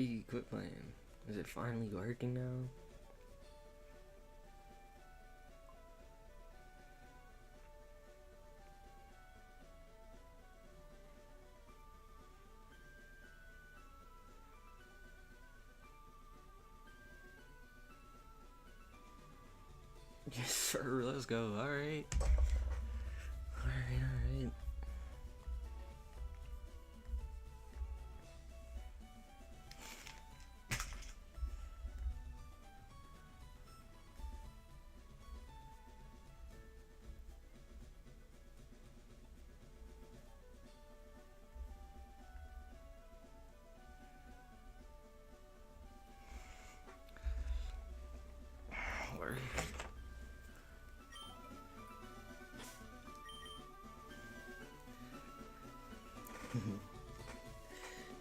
you quit playing? Is it finally working now? Yes, sir. Let's go. All right. All right. Word.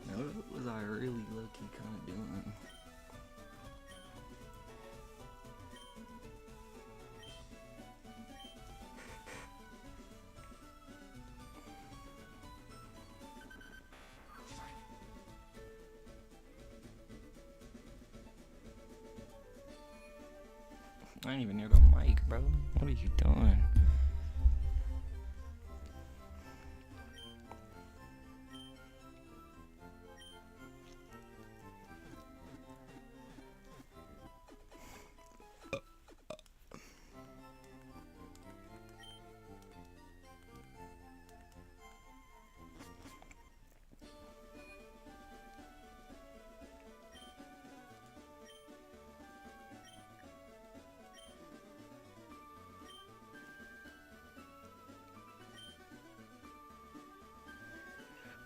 Now, what was I really low-key kind of doing? I ain't even near the mic, bro. What are you doing?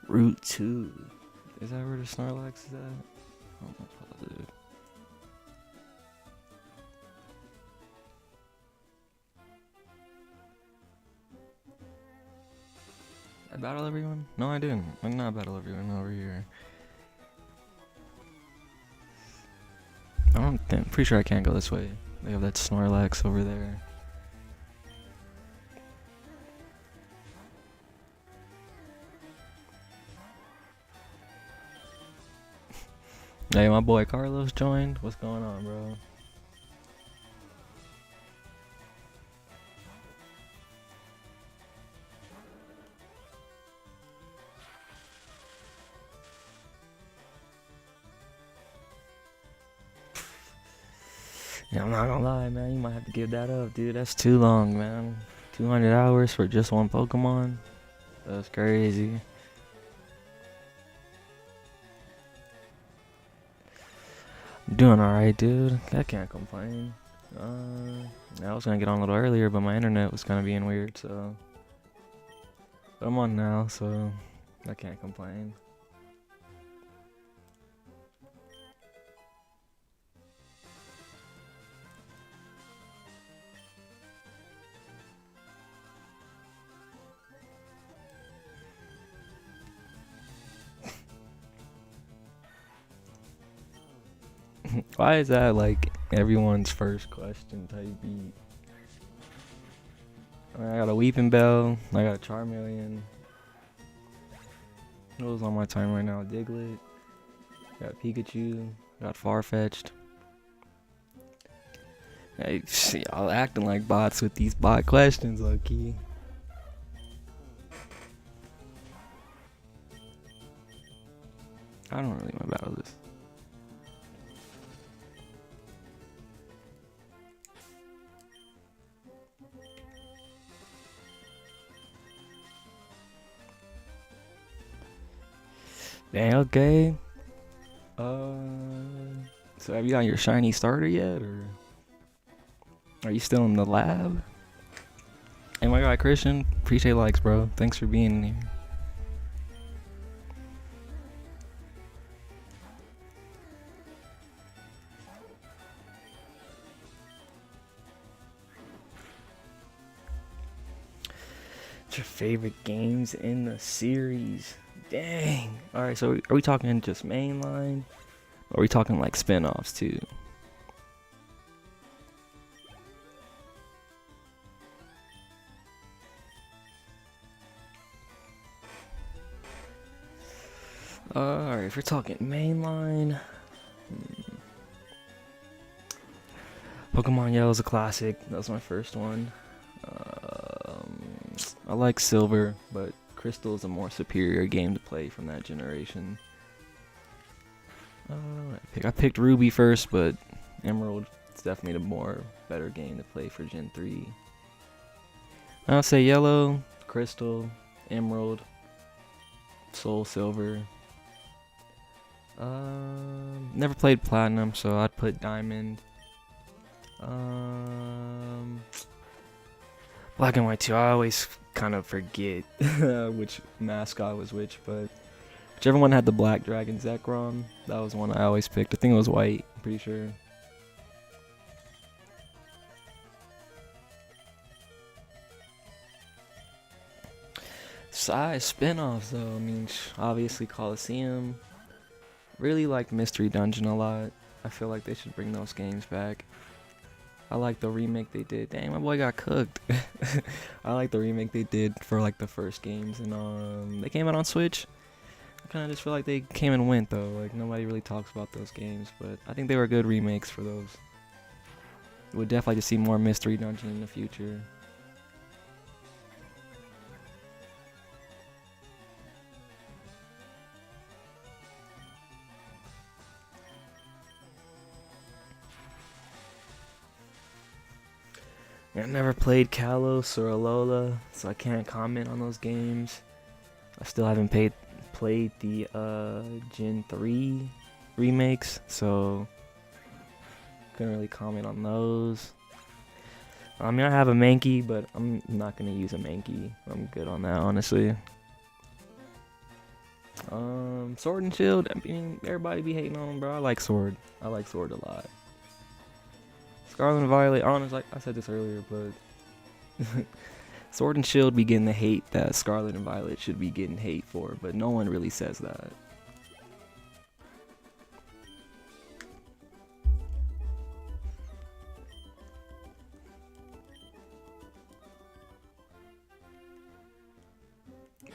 Route 2. Is that where the Snorlax is at? I'm not positive. I battle everyone? No, I didn't. I did not battle everyone over here. I don't think. Pretty sure I can't go this way. They have that Snorlax over there. Hey, my boy Carlos joined. What's going on, bro? Yeah, I'm not gonna lie, man. You might have to give that up, dude. That's too long, man. 200 hours for just one Pokemon? That's crazy. I'm doing alright, dude. I can't complain. I was gonna get on a little earlier, but my internet was kind of being weird, so. But I'm on now, so I can't complain. Why is that like everyone's first question type beat? I got a Weeping Bell, I got a Charmeleon. Who's on my time right now? Diglett. Got Pikachu. Got Farfetch'd. Hey, y'all acting like bots with these bot questions, low key. I don't really know about this. Dang, okay. So have you got your shiny starter yet, or are you still in the lab? Hey, my guy Christian, appreciate likes, bro. Thanks for being here. What's your favorite games in the series? Dang. Alright, so are we talking just mainline? Or are we talking like spin-offs too? Alright, if we're talking mainline, Pokemon Yellow is a classic. That was my first one. I like Silver, but Crystal is a more superior game to play from that generation. I picked Ruby first, but Emerald is definitely the more better game to play for Gen 3. I'll say Yellow, Crystal, Emerald, Soul Silver. Never played Platinum, so I'd put Diamond. Black and White too. I always kind of forget which mascot was which, but whichever one had the Black Dragon Zekrom, that was one I always picked. I think it was white, I'm pretty sure. Size spin-offs though, I mean, obviously Coliseum. Really liked Mystery Dungeon a lot. I feel like they should bring those games back. I like the remake they did. Dang, my boy got cooked. I like the remake they did for like the first games, and they came out on Switch. I kind of just feel like they came and went though. Like nobody really talks about those games, but I think they were good remakes for those. Would definitely like to see more Mystery Dungeon in the future. I never played Kalos or Alola, so I can't comment on those games. I still haven't played the Gen 3 remakes, so couldn't really comment on those. I mean, I have a Mankey, but I'm not gonna use a Mankey. I'm good on that, honestly. Sword and Shield. I mean, everybody be hating on them, bro. I like Sword. I like Sword a lot. Scarlet and Violet, honestly, like I said this earlier, but Sword and Shield be getting the hate that Scarlet and Violet should be getting hate for, but no one really says that.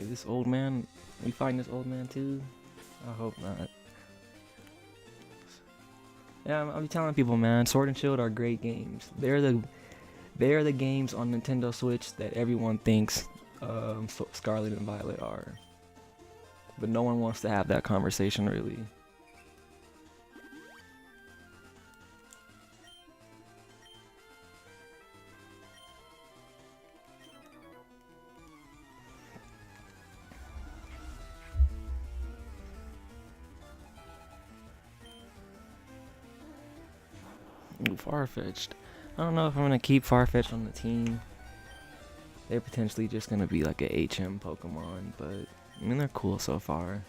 Is this old man? We find this old man too? I hope not. Yeah, I'll be telling people, man, Sword and Shield are great games. They're the games on Nintendo Switch that everyone thinks Scarlet and Violet are. But no one wants to have that conversation, really. Ooh, Farfetch'd. I don't know if I'm gonna keep Farfetch'd on the team. They're potentially just gonna be like a HM Pokemon, but I mean they're cool so far.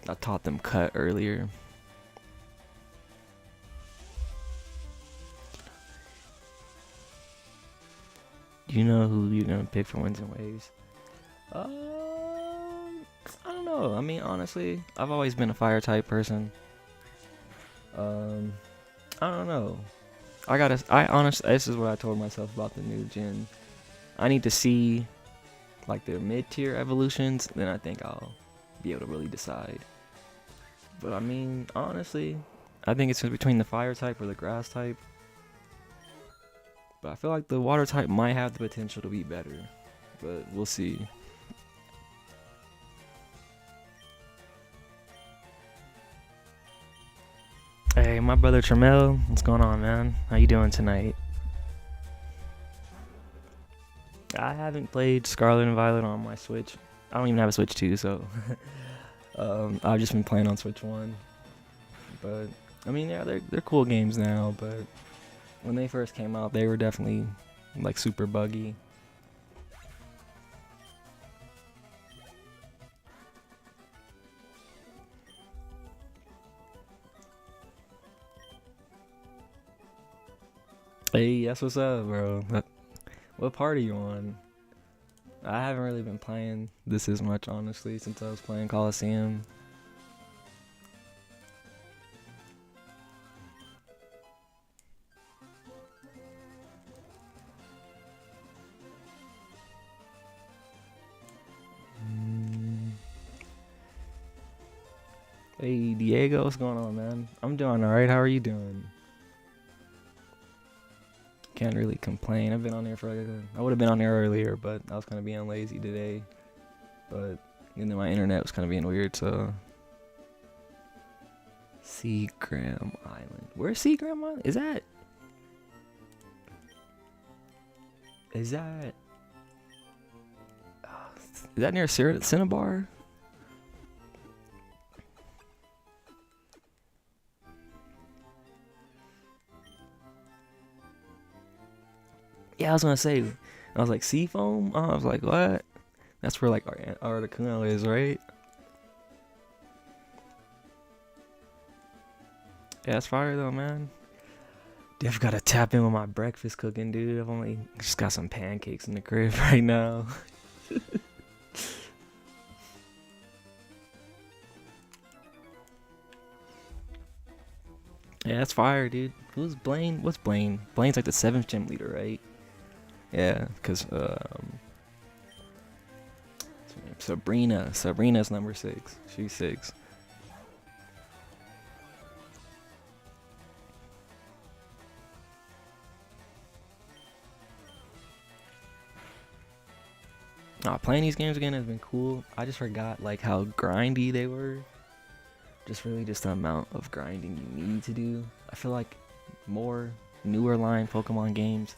I taught them cut earlier. Do you know who you're gonna pick for Winds and Waves? I don't know. I mean, honestly, I've always been a fire type person. I don't know. I honestly, this is what I told myself about the new gen. I need to see like their mid-tier evolutions, then I think I'll be able to really decide. But I mean, honestly, I think it's between the fire type or the grass type. But I feel like the water type might have the potential to be better. But we'll see. Hey, my brother Tremel, what's going on, man? How you doing tonight? I haven't played Scarlet and Violet on my Switch. I don't even have a Switch 2, so I've just been playing on Switch 1. But I mean, yeah, they're cool games now, but when they first came out, they were definitely like super buggy. Hey, that's what's up, bro. What part are you on? I haven't really been playing this as much, honestly, since I was playing Coliseum. Hey Diego, what's going on, man? I'm doing alright. How are you doing? Can't really complain. I've been on there for I would have been on there earlier, but I was kind of being lazy today. But my internet was kind of being weird, so. Seagram Island. Where's Seagram Island? Is that? Is that near Cinnabar? Yeah, I was gonna say. I was like, Seafoam? I was like, what? That's where like Articuno is, right? Yeah, that's fire though, man. Def gotta tap in with my breakfast cooking, dude. I've only just got some pancakes in the crib right now. Yeah, that's fire, dude. Who's Blaine? What's Blaine? Blaine's like the 7th gym leader, right? Yeah, because Sabrina's number 6. She's 6. Playing these games again has been cool. I just forgot like how grindy they were. Just the amount of grinding you need to do. I feel like more newer line Pokemon games,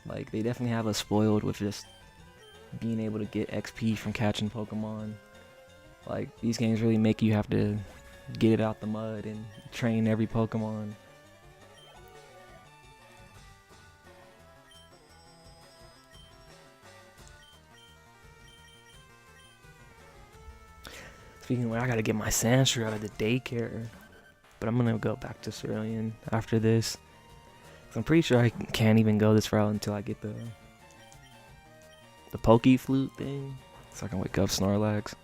like they definitely have us spoiled with just being able to get XP from catching Pokemon. Like these games really make you have to get it out the mud and train every Pokemon. Speaking of which, I gotta get my Sandshrew out of the daycare. But I'm gonna go back to Cerulean after this. I'm pretty sure I can't even go this route until I get the Poke Flute thing, so I can wake up Snorlax.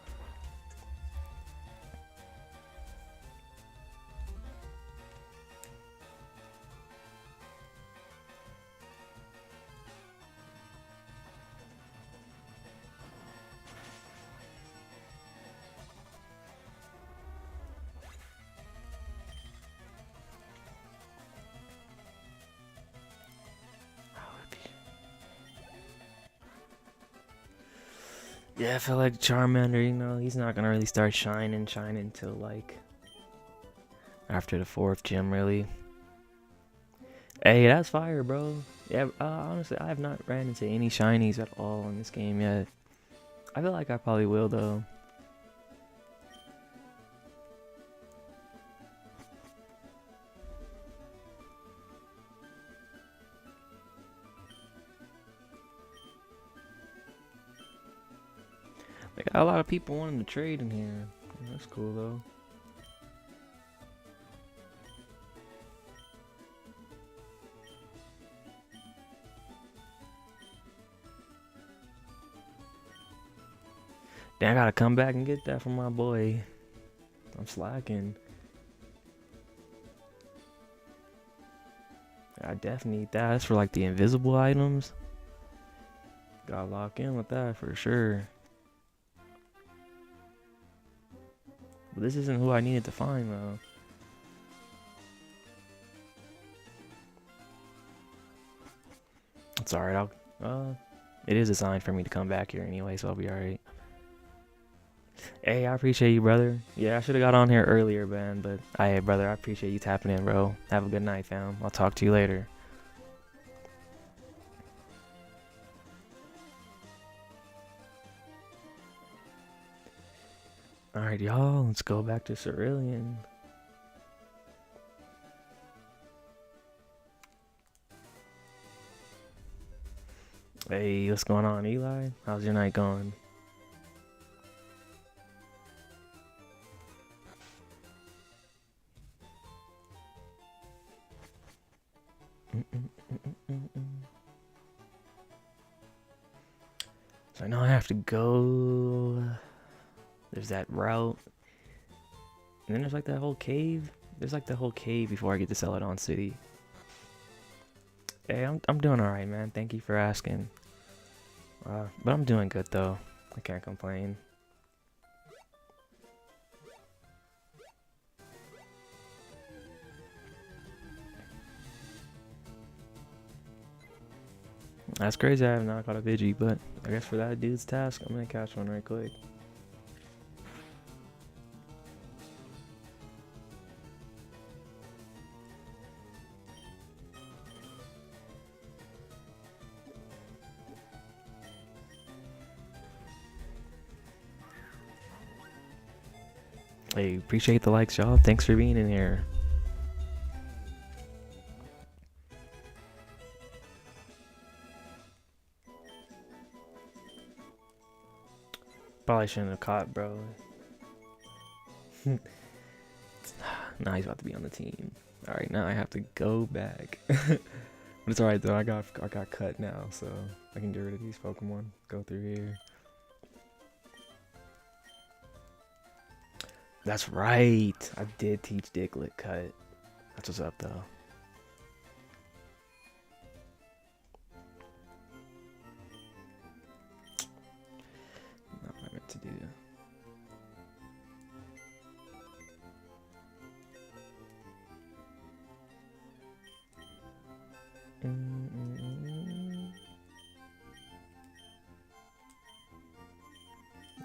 Yeah, I feel like Charmander, he's not gonna really start shining till like after the 4th gym, really. Hey, that's fire, bro. Yeah, honestly, I have not ran into any shinies at all in this game yet. I feel like I probably will, though. They got a lot of people wanting to trade in here. That's cool, though. Damn, I gotta come back and get that from my boy. I'm slacking. I definitely need that. That's for like the invisible items. Gotta lock in with that for sure. But this isn't who I needed to find, though. It's alright. It is a sign for me to come back here anyway, so I'll be alright. Hey, I appreciate you, brother. Yeah, I should have got on here earlier, man. But hey, brother, I appreciate you tapping in, bro. Have a good night, fam. I'll talk to you later. Alright, y'all. Let's go back to Cerulean. Hey, what's going on, Eli? How's your night going? So I know I have to go. There's that route. And then there's like that whole cave. There's like the whole cave before I get to Celadon City. Hey, I'm doing alright, man. Thank you for asking. But I'm doing good, though. I can't complain. That's crazy. I have not caught a Pidgey, but I guess for that dude's task, I'm gonna catch one right quick. Hey, appreciate the likes, y'all. Thanks for being in here. Probably shouldn't have caught, bro. Now he's about to be on the team. All right, now I have to go back. But it's all right though. I got cut now, so I can get rid of these Pokemon. Go through here. That's right. I did teach Diglett cut. That's what's up though. Not what I meant to do.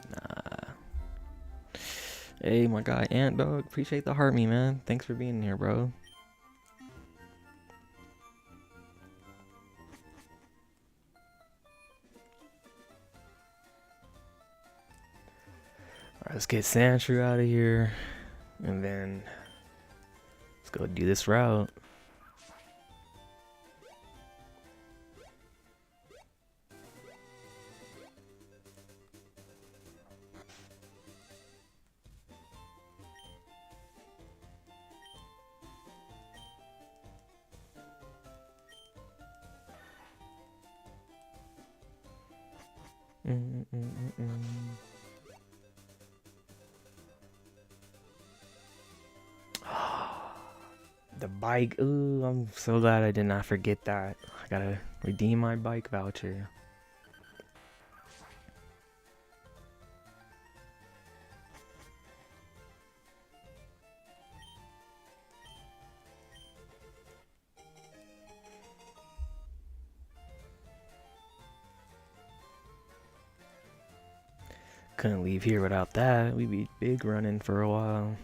Nah. Hey, my guy, Ant Dog. Appreciate the heart me, man. Thanks for being here, bro. Alright, let's get Sandshrew out of here. And then let's go do this route. The bike. Ooh, I'm so glad I did not forget that. I gotta redeem my bike voucher. Couldn't leave here without that. We'd be big running for a while.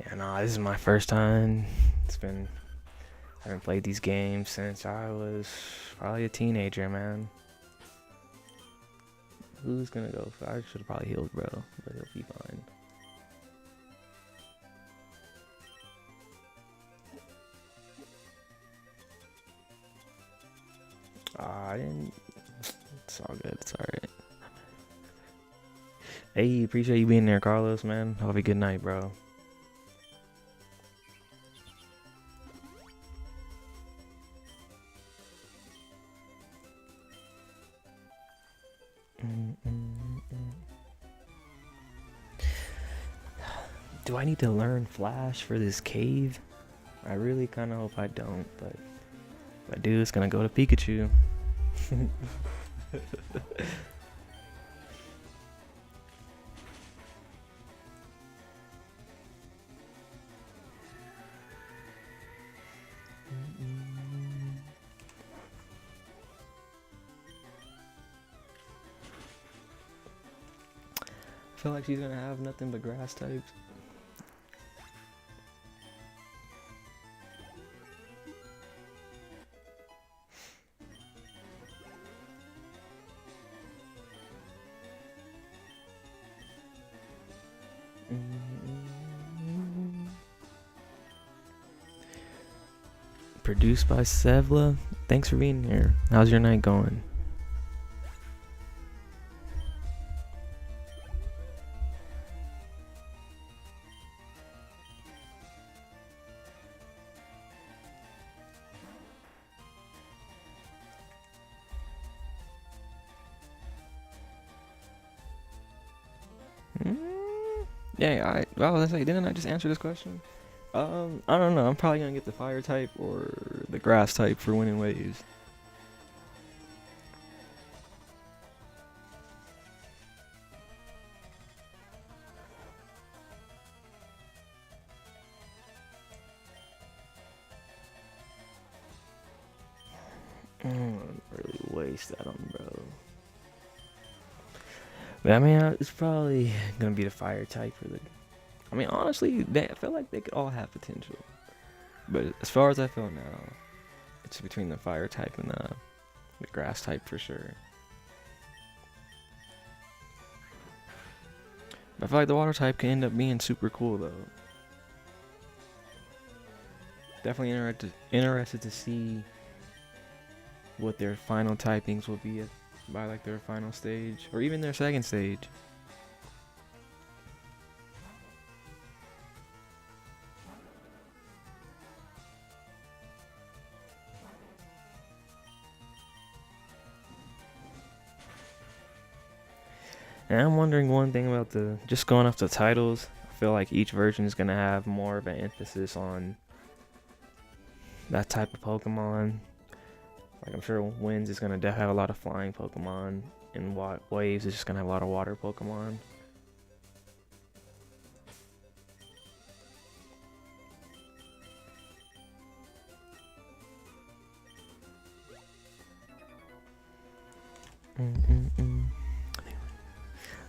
Yeah, no, this is my first time. I haven't played these games since I was probably a teenager, man. Who's gonna go? I should have probably healed, bro, but he'll be fine. I didn't. It's all good. It's alright. Hey, appreciate you being there, Carlos, man. Have a good night, bro. Do I need to learn Flash for this cave? I really kind of hope I don't, but if I do, it's gonna go to Pikachu. I feel like she's gonna have nothing but grass types. Produced by Sevla. Thanks for being here. How's your night going? Yeah, well, let's say, didn't I just answer this question? I don't know. I'm probably gonna get the fire type or the grass type for winning waves. Really waste that on, bro. But I mean, it's probably gonna be the fire type for the. I mean, honestly, I feel like they could all have potential. But as far as I feel now, it's between the fire type and the grass type for sure. But I feel like the water type can end up being super cool though. Definitely interested to see what their final typings will be by like their final stage or even their second stage. And I'm wondering one thing about just going off the titles. I feel like each version is gonna have more of an emphasis on that type of Pokemon. Like I'm sure Winds is gonna definitely have a lot of flying Pokemon, and Waves is just gonna have a lot of water Pokemon.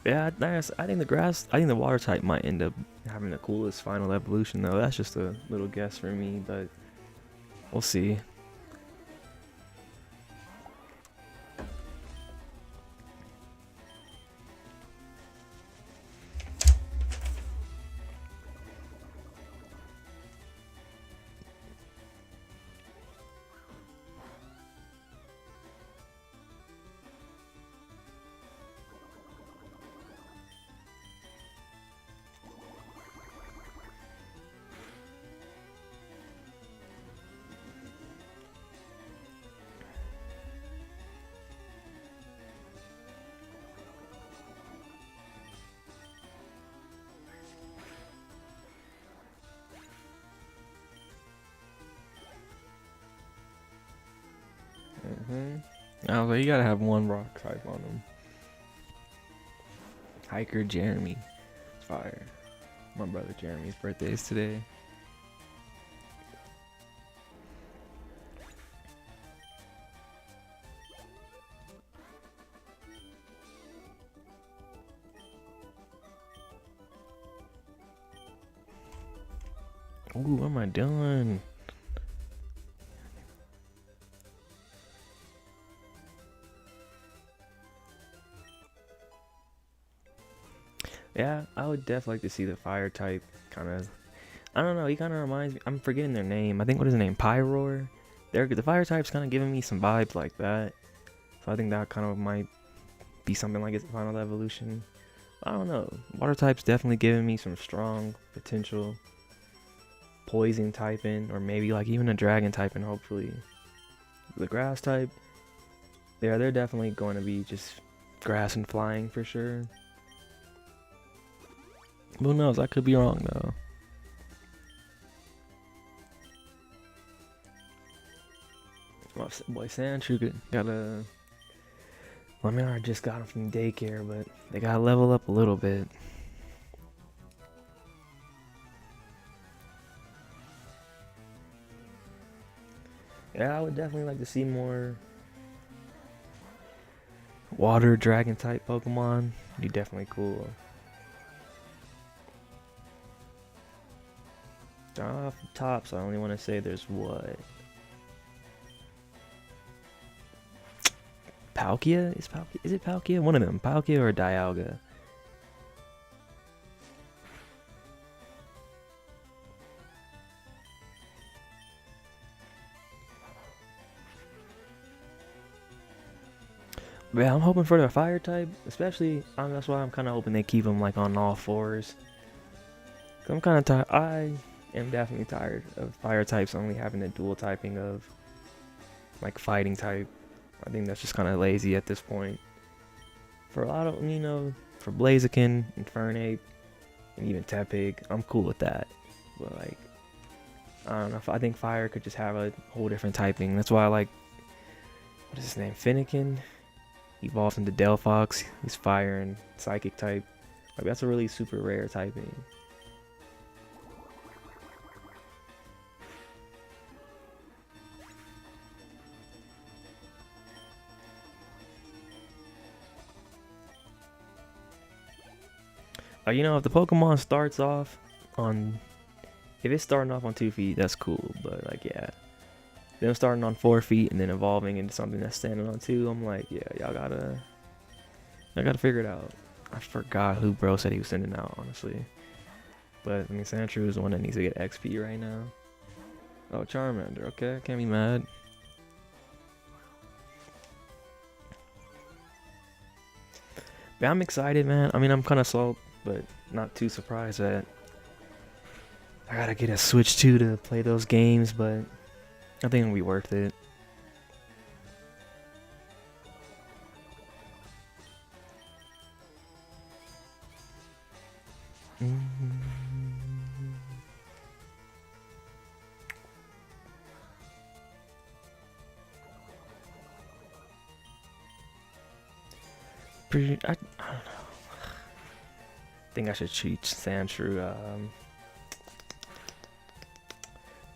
Yeah, I think the water type might end up having the coolest final evolution though. That's just a little guess for me, but we'll see. I was like, you gotta have one rock type on him. Hiker Jeremy. Fire. My brother Jeremy's birthday is today. Ooh, what am I doing? Yeah, I would definitely like to see the fire type kind of. I don't know. He kind of reminds me. I'm forgetting their name. I think what is his name? Pyroar. The fire type's kind of giving me some vibes like that. So I think that kind of might be something like its final evolution. I don't know. Water type's definitely giving me some strong potential. Poison typing, or maybe like even a dragon typing. Hopefully, the grass type. Yeah, they're definitely going to be just grass and flying for sure. Who knows? I could be wrong though. My boy Sandshrew got a. I mean, I just got him from daycare, but they gotta level up a little bit. Yeah, I would definitely like to see more water dragon type Pokemon. Be definitely cool. Off the top, so I only want to say there's what? Palkia? Is it Palkia? One of them. Palkia or Dialga? Yeah, I'm hoping for the fire type, especially. That's why I'm kind of hoping they keep them like on all fours. I'm kind of tired. I am definitely tired of fire types only having a dual typing of like fighting type. I think that's just kind of lazy at this point. For a lot of, for Blaziken, Infernape, and even Tepig. I'm cool with that. But like, I don't know. I think fire could just have a whole different typing. That's why I like, what is his name? Finnegan. He evolves into Delphox. He's fire and psychic type. Like that's a really super rare typing. You know, if the Pokemon starts off on, if it's starting off on 2 feet, that's cool. But like, yeah, them starting on 4 feet and then evolving into something that's standing on 2, I'm like, yeah, y'all gotta figure it out. I forgot who bro said he was sending out, honestly. But I mean, Sandshrew is the one that needs to get XP right now. Oh, Charmander. Okay, can't be mad. But I'm excited, man. I mean, I'm kind of slow, but not too surprised that I gotta get a Switch 2 to play those games, but I think it'll be worth it. I don't know. I think I should cheat Sandshrew.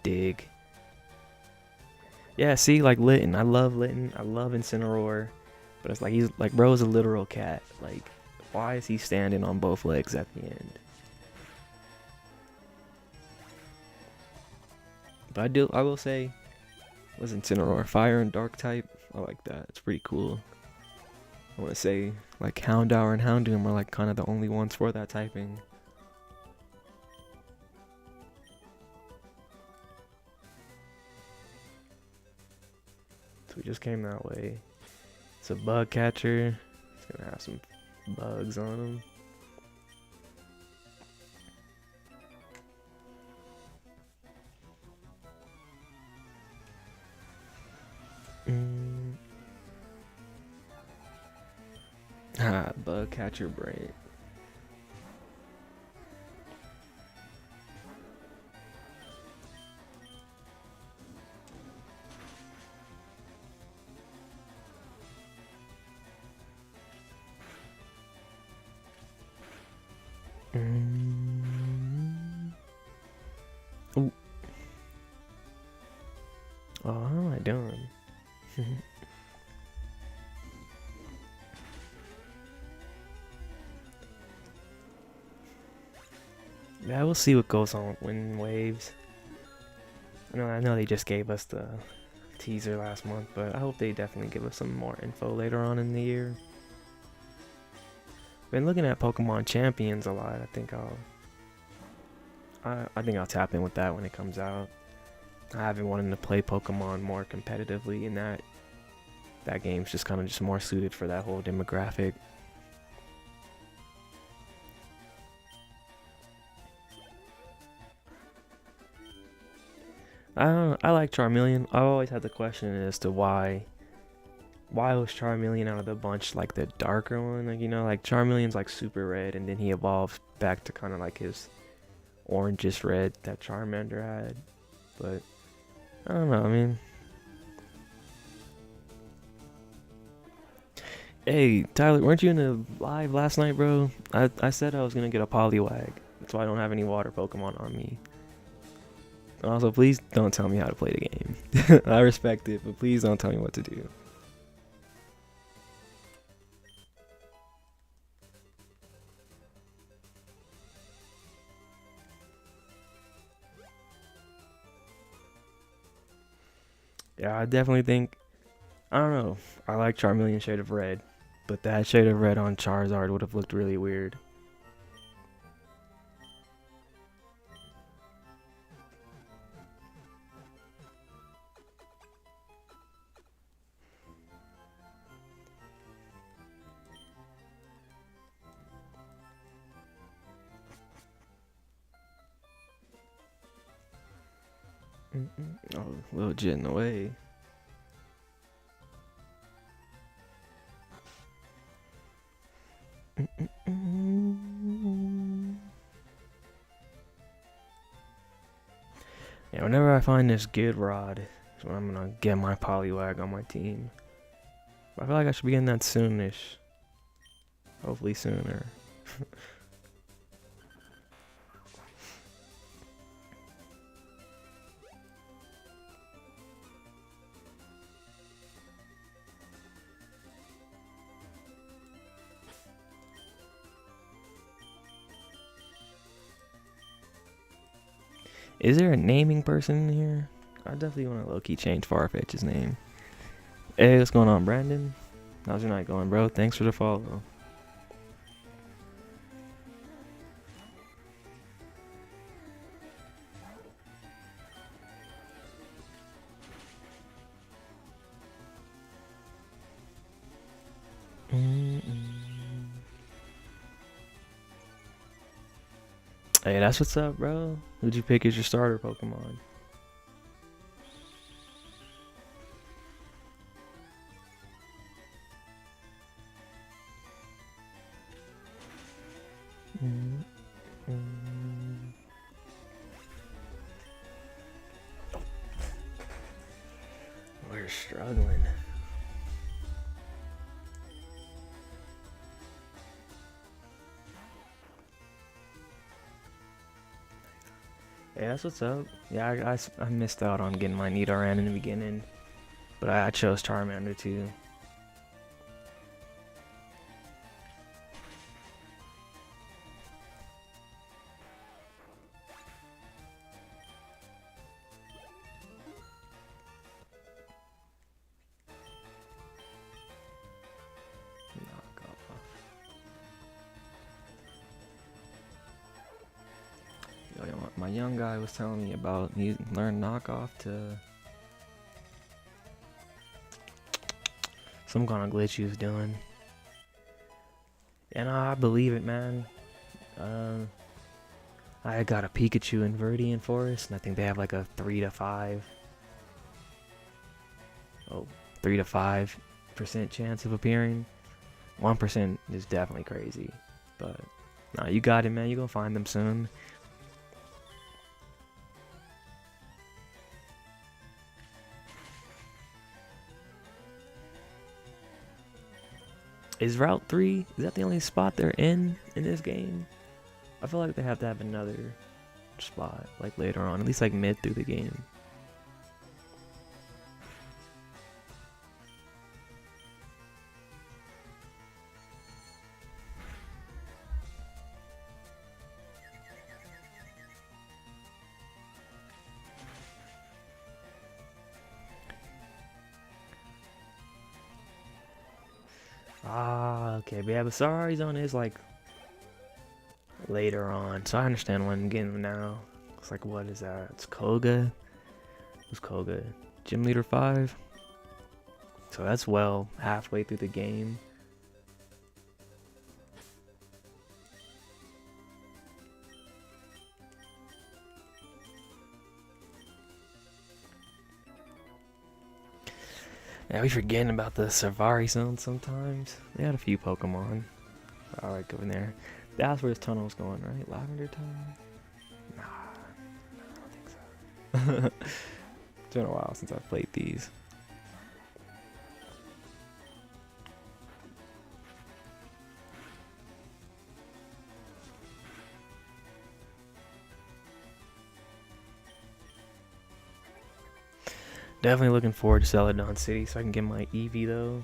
Dig. Yeah, see, like Litten. I love Litten. I love Incineroar. But it's like, he's like, bro's a literal cat. Like, why is he standing on both legs at the end? But I will say, was Incineroar fire and dark type? I like that. It's pretty cool. I want to say, like, Houndour and Houndoom are like kind of the only ones for that typing. So we just came that way. It's a bug catcher. It's gonna have some bugs on him. Bug catcher brain. Ooh. Oh, how am I doing? Yeah, we'll see what goes on with Wind Waves. I know they just gave us the teaser last month, but I hope they definitely give us some more info later on in the year. Been looking at Pokemon Champions a lot. I think I'll tap in with that when it comes out. I've been wanting to play Pokemon more competitively, and that game's just kind of just more suited for that whole demographic. I like Charmeleon. I always had the question as to why was Charmeleon out of the bunch like the darker one? Like, like Charmeleon's like super red, and then he evolves back to kind of like his orangish red that Charmander had. But I don't know. I mean, hey Tyler, weren't you in the live last night, bro? I said I was gonna get a Poliwag. That's why I don't have any water Pokemon on me. Also, please don't tell me how to play the game. I respect it, but please don't tell me what to do. Yeah, I definitely think, I don't know, I like Charmeleon shade of red, but that shade of red on Charizard would have looked really weird. Oh, little Jit in the way. find this good rod, so I'm gonna get my Poliwag on my team. I feel like I should be getting that soonish. Hopefully sooner. Is there a naming person in here? I definitely want to low-key change Farfetch's name. Hey, what's going on, Brandon? How's your night going, bro? Thanks for the follow. Hey, that's what's up, bro. Who'd you pick as your starter Pokemon? We're struggling. Yeah, that's what's up. Yeah, I missed out on getting my Nidoran in the beginning, but I chose Charmander too. My young guy was telling me about he learned knockoff to some kind of glitch he was doing, and I believe it, man. I got a Pikachu in Viridian Forest, and I think they have like a 3 to 5% chance of appearing. 1% is definitely crazy, but nah, you got it, man. You gonna find them soon. Is Route 3, is that the only spot they're in this game? I feel like they have to have another spot, like later on, at least like mid through the game. Ah, okay, but yeah, Basari Zone is like later on, so I understand what I'm getting now. It's like, what is that? It's Koga. Who's Koga? Gym Leader 5. So that's well halfway through the game. Yeah, we forgetting about the Safari Zone sometimes. They had a few Pokemon. Alright, go in there. That's where his tunnel's going, right? Lavender Tunnel? Nah, I don't think so. It's been a while since I've played these. Definitely looking forward to Celadon City so I can get my Eevee though.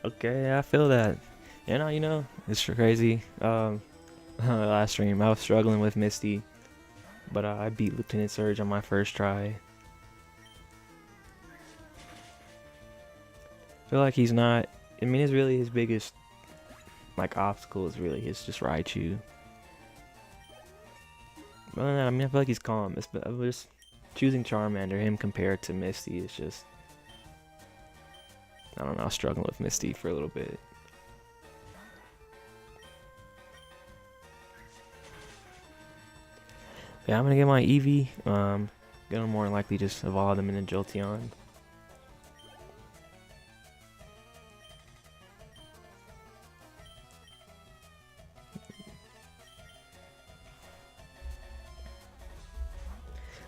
Okay, I feel that. You know, it's crazy. Last stream I was struggling with Misty, but I beat Lieutenant Surge on my first try. I feel like he's not. I mean, it's really his biggest like obstacle is really his just Raichu. But I mean, I feel like he's calm. I was choosing Charmander, him compared to Misty is just. I don't know. I was struggling with Misty for a little bit. Yeah, I'm gonna get my Eevee. gonna more than likely just evolve them into Jolteon.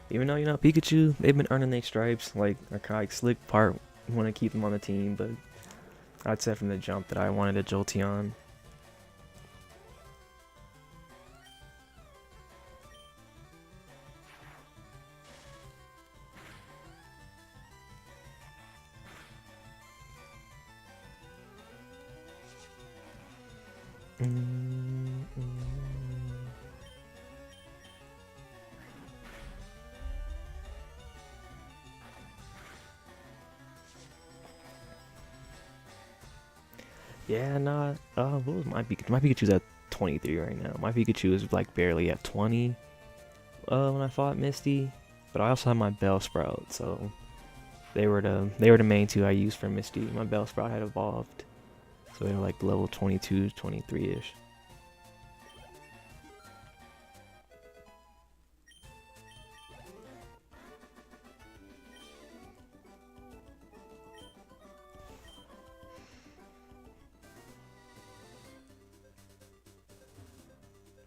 Even though, you know, Pikachu, they've been earning their stripes. Like, I kind of like slick part, want to keep them on the team, but I'd said from the jump that I wanted a Jolteon. Yeah, nah. What was my Pikachu? My Pikachu's at 23 right now. My Pikachu is like barely at 20. When I fought Misty, but I also had my Bellsprout, so they were the main two I used for Misty. My Bellsprout had evolved, so they were like level 22, 23-ish.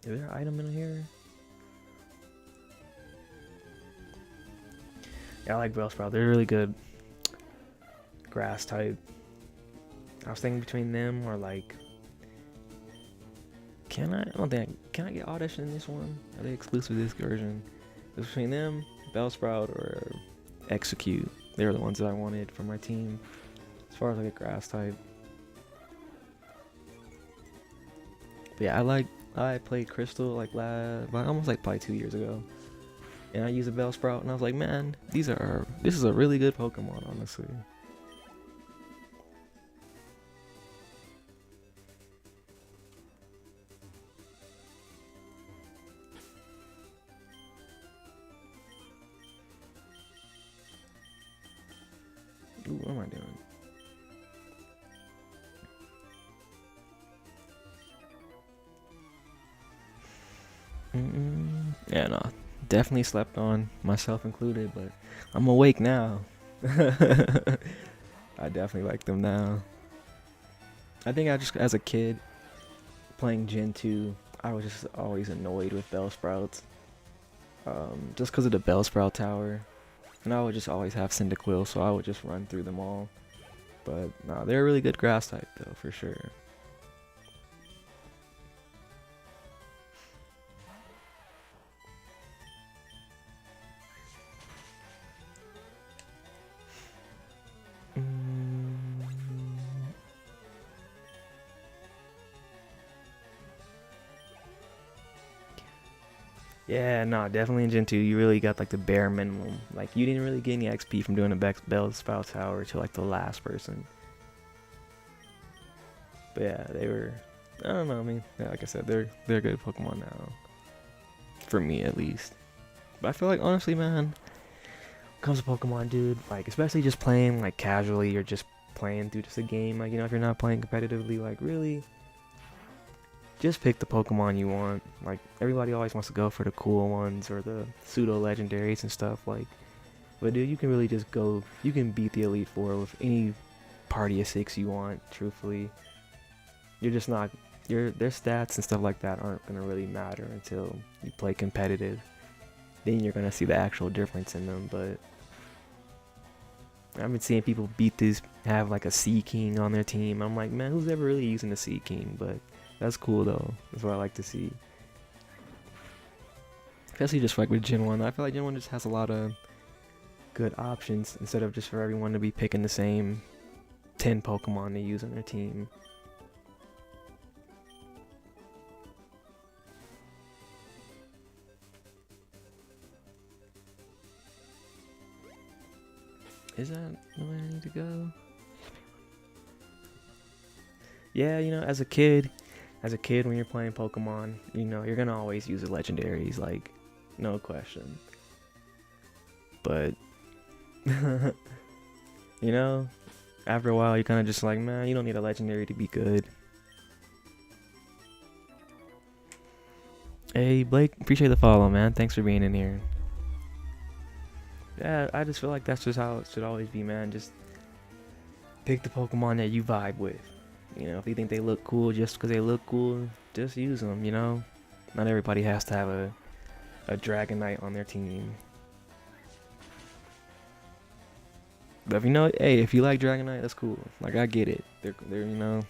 Is there an item in here? Yeah, I like Bellsprout. They're really good grass type. I was thinking between them or like, can I get Oddish in this one? Are they exclusive to this version? It's between them, Bellsprout, or Execute. They were the ones that I wanted for my team as far as like a grass type. But yeah, I played Crystal like almost like probably 2 years ago, and I used a Bellsprout, and I was like, man, this is a really good Pokemon, honestly. Ooh, what am I doing? Yeah, no, definitely slept on, myself included, but I'm awake now. I definitely like them now. I think I just, as a kid, playing Gen 2, I was just always annoyed with Bellsprouts. Just because of the Bellsprout Tower. And I would just always have Cyndaquil, so I would just run through them all. But, nah, they're a really good grass type, though, for sure. Yeah, no, definitely in Gen 2, you really got like the bare minimum. Like, you didn't really get any XP from doing the Bellsprout Tower to like the last person. But yeah, they were, I don't know, I mean, yeah, like I said, they're good Pokemon now. For me, at least. But I feel like, honestly, man, when it comes to Pokemon, dude, like, especially just playing, like, casually or just playing through just a game, like, you know, if you're not playing competitively, like, really, just pick the Pokemon you want. Like, everybody always wants to go for the cool ones or the pseudo-legendaries and stuff, like, but dude, you can really just go, you can beat the Elite Four with any party of 6 you want, truthfully. You're just not, their stats and stuff like that aren't going to really matter until you play competitive. Then you're going to see the actual difference in them, but I've been seeing people have like a Sea King on their team. I'm like, man, who's ever really using a Sea King? But that's cool though. That's what I like to see. Especially just like with Gen 1. I feel like Gen 1 just has a lot of good options instead of just for everyone to be picking the same 10 Pokemon they use on their team. Is that the way I need to go? Yeah, you know, as a kid when you're playing Pokemon, you know, you're gonna always use the legendaries, like, no question. But, you know, after a while, you're kind of just like, man, you don't need a legendary to be good. Hey, Blake, appreciate the follow, man. Thanks for being in here. Yeah, I just feel like that's just how it should always be, man. Just pick the Pokemon that you vibe with. You know, if you think they look cool just because they look cool, just use them, you know? Not everybody has to have a Dragonite on their team. But if you know, hey, if you like Dragonite, that's cool. Like, I get it. They're you know.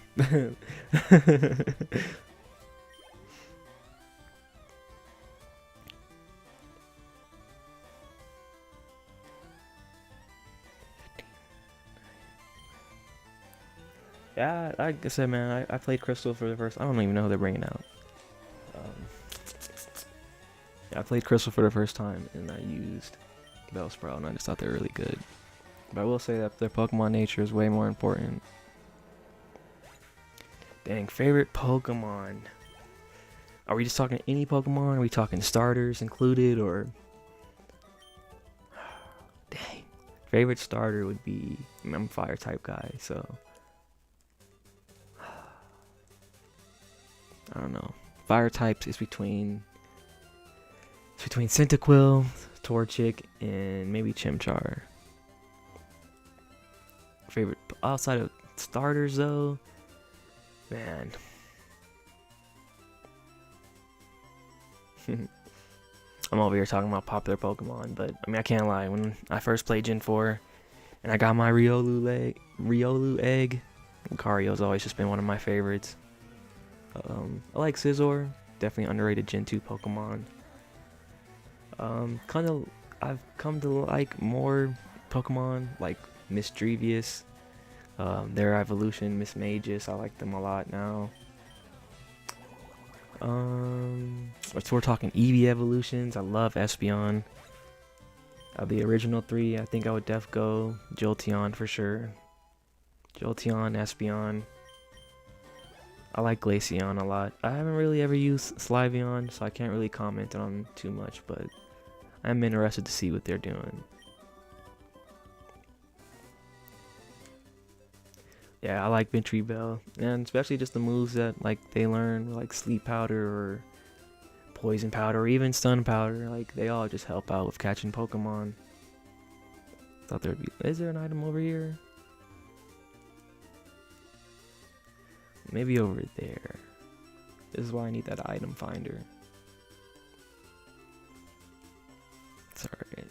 Yeah, like I said, man, I played Crystal for the first. I don't even know who they're bringing out. Um, yeah, I played Crystal for the first time, and I used Bellsprout, and I just thought they were really good. But I will say that their Pokemon nature is way more important. Dang, favorite Pokemon. Are we just talking any Pokemon? Are we talking starters included, or? Dang. Favorite starter would be, I'm a fire type guy, so. I don't know. Fire types is between Cyndaquil, Torchic, and maybe Chimchar. Favorite outside of starters though, man. I'm over here talking about popular Pokemon, but I mean I can't lie. When I first played Gen 4 and I got my Riolu egg, Lucario's always just been one of my favorites. I like Scizor, definitely underrated Gen 2 Pokemon. I've come to like more Pokemon like Misdrevious, their evolution, Mismagius. I like them a lot now. If we're talking Eevee evolutions, I love Espeon. The original three, I think I would go Jolteon for sure. Jolteon, Espeon. I like Glaceon a lot. I haven't really ever used Sliveon, so I can't really comment on them too much, but I'm interested to see what they're doing. Yeah, I like Ventribell, and especially just the moves that like they learn, like Sleep Powder or Poison Powder or even Stun Powder. Like they all just help out with catching Pokemon. Thought there'd be. Is there an item over here? Maybe over there. This is why I need that item finder. It's alright.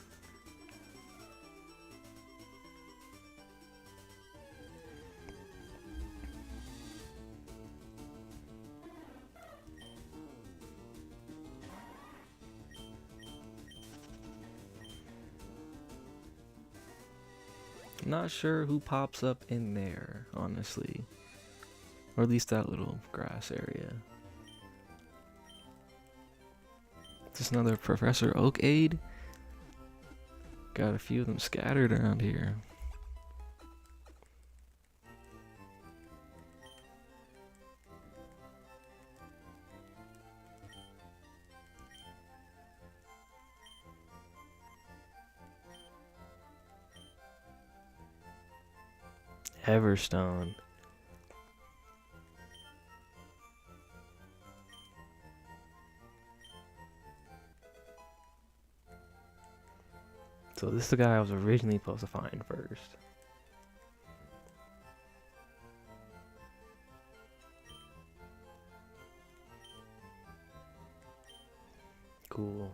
I'm not sure who pops up in there, honestly. Or at least that little grass area. Just another Professor Oak aid. Got a few of them scattered around here. Everstone. So this is the guy I was originally supposed to find first. Cool.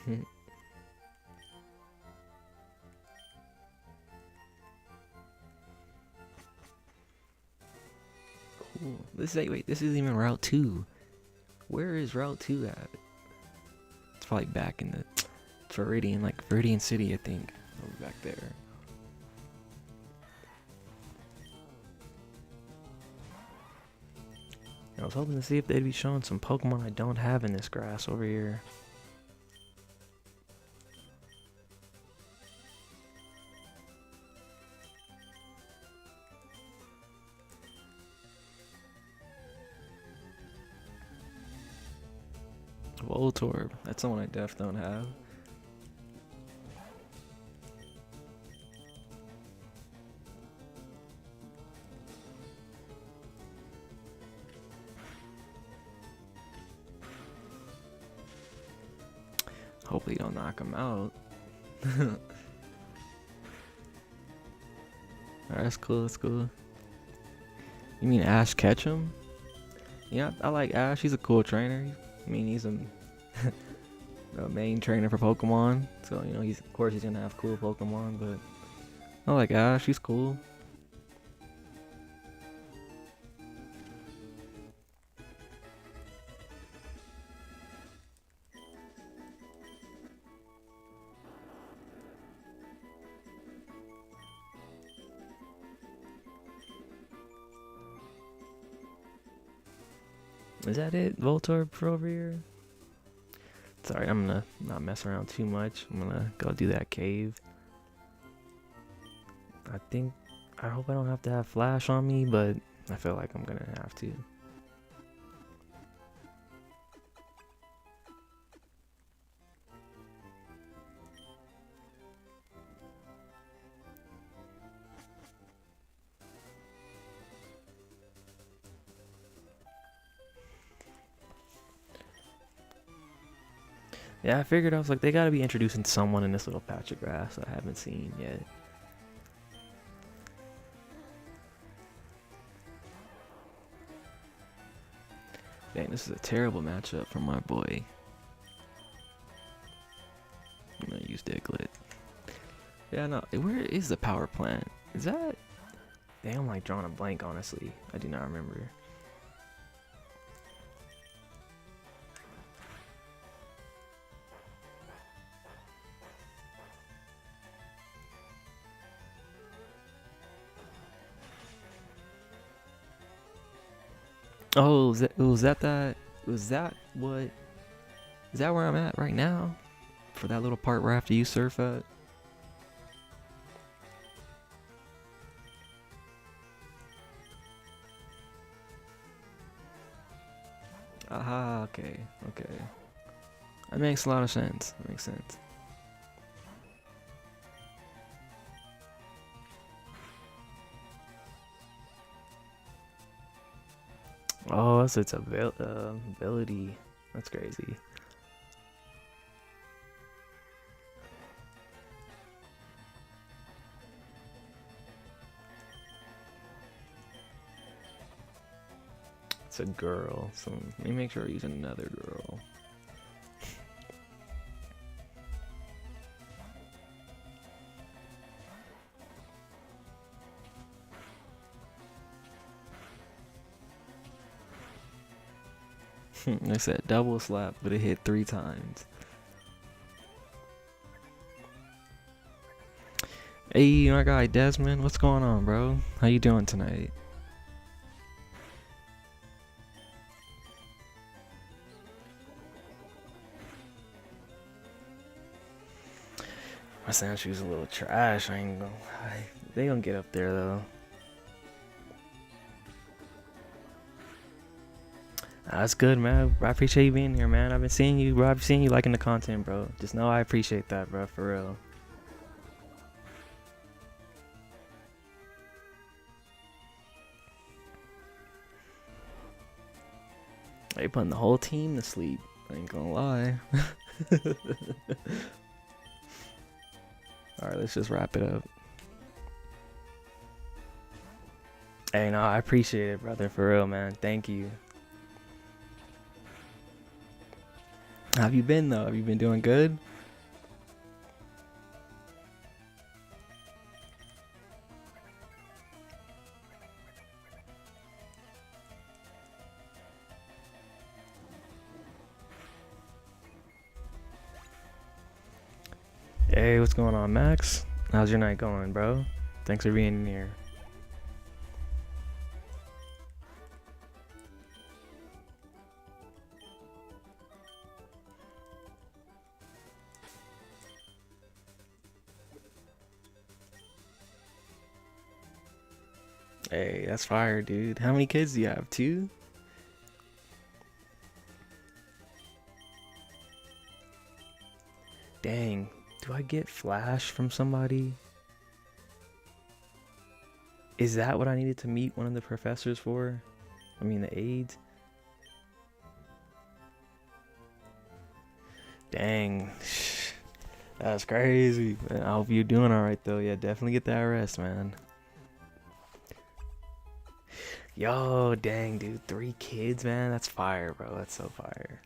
Cool. This is wait, this isn't even Route 2. Where is Route 2 at? It's probably back in the Viridian, like Viridian City, I think. Over back there. I was hoping to see if they'd be showing some Pokemon I don't have in this grass over here. Voltorb, that's the one I don't have. Hopefully you don't knock him out. Alright, that's cool, that's cool. You mean Ash Ketchum? Yeah, I like Ash. He's a cool trainer. I mean, he's a main trainer for Pokemon. So, you know, of course he's gonna have cool Pokemon, but I like Ash. He's cool. Is that it? Voltorb for over here? Sorry, I'm gonna not mess around too much. I'm gonna go do that cave. I hope I don't have to have flash on me, but I feel like I'm gonna have to. Yeah, I figured. I was like, they gotta be introducing someone in this little patch of grass I haven't seen yet. Dang, this is a terrible matchup for my boy. I'm gonna use Diglett. Yeah, no, where is the power plant? Is that... Dang, I'm like drawing a blank, honestly. I do not remember. Oh, was that what? Is that where I'm at right now? For that little part where I have to use Surf at? Aha, okay, okay. That makes a lot of sense. That makes sense. Oh, so it's a ability. That's crazy. It's a girl, so let me make sure I use another girl. I said double slap, but it hit 3 times. Hey, my guy Desmond, what's going on, bro? How you doing tonight? My sand shoes a little trash. I ain't gonna lie. They gonna get up there though. That's good, man. I appreciate you being here, man. I've been seeing you, bro. I've seen you liking the content, bro. Just know I appreciate that, bro. For real. They putting the whole team to sleep. I ain't gonna lie. Alright, let's just wrap it up. Hey, no, I appreciate it, brother. For real, man. Thank you. How have you been, though? Have you been doing good? Hey, what's going on, Max? How's your night going, bro? Thanks for being here. Hey, that's fire, dude. How many kids do you have? 2? Dang. Do I get flash from somebody? Is that what I needed to meet one of the professors for? I mean, the aides? Dang. That's crazy. Man, I hope you're doing alright though. Yeah, definitely get that rest, man. Yo, dang, dude. 3 kids, man. That's fire, bro. That's so fire.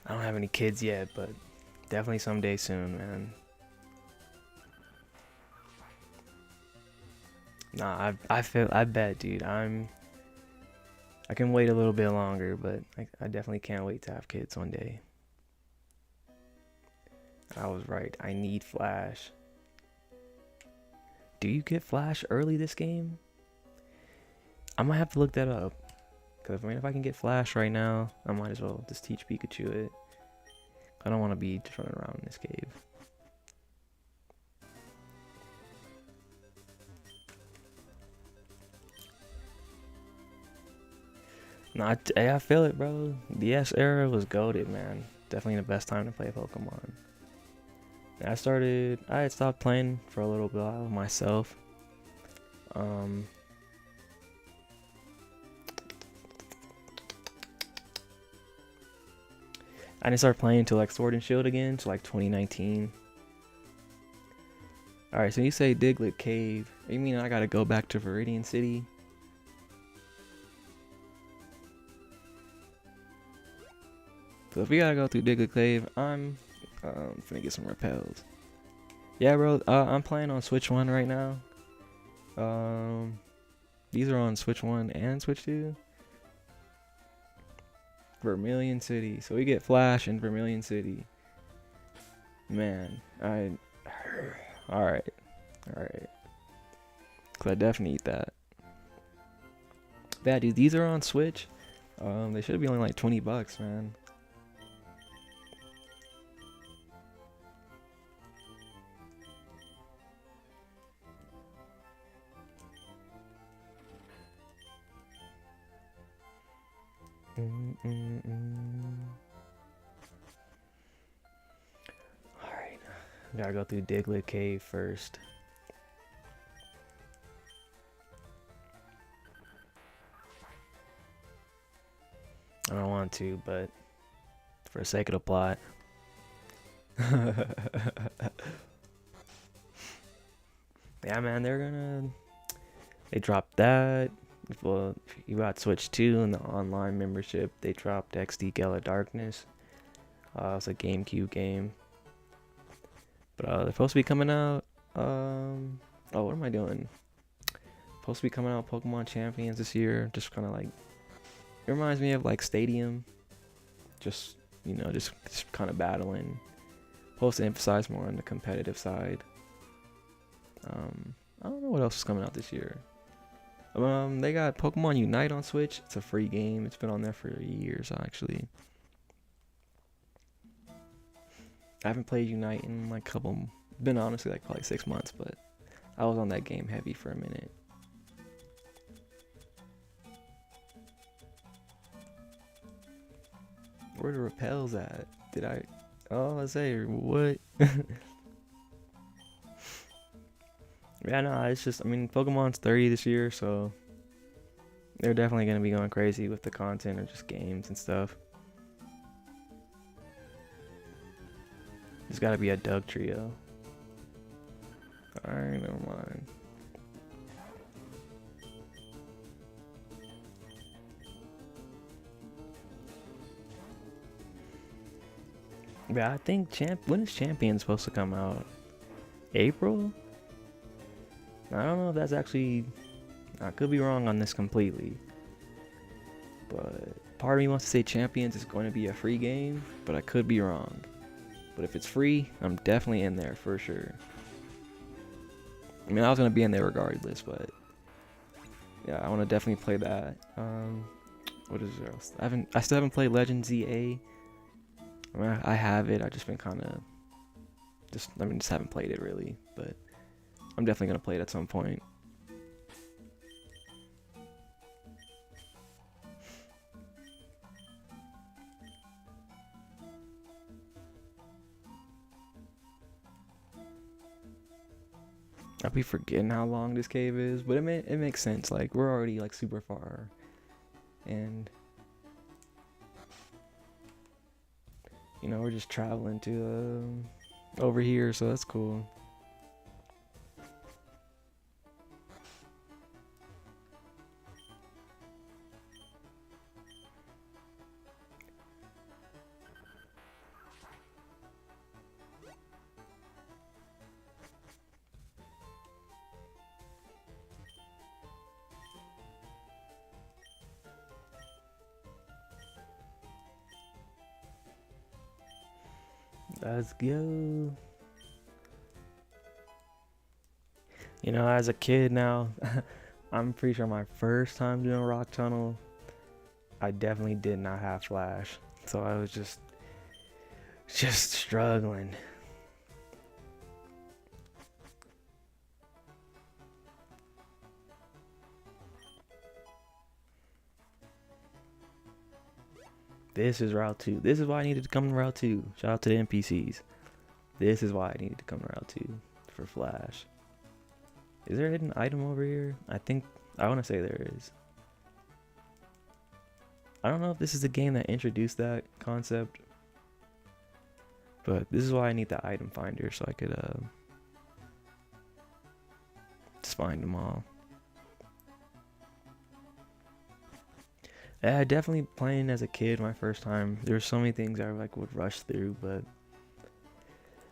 I don't have any kids yet, but definitely someday soon, man. Nah, I bet, dude. I can wait a little bit longer, but I definitely can't wait to have kids one day. I was right. I need Flash. Do you get Flash early this game? I might have to look that up. Cause I mean, if I can get Flash right now, I might as well just teach Pikachu it. I don't want to be just running around in this cave. No, I feel it, bro. The S era was goated, man. Definitely the best time to play Pokemon. I had stopped playing for a little while myself. I didn't start playing until like Sword and Shield again, so like 2019. Alright, so you say Diglett Cave. You mean I gotta go back to Viridian City? So if we gotta go through Diglett Cave, I'm finna get some repels. Yeah, bro, I'm playing on Switch 1 right now. These are on Switch 1 and Switch 2. Vermilion City. So we get Flash in Vermilion City. Man, alright. Cause I definitely need that. Yeah, dude, these are on Switch. They should be only like $20, man. Alright, gotta go through Diglett Cave first. I don't want to, but for the sake of the plot. Yeah, man, they dropped that. Well, if you got Switch 2 and the online membership, they dropped XD Gala Darkness. It's a GameCube game. But they're supposed to be coming out. Oh, what am I doing? Supposed to be coming out Pokemon Champions this year. Just kind of like, it reminds me of like Stadium. Just, you know, just kind of battling. Supposed to emphasize more on the competitive side. I don't know what else is coming out this year. They got Pokemon Unite on Switch. It's a free game. It's been on there for years, actually. I haven't played Unite in like been honestly like probably 6 months, but I was on that game heavy for a minute. Where the repels at? Oh, I say, what? Yeah, no, it's just, I mean, Pokemon's 30 this year, so they're definitely going to be going crazy with the content or just games and stuff. There's got to be a Doug trio. Alright, never mind. Yeah, I think when is Champion supposed to come out? April? I don't know if that's actually, I could be wrong on this completely, but part of me wants to say Champions is going to be a free game, but I could be wrong. But if it's free, I'm definitely in there for sure. I mean, I was going to be in there regardless, but yeah, I want to definitely play that. What is there else? I still haven't played Legend ZA. I mean, I have it, I just been kind of, just haven't played it really, but I'm definitely going to play it at some point. I'll be forgetting how long this cave is, but it makes sense. Like, we're already like super far, and you know, we're just traveling to over here, so that's cool. Let's go. You know, as a kid now, I'm pretty sure my first time doing rock tunnel, I definitely did not have flash, so I was just struggling. This is Route 2. This is why I needed to come to Route 2. Shout out to the NPCs. This is why I needed to come to Route 2 for flash. Is there a hidden item over here? I want to say there is. I don't know if this is the game that introduced that concept, but this is why I need the item finder, so I could just find them all. Yeah, definitely playing as a kid my first time. There were so many things I like would rush through, but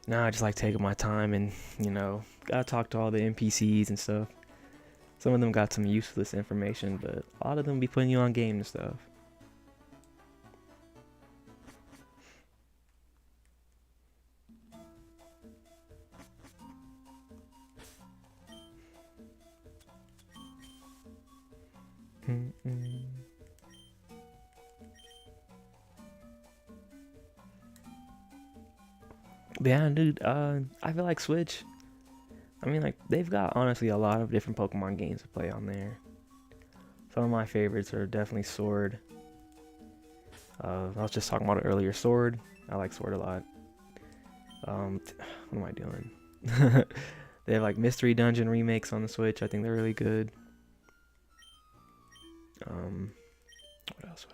now I just like taking my time and, you know, gotta talk to all the NPCs and stuff. Some of them got some useless information, but a lot of them be putting you on game and stuff. But yeah, dude, I feel like Switch, I mean, like, they've got honestly a lot of different Pokemon games to play on there. Some of my favorites are definitely Sword. I was just talking about it earlier, Sword. I like Sword a lot. What am I doing? They have like Mystery Dungeon remakes on the Switch. I think they're really good. What else?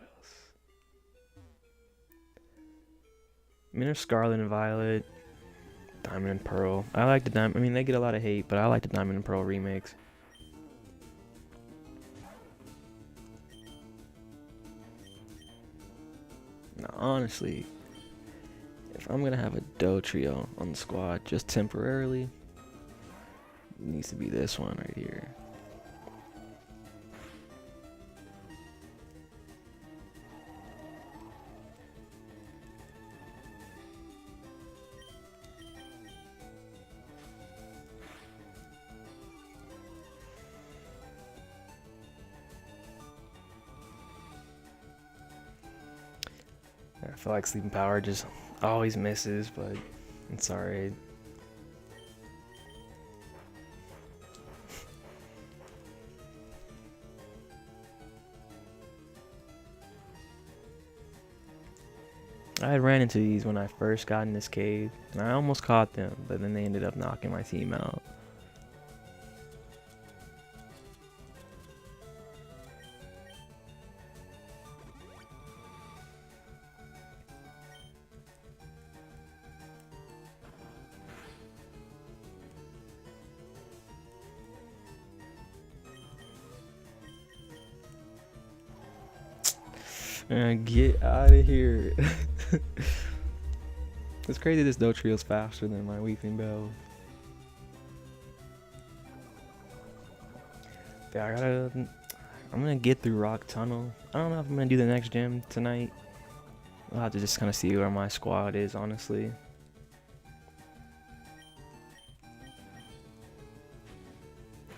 I mean, there's Scarlet and Violet, Diamond and Pearl. I like the Diamond. I mean, they get a lot of hate, but I like the Diamond and Pearl remakes. Now, honestly, if I'm gonna have a Dotrio on the squad just temporarily, it needs to be this one right here. I feel like Sleeping Power just always misses, but it's alright. I had ran into these when I first got in this cave, and I almost caught them, but then they ended up knocking my team out. Get out of here. It's crazy this Dotrio's faster than my Weeping Bell. Yeah, I'm gonna get through Rock Tunnel. I don't know if I'm gonna do the next gym tonight. I'll have to just kind of see where my squad is, honestly.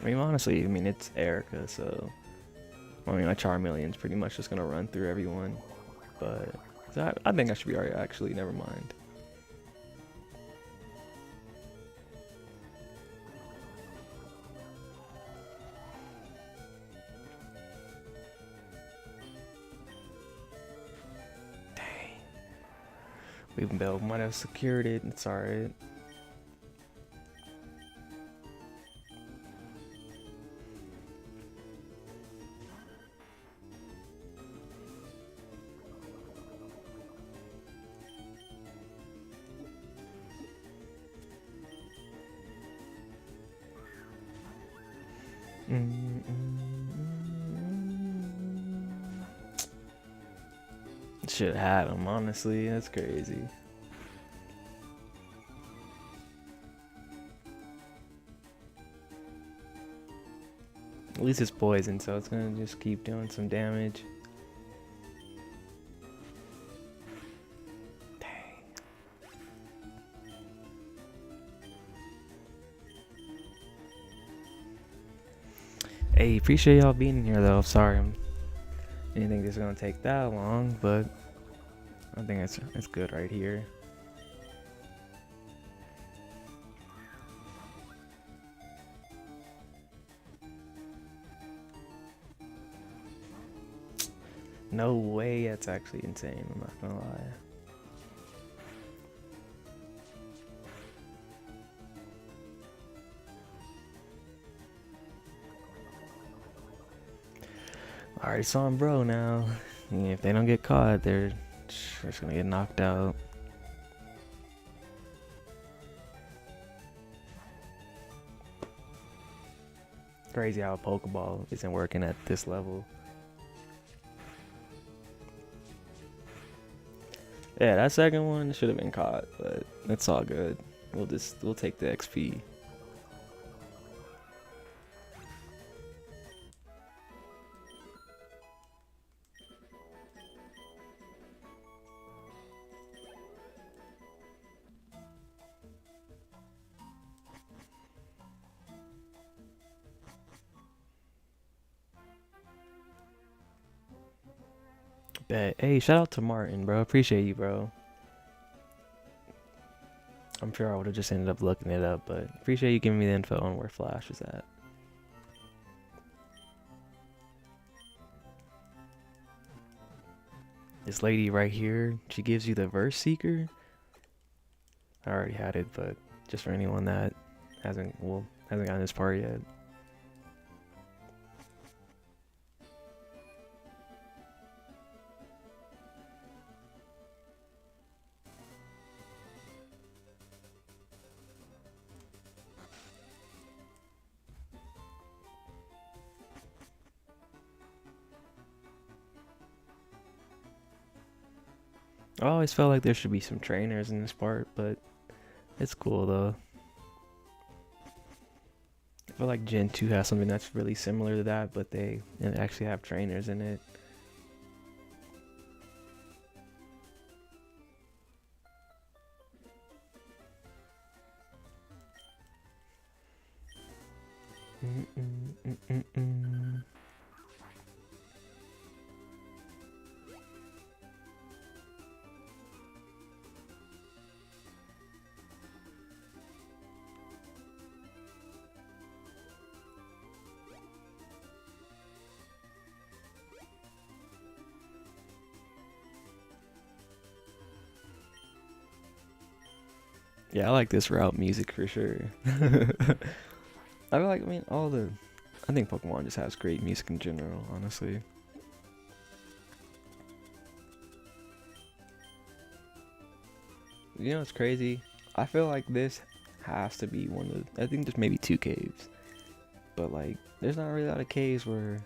I mean, honestly, it's Erica, so I mean, my Charmeleon's pretty much just gonna run through everyone. But so I think I should be alright, actually. Never mind. Dang. Weeping Bell might have secured it. It's alright. Should have had him, honestly. That's crazy. At least it's poison, so it's gonna just keep doing some damage. Dang. Hey, appreciate y'all being here though. Sorry, I didn't think this was gonna take that long, but I think it's good right here. No way, that's actually insane, I'm not gonna lie. I already saw him, bro. Now, if they don't get caught, they're just gonna get knocked out. Crazy how a Pokeball isn't working at this level. Yeah, that second one should have been caught, but it's all good. We'll take the XP. Bet. Hey, shout out to Martin, bro. Appreciate you, bro. I'm sure I would have just ended up looking it up, but appreciate you giving me the info on where Flash is at. This lady right here, she gives you the Verse Seeker. I already had it, but just for anyone that hasn't gotten this part yet. I always felt like there should be some trainers in this part, but it's cool though. I feel like Gen 2 has something that's really similar to that, but they actually have trainers in it. Yeah, I like this route music for sure. I feel like, I think Pokemon just has great music in general, honestly. You know what's crazy? I feel like this has to be one of I think there's maybe 2 caves. But like, there's not really a lot of caves where,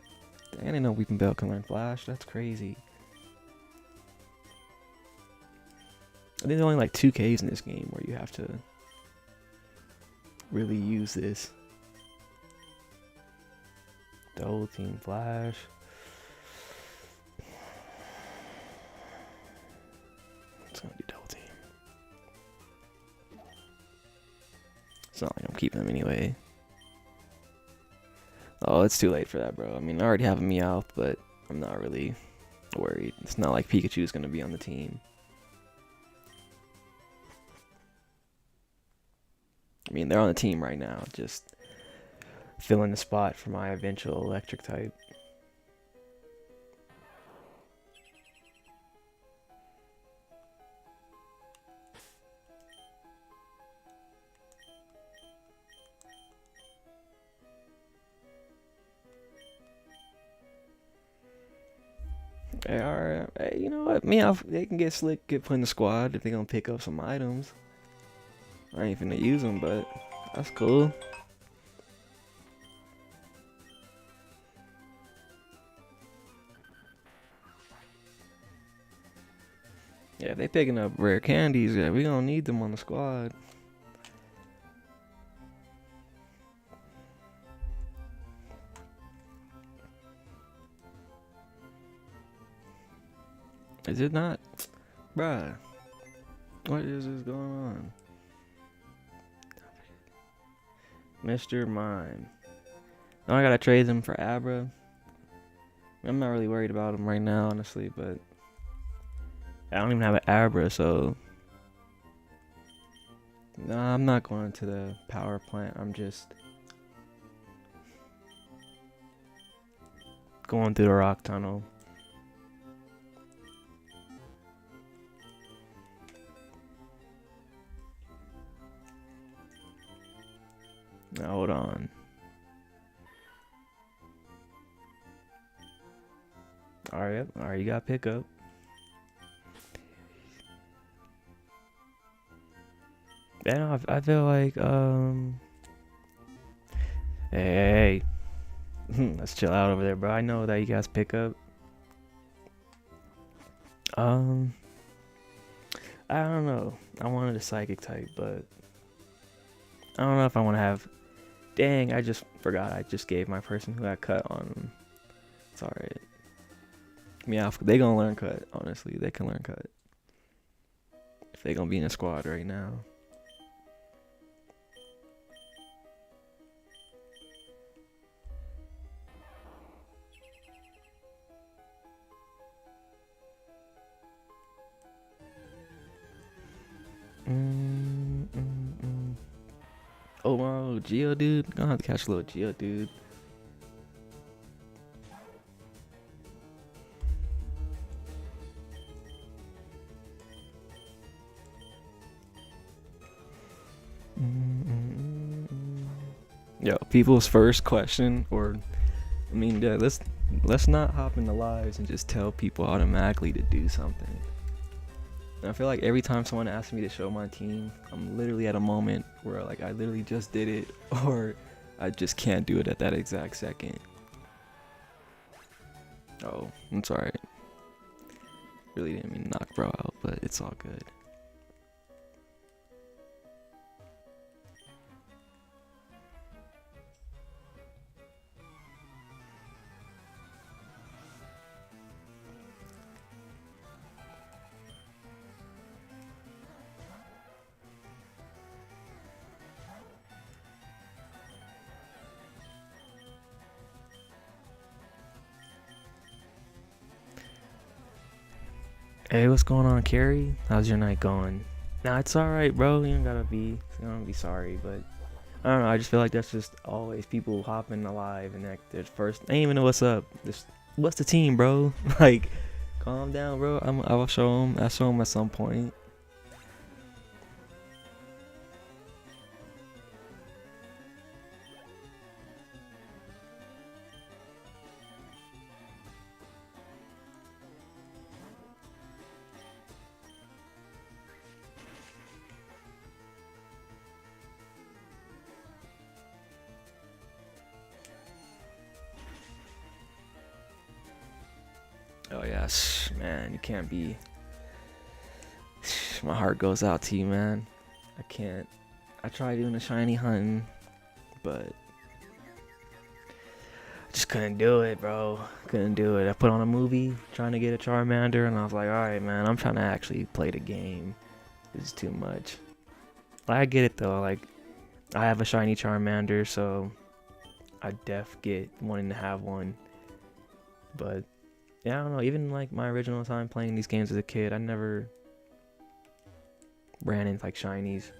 dang, I didn't know Weepinbell can learn Flash. That's crazy. I think there's only like 2 caves in this game where you have to really use this. Double Team Flash. It's gonna be Double Team. It's not like I'm keeping them anyway. Oh, it's too late for that, bro. I mean, I already have a Meowth, but I'm not really worried. It's not like Pikachu's gonna be on the team. I mean, they're on the team right now, just filling the spot for my eventual electric type. Hey, alright. Hey, you know what? They can get slick, get put in the squad if they're gonna pick up some items. I ain't finna use them, but that's cool. Yeah, if they picking up rare candies, yeah, we gonna need them on the squad. Is it not? Bruh. What is this going on? Mr. Mime. Now I gotta trade them for Abra. I'm not really worried about him right now, honestly, but I don't even have an Abra, so nah, I'm not going to the power plant. I'm just going through the rock tunnel. Now hold on. Alright, you got pickup. Yeah, I feel like hey, let's chill out over there, bro. I know that you guys pick up. I don't know. I wanted a psychic type, but I don't know if I want to have. Dang, I just forgot. I just gave my person who got cut on him. It's alright. Yeah, they gonna learn cut. Honestly, they can learn cut if they gonna be in a squad right now. Oh wow, Geodude. Gonna have to catch a little Geodude. Yo, people's first question, or I mean, yeah, let's not hop into lives and just tell people automatically to do something. And I feel like every time someone asks me to show my team, I'm literally at a moment where like I literally just did it, or I just can't do it at that exact second. Oh, I'm sorry. Really didn't mean to knock bro out, but it's all good. Hey, what's going on, Carrie? How's your night going? Nah, it's alright, bro. You don't gotta be sorry, but I don't know. I just feel like that's just always people hopping alive and like their first. I ain't even know what's up. Just what's the team, bro? Like, calm down, bro. I'll show them. I'll show them at some point. Oh yes, man. You can't be. My heart goes out to you, man. I can't. I tried doing the shiny hunting, but I just couldn't do it, bro. Couldn't do it. I put on a movie trying to get a Charmander, and I was like, alright, man, I'm trying to actually play the game. This is too much. I get it, though. Like, I have a shiny Charmander, so I get wanting to have one. But, yeah, I don't know. Even, like, my original time playing these games as a kid, I never ran into, like, shinies.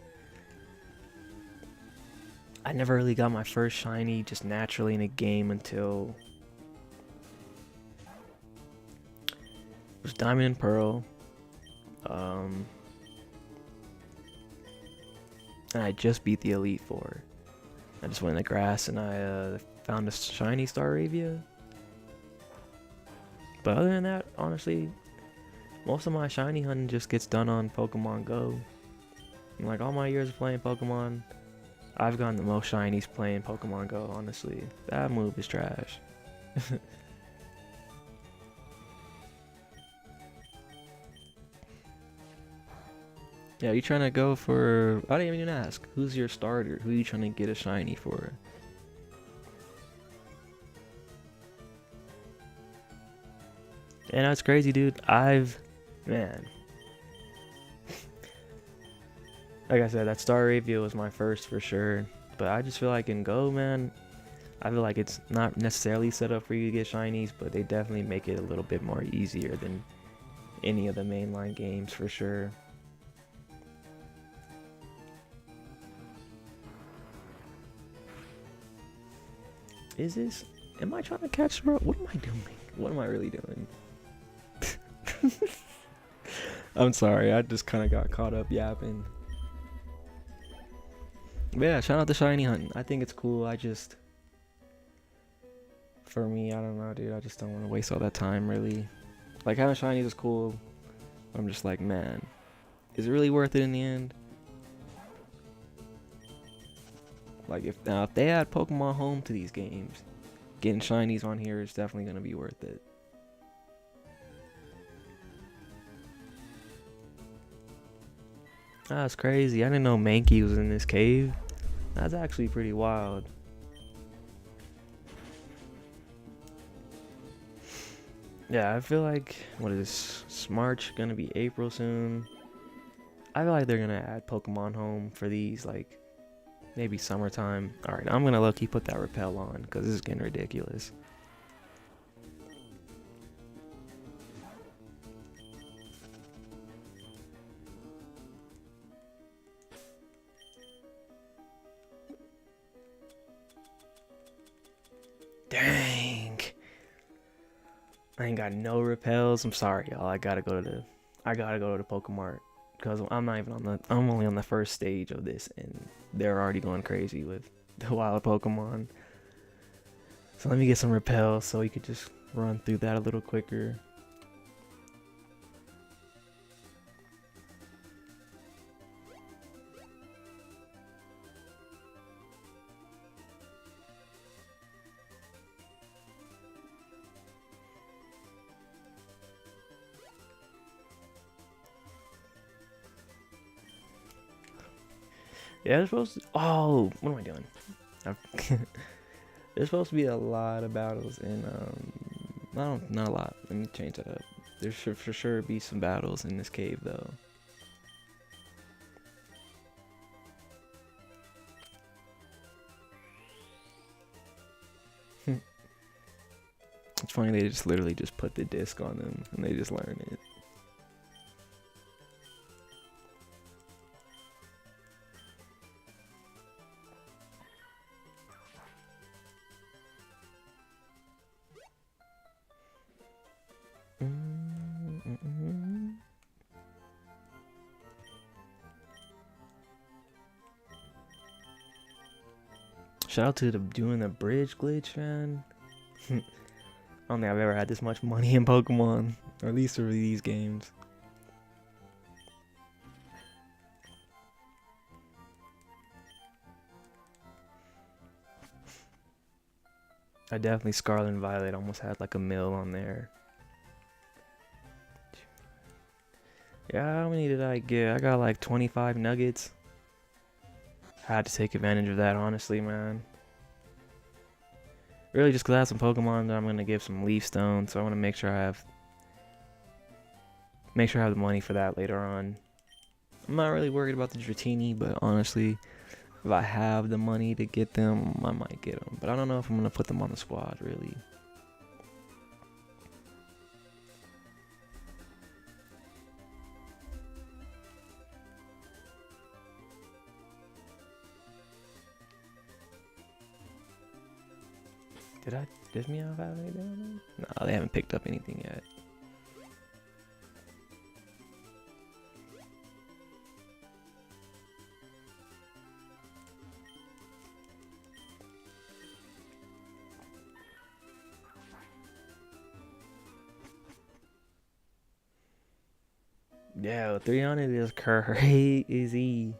I never really got my first shiny just naturally in a game until it was Diamond and Pearl. And I just beat the Elite Four. I just went in the grass and I found a shiny Staravia. But other than that, honestly, most of my shiny hunting just gets done on Pokemon Go. And like all my years of playing Pokemon, I've gotten the most shinies playing Pokemon Go, honestly. That move is trash. Yeah, you trying to go for... I didn't even ask. Who's your starter? Who are you trying to get a shiny for? And that's crazy, dude. Man. Like I said, that Star Review was my first for sure. But I just feel like in Go, man, I feel like it's not necessarily set up for you to get shinies, but they definitely make it a little bit more easier than any of the mainline games for sure. Is this... Am I trying to catch, bro? What am I doing? What am I really doing? I'm sorry, I just kind of got caught up yapping. But yeah, shout out to shiny hunting. I think it's cool. For me, I don't know, dude. I just don't want to waste all that time, really. Like, having shinies is cool. I'm just like, man, is it really worth it in the end? Like, if they add Pokemon Home to these games, getting shinies on here is definitely gonna be worth it. That's crazy. I didn't know Mankey was in this cave. That's actually pretty wild. Yeah, I feel like, what is this? March gonna be April soon. I feel like they're gonna add Pokemon Home for these, like, maybe summertime. Alright, I'm gonna low-key put that repel on, because this is getting ridiculous. Dang. I ain't got no repels. I'm sorry, y'all. I gotta go to the Pokemart. Because I'm only on the first stage of this, and they're already going crazy with the wild Pokemon. So let me get some repels so we could just run through that a little quicker. Yeah, there's supposed to... Oh, what am I doing? There's supposed to be a lot of battles in... not a lot. Let me change that up. There should for sure be some battles in this cave, though. It's funny, they just literally just put the disc on them, and they just learn it. Shout out to doing the bridge glitch, man. I don't think I've ever had this much money in Pokemon, or at least over these games. I definitely Scarlet and Violet almost had like a mil on there. Yeah, how many did I get? I got like 25 nuggets. I had to take advantage of that, honestly, man. Really, just because I have some Pokemon that I'm gonna give some Leaf Stone, so I want to make sure I have the money for that later on. I'm not really worried about the Dratini, but honestly, if I have the money to get them, I might get them. But I don't know if I'm gonna put them on the squad, really. Does Meow have anything on them? No, they haven't picked up anything yet. Yeah, 300 is crazy.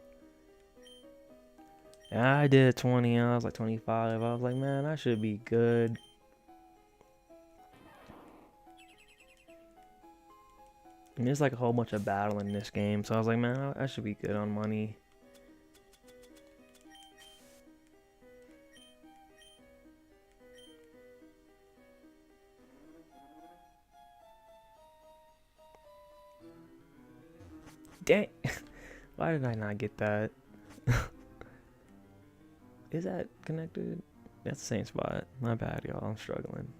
I did 20, I was like 25. I was like, man, I should be good. And there's like a whole bunch of battle in this game, so I was like, man, I should be good on money. Dang. Why did I not get that? Is that connected? That's the same spot. My bad, y'all. I'm struggling.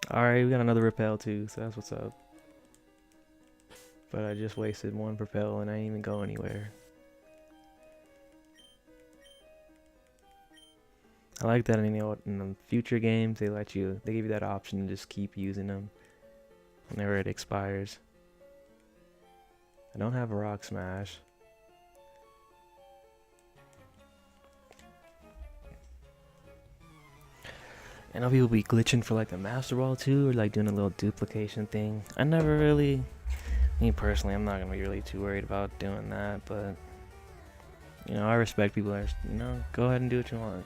Alright, we got another repel too, so that's what's up. But I just wasted one propel and I didn't even go anywhere. I like that in the future games they give you that option to just keep using them whenever it expires. I don't have a rock smash. I know people be glitching for like the Master Ball too, or like doing a little duplication thing. I never really, me personally, I'm not gonna be really too worried about doing that, but you know, I respect people that are, you know, go ahead and do what you want.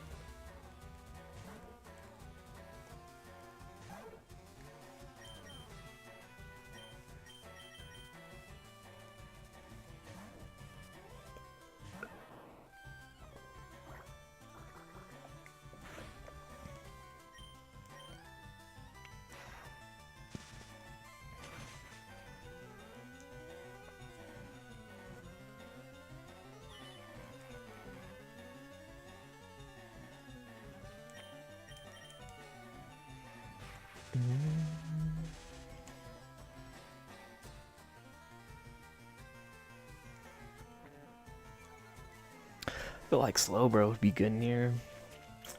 I feel like Slowbro would be good in here.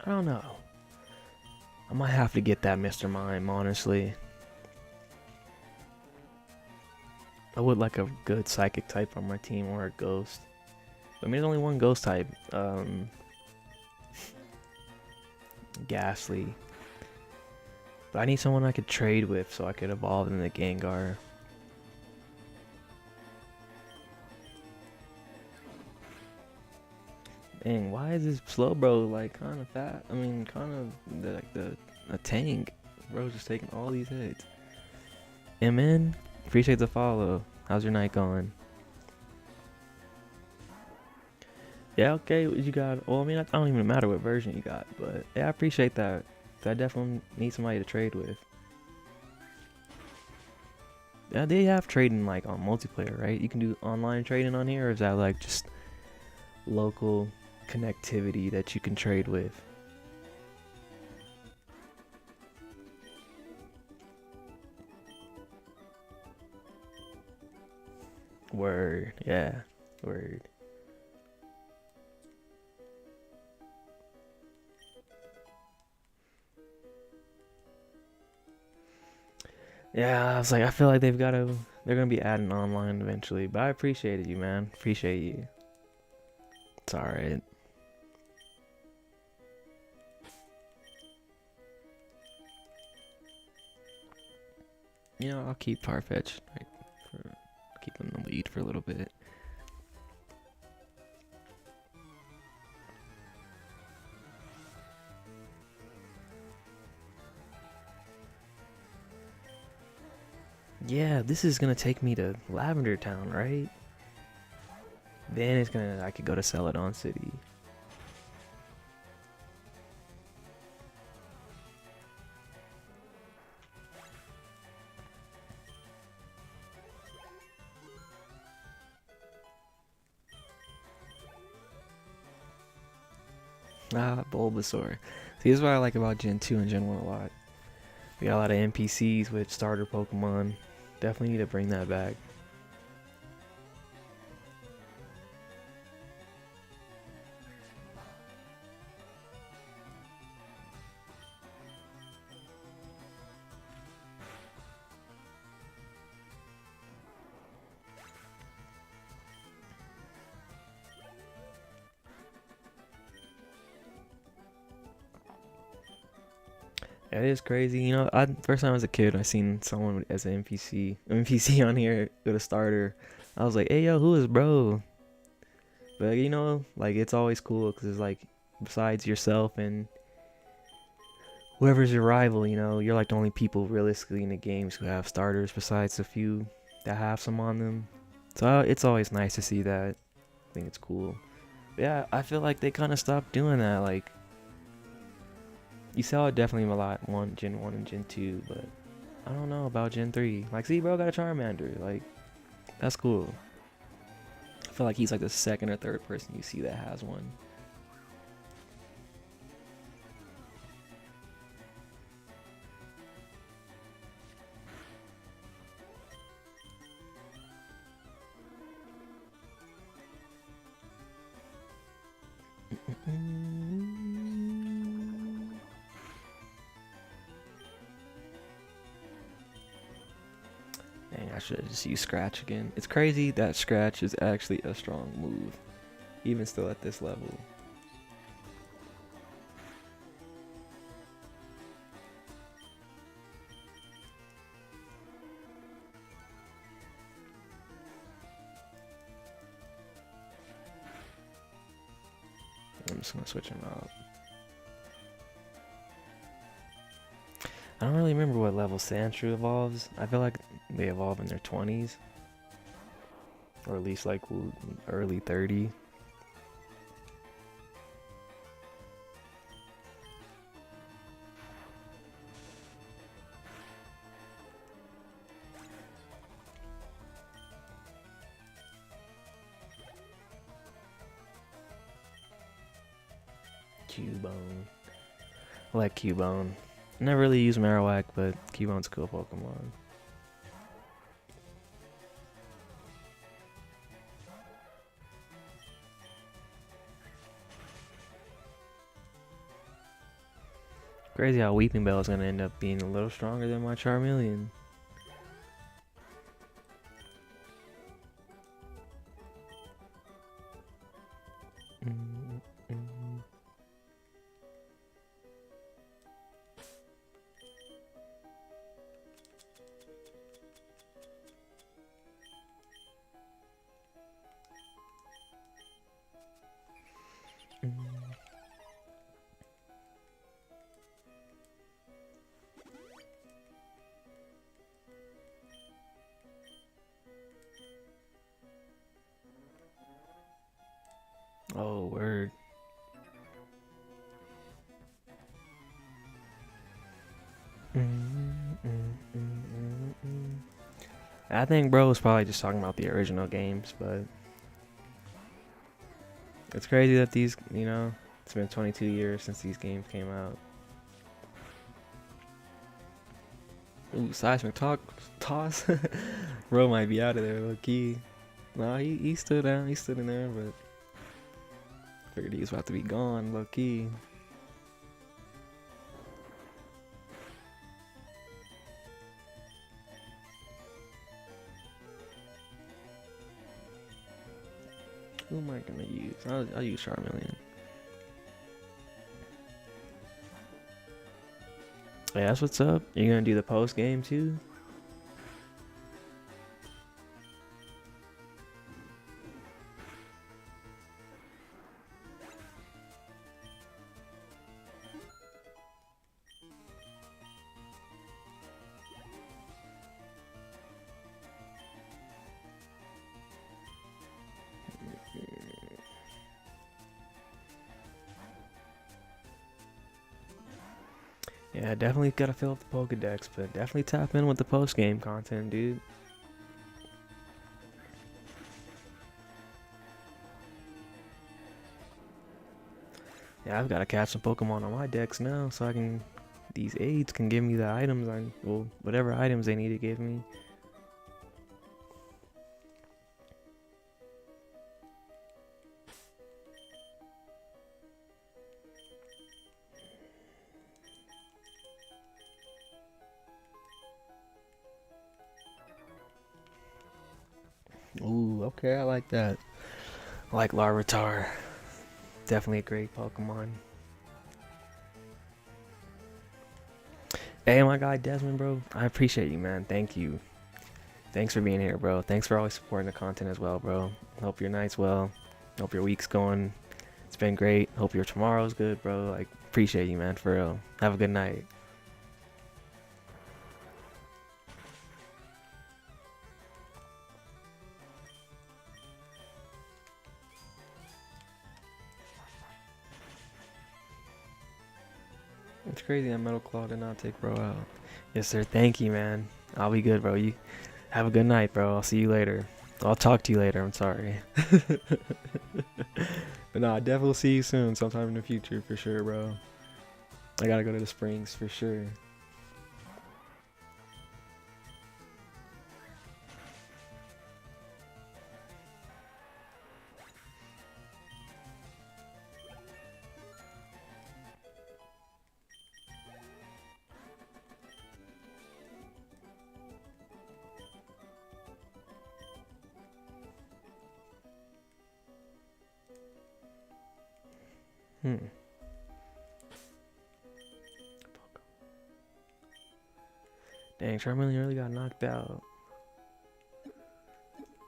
I don't know. I might have to get that Mr. Mime, honestly. I would like a good psychic type on my team or a ghost. I mean, there's only one ghost type. Ghastly. But I need someone I could trade with so I could evolve in the Gengar. Dang, why is this Slowbro like kind of fat? I mean, kind of like a tank. Bro's just taking all these hits. MN, appreciate the follow. How's your night going? Yeah, okay, what you got? Well, I mean, I don't even matter what version you got, but yeah, I appreciate that. I definitely need somebody to trade with. Yeah, they have trading like on multiplayer, right? You can do online trading on here, or is that like just local connectivity that you can trade with? Word, yeah, word. Yeah, I was like, I feel like they're gonna be adding online eventually, but I appreciated you, man. Appreciate you. It's alright. You know, I'll keep Farfetch. Right, keep them in the lead for a little bit. Yeah, this is gonna take me to Lavender Town, right? Then I could go to Celadon City. Ah, Bulbasaur. See, this is what I like about Gen 2 and Gen 1 a lot. We got a lot of NPCs with starter Pokemon. Definitely need to bring that back. It is crazy, you know. First time as a kid, I seen someone as an NPC on here with a starter. I was like, "Hey, yo, who is bro?" But you know, like it's always cool because it's like besides yourself and whoever's your rival, you know, you're like the only people realistically in the games who have starters besides a few that have some on them. So it's always nice to see that. I think it's cool. But yeah, I feel like they kind of stopped doing that. Like, you saw it definitely a lot Gen 1 and Gen 2, but I don't know about Gen 3. Like, see, bro got a Charmander. Like, that's cool. I feel like he's like the second or third person you see that has one. Dang, I should have just used Scratch again. It's crazy that Scratch is actually a strong move, even still at this level. I'm just gonna switch him out. I don't really remember what level Sandshrew evolves. I feel like they evolve in their 20s. Or at least like early 30. Cubone. I like Cubone. Never really used Marowak, but Cubone's a cool Pokemon. Crazy how Weeping Bell is gonna end up being a little stronger than my Charmeleon. Oh, word. I think bro was probably just talking about the original games, but it's crazy that these, you know, it's been 22 years since these games came out. Ooh, seismic toss. Bro might be out of there, low key. Nah, he stood down, he stood in there, but figured he was about to be gone, low key. Who am I gonna use? I'll use Charmeleon. Yeah, that's what's up. You're gonna do the post game too? Yeah, definitely gotta fill up the Pokedex, but definitely tap in with the post game content, dude. Yeah, I've gotta catch some Pokemon on my decks now, so I can. These aids can give me the items well, whatever items they need to give me. Ooh, okay, I like that. I like Larvitar. Definitely a great Pokemon. Hey, my guy Desmond, bro. I appreciate you, man. Thank you. Thanks for being here, bro. Thanks for always supporting the content as well, bro. Hope your night's well. Hope your week's going It's been great. Hope your tomorrow's good, bro. Like, appreciate you, man, for real. Have a good night. It's crazy that Metal Claw did not take bro out. Yes, sir. Thank you, man. I'll be good, bro. You have a good night, bro. I'll see you later. I'll talk to you later. I'm sorry. But no, I definitely will see you soon, sometime in the future, for sure, bro. I gotta go to the Springs, for sure. Dang, Charmeleon really got knocked out.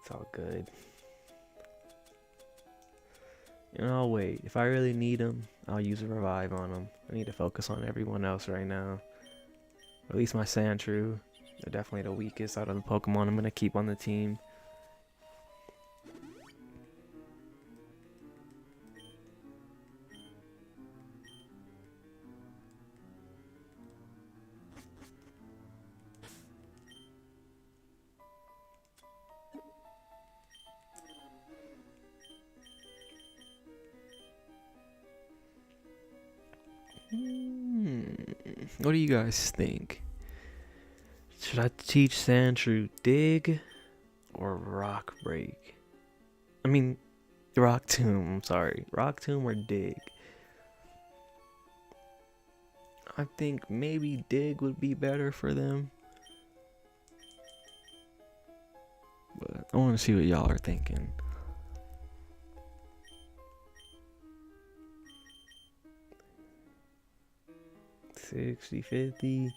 It's all good. You know, I'll wait. If I really need him, I'll use a revive on him. I need to focus on everyone else right now. At least my Sandshrew. They're definitely the weakest out of the Pokemon I'm going to keep on the team. What do you guys think? Should I teach Sandshrew Dig or Rock Break? I mean, Rock Tomb, I'm sorry. Rock Tomb or Dig? I think maybe Dig would be better for them. But I want to see what y'all are thinking. $60-50.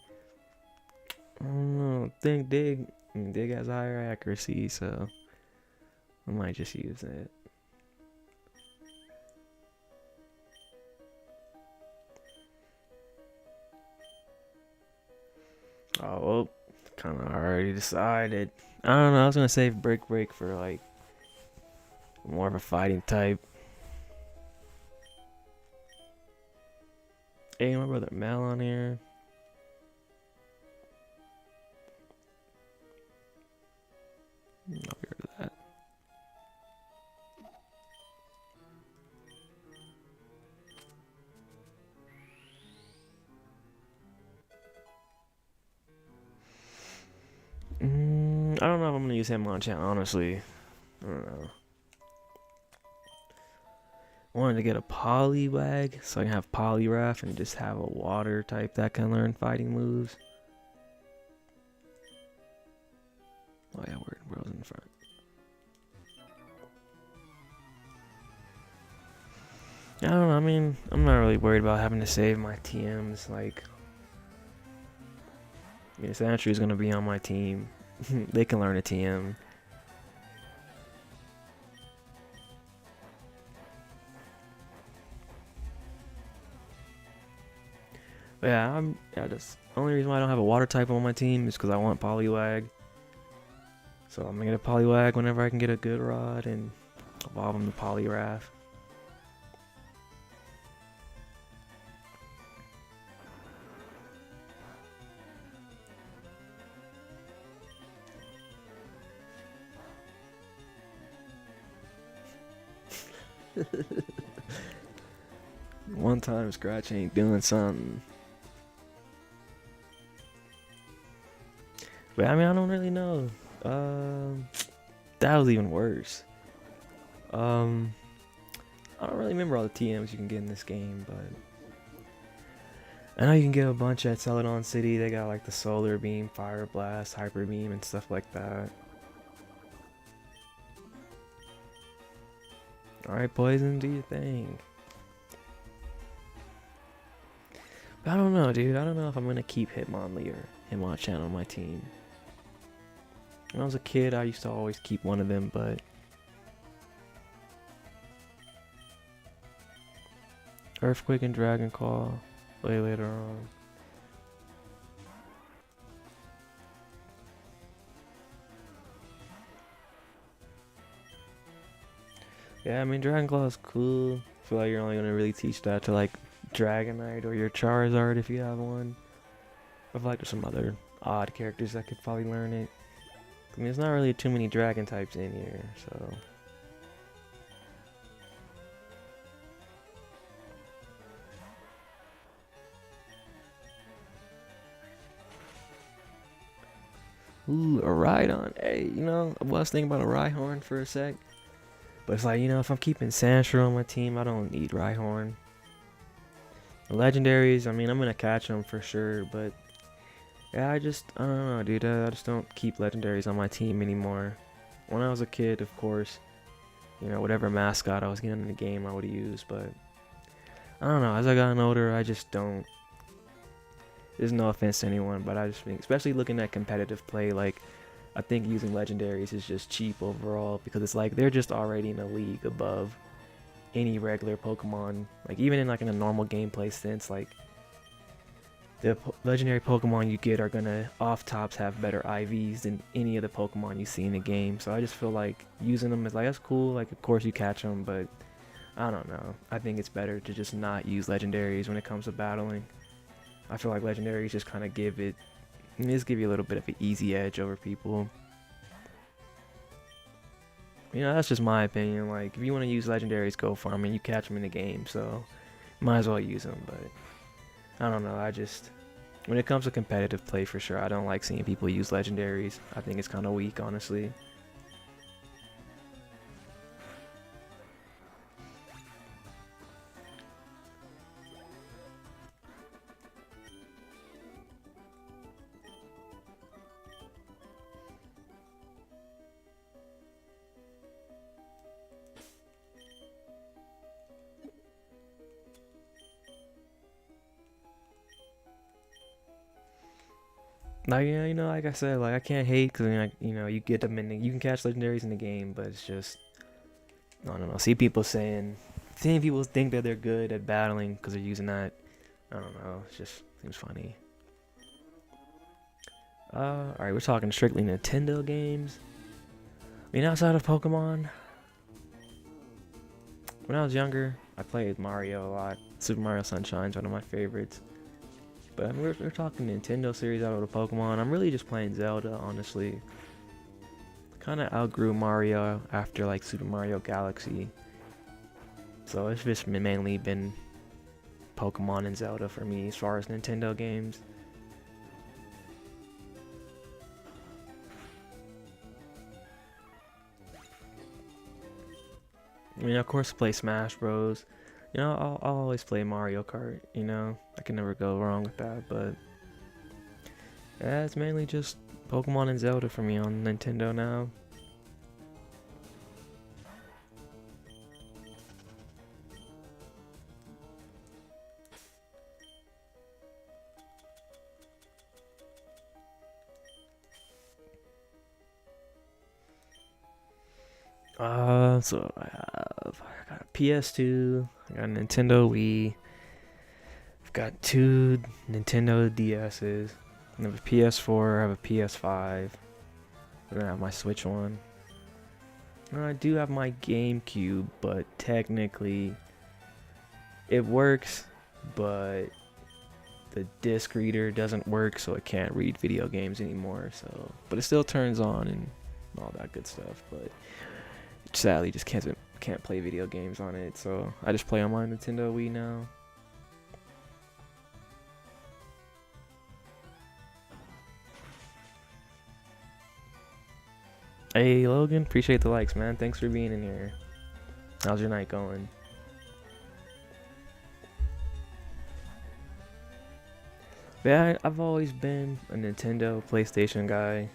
I don't know. I think Dig has higher accuracy, so I might just use it. Oh, well, kind of already decided. I don't know. I was gonna save Break for like more of a fighting type. Hey, my brother Mel on here. I'll be rid of that. I don't know if I'm gonna use him on chat, honestly. I don't know. I wanted to get a Poliwag so I can have Poliwrath and just have a water type that can learn fighting moves. Oh yeah, World's in front. I don't know, I mean, I'm not really worried about having to save my TMs, like... I mean, Sandshrew is gonna be on my team. They can learn a TM. But yeah, just the only reason why I don't have a water type on my team is because I want Poliwag. So I'm gonna get a Poliwag whenever I can get a good rod and evolve him to Poliwrath. One time Scratch ain't doing something. But I mean, I don't really know. That was even worse. I don't really remember all the TMs you can get in this game, but I know you can get a bunch at Celadon City. They got like the Solar Beam, Fire Blast, Hyper Beam, and stuff like that. Alright, Poison, do your thing. But I don't know, dude. I don't know if I'm gonna keep Hitmonlee or Hitmonchan on my team. When I was a kid, I used to always keep one of them, but Earthquake and Dragon Claw way later on. Yeah, I mean Dragon Claw is cool. I feel like you're only gonna really teach that to like Dragonite or your Charizard if you have one. I feel like there's some other odd characters that could probably learn it. I mean, there's not really too many dragon types in here, so. Ooh, a Rhydon. Hey, you know, I was thinking about a Rhyhorn for a sec. But it's like, you know, if I'm keeping Sandshrew on my team, I don't need Rhyhorn. The legendaries, I mean, I'm going to catch them for sure, but yeah, I don't know, dude. I just don't keep legendaries on my team anymore. When I was a kid, of course, you know, whatever mascot I was getting in the game, I would use, but I don't know. As I gotten older, I just don't. There's no offense to anyone, but I just think, especially looking at competitive play, like, I think using legendaries is just cheap overall because it's like they're just already in a league above any regular Pokemon. Like, even in like in a normal gameplay sense, like, the legendary Pokemon you get are gonna off tops have better IVs than any of the Pokemon you see in the game. So I just feel like using them is like, that's cool. Like, of course you catch them, but I don't know. I think it's better to just not use legendaries when it comes to battling. I feel like legendaries just kind of give you a little bit of an easy edge over people. You know, that's just my opinion. Like, if you want to use legendaries, go for them, and you catch them in the game, so might as well use them. But I don't know. When it comes to competitive play, for sure, I don't like seeing people use legendaries. I think it's kind of weak, honestly. Like, yeah, you know, like I said, like I can't hate because like, you know, you get them you can catch legendaries in the game, but it's just, I don't know. Seeing people think that they're good at battling because they're using that, I don't know. It just seems funny. Alright, we're talking strictly Nintendo games. I mean, outside of Pokemon, when I was younger, I played Mario a lot. Super Mario Sunshine's one of my favorites. But I mean, we're talking Nintendo series out of the Pokemon. I'm really just playing Zelda, honestly. Kind of outgrew Mario after like Super Mario Galaxy. So it's just mainly been Pokemon and Zelda for me as far as Nintendo games. I mean, of course, play Smash Bros. You know, I'll always play Mario Kart, you know. I can never go wrong with that, but yeah, it's mainly just Pokemon and Zelda for me on Nintendo now. So I got a PS2, I got a Nintendo Wii, I've got 2 Nintendo DS's, I have a PS4, I have a PS5, I have my Switch one. And I do have my GameCube, but technically it works, but the disc reader doesn't work, so it can't read video games anymore. So, but it still turns on and all that good stuff. But sadly, just can't play video games on it. So I just play on my Nintendo Wii now. Hey Logan, appreciate the likes, man. Thanks for being in here. How's your night going? Yeah, I've always been a Nintendo, PlayStation guy.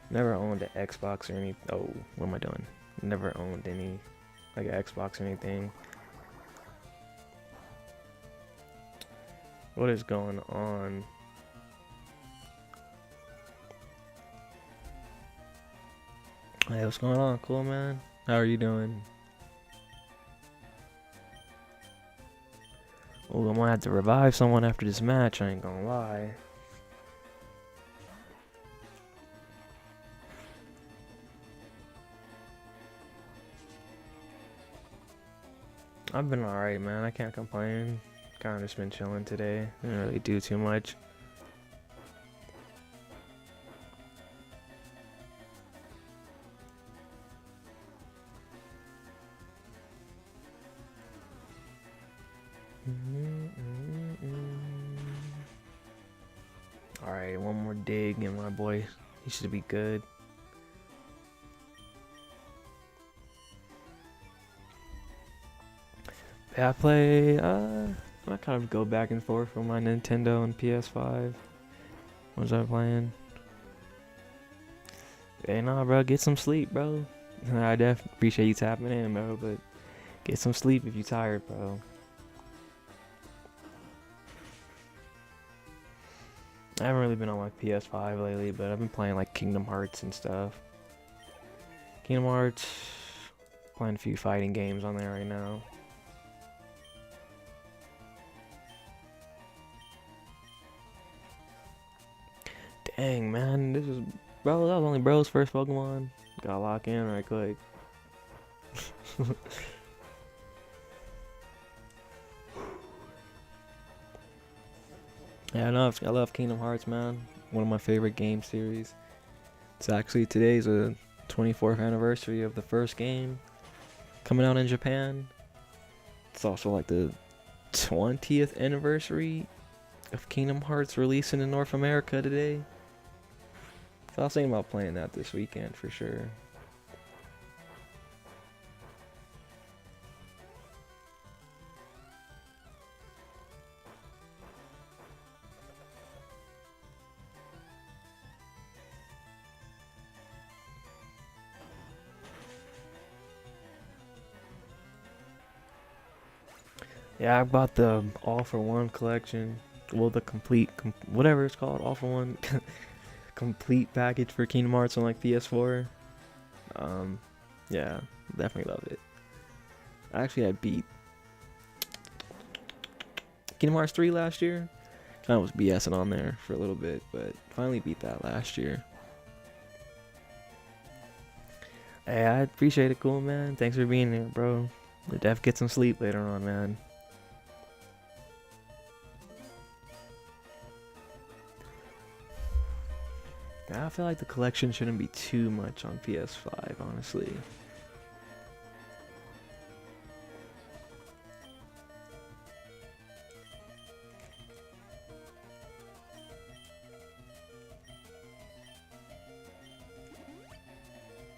Never owned an Xbox or any. Oh, what am I doing? Never owned any, like an Xbox or anything. What is going on? Hey, what's going on? Cool, man. How are you doing? Oh, I'm gonna have to revive someone after this match, I ain't gonna lie. I've been alright, man. I can't complain. Kinda just been chilling today. Didn't really do too much. Alright, one more dig and my boy, he should be good. Yeah, I kind of go back and forth from my Nintendo and PS5. What was I playing? Hey, nah, bro, get some sleep, bro. I definitely appreciate you tapping in, bro, but get some sleep if you're tired, bro. I haven't really been on my PS5 lately, but I've been playing like Kingdom Hearts and stuff. Kingdom Hearts, playing a few fighting games on there right now. Dang, man, this was, bro, that was only bro's first Pokemon. Gotta lock in right quick. Yeah, I love Kingdom Hearts, man. One of my favorite game series. It's actually today's a 24th anniversary of the first game coming out in Japan. It's also like the 20th anniversary of Kingdom Hearts releasing in North America today. So I was thinking about playing that this weekend for sure. Yeah, I bought the All for One collection. Well, the complete, whatever it's called, All for One complete package for Kingdom Hearts on like PS4. Yeah, definitely love it. I beat Kingdom Hearts 3 last year. Kind of was BSing on there for a little bit, but finally beat that last year. Hey, I appreciate it, cool, man. Thanks for being here, bro. Def get some sleep later on, man. I feel like the collection shouldn't be too much on PS5, honestly.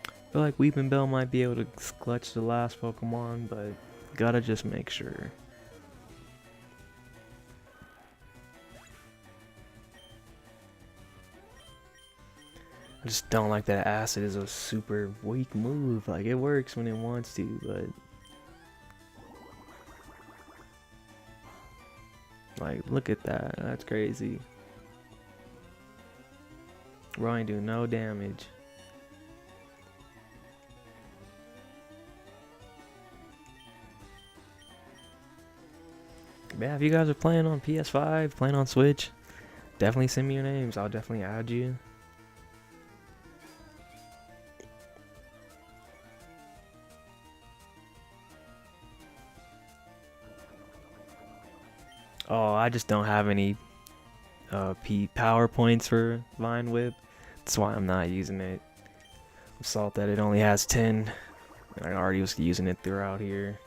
I feel like Weeping Bell might be able to clutch the last Pokemon, but gotta just make sure. I just don't like that Acid is a super weak move. Like, it works when it wants to, but... like, look at that. That's crazy. Bro ain't doing no damage. Yeah, if you guys are playing on PS5, playing on Switch, definitely send me your names. I'll definitely add you. Oh, I just don't have any power points for Vine Whip. That's why I'm not using it. I'm salty that it only has 10. And I already was using it throughout here.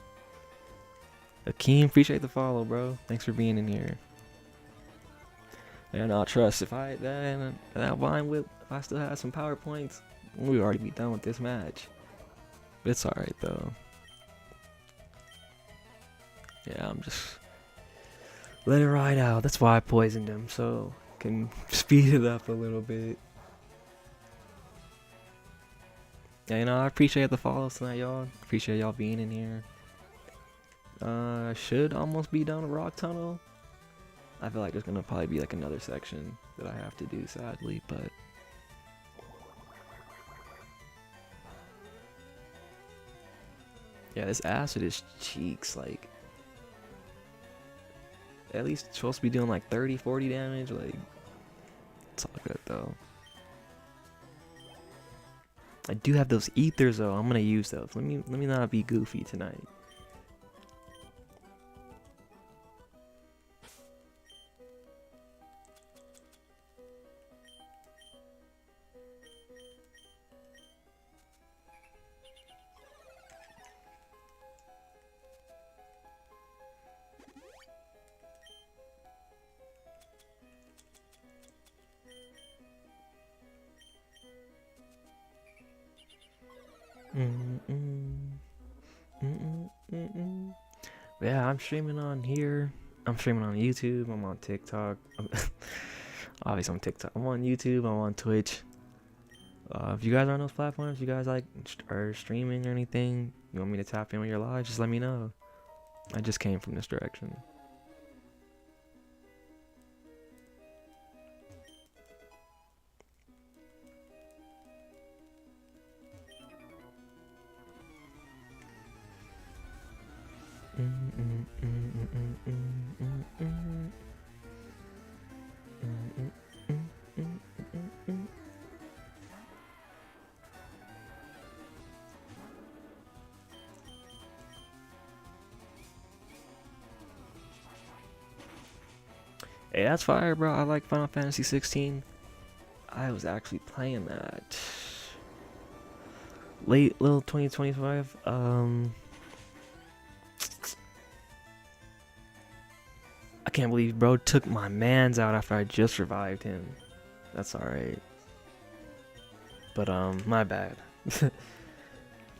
Akeem, appreciate the follow, bro. Thanks for being in here. And I'll trust if that Vine Whip, if I still had some power points, we'd already be done with this match. But it's alright though. Yeah, I'm just let it ride out. That's why I poisoned him, so I can speed it up a little bit. Yeah, you know, I appreciate the follows tonight, y'all. Appreciate y'all being in here. I should almost be done with Rock Tunnel. I feel like there's gonna probably be like another section that I have to do, sadly, but... yeah, this Acid is cheeks, like... at least supposed to be doing like 30, 40 damage. Like, it's all good though. I do have those ethers though. I'm gonna use those. Let me not be goofy tonight. Yeah, I'm streaming on here. I'm streaming on YouTube. I'm on TikTok. Obviously, on TikTok. I'm on YouTube. I'm on Twitch. If you guys are on those platforms, you guys like are streaming or anything, you want me to tap in with your live, just let me know. I just came from this direction. Hey, that's fire, bro. I like Final Fantasy 16. I was actually playing that late little 2025. I can't believe bro took my mans out after I just revived him. That's alright. But my bad.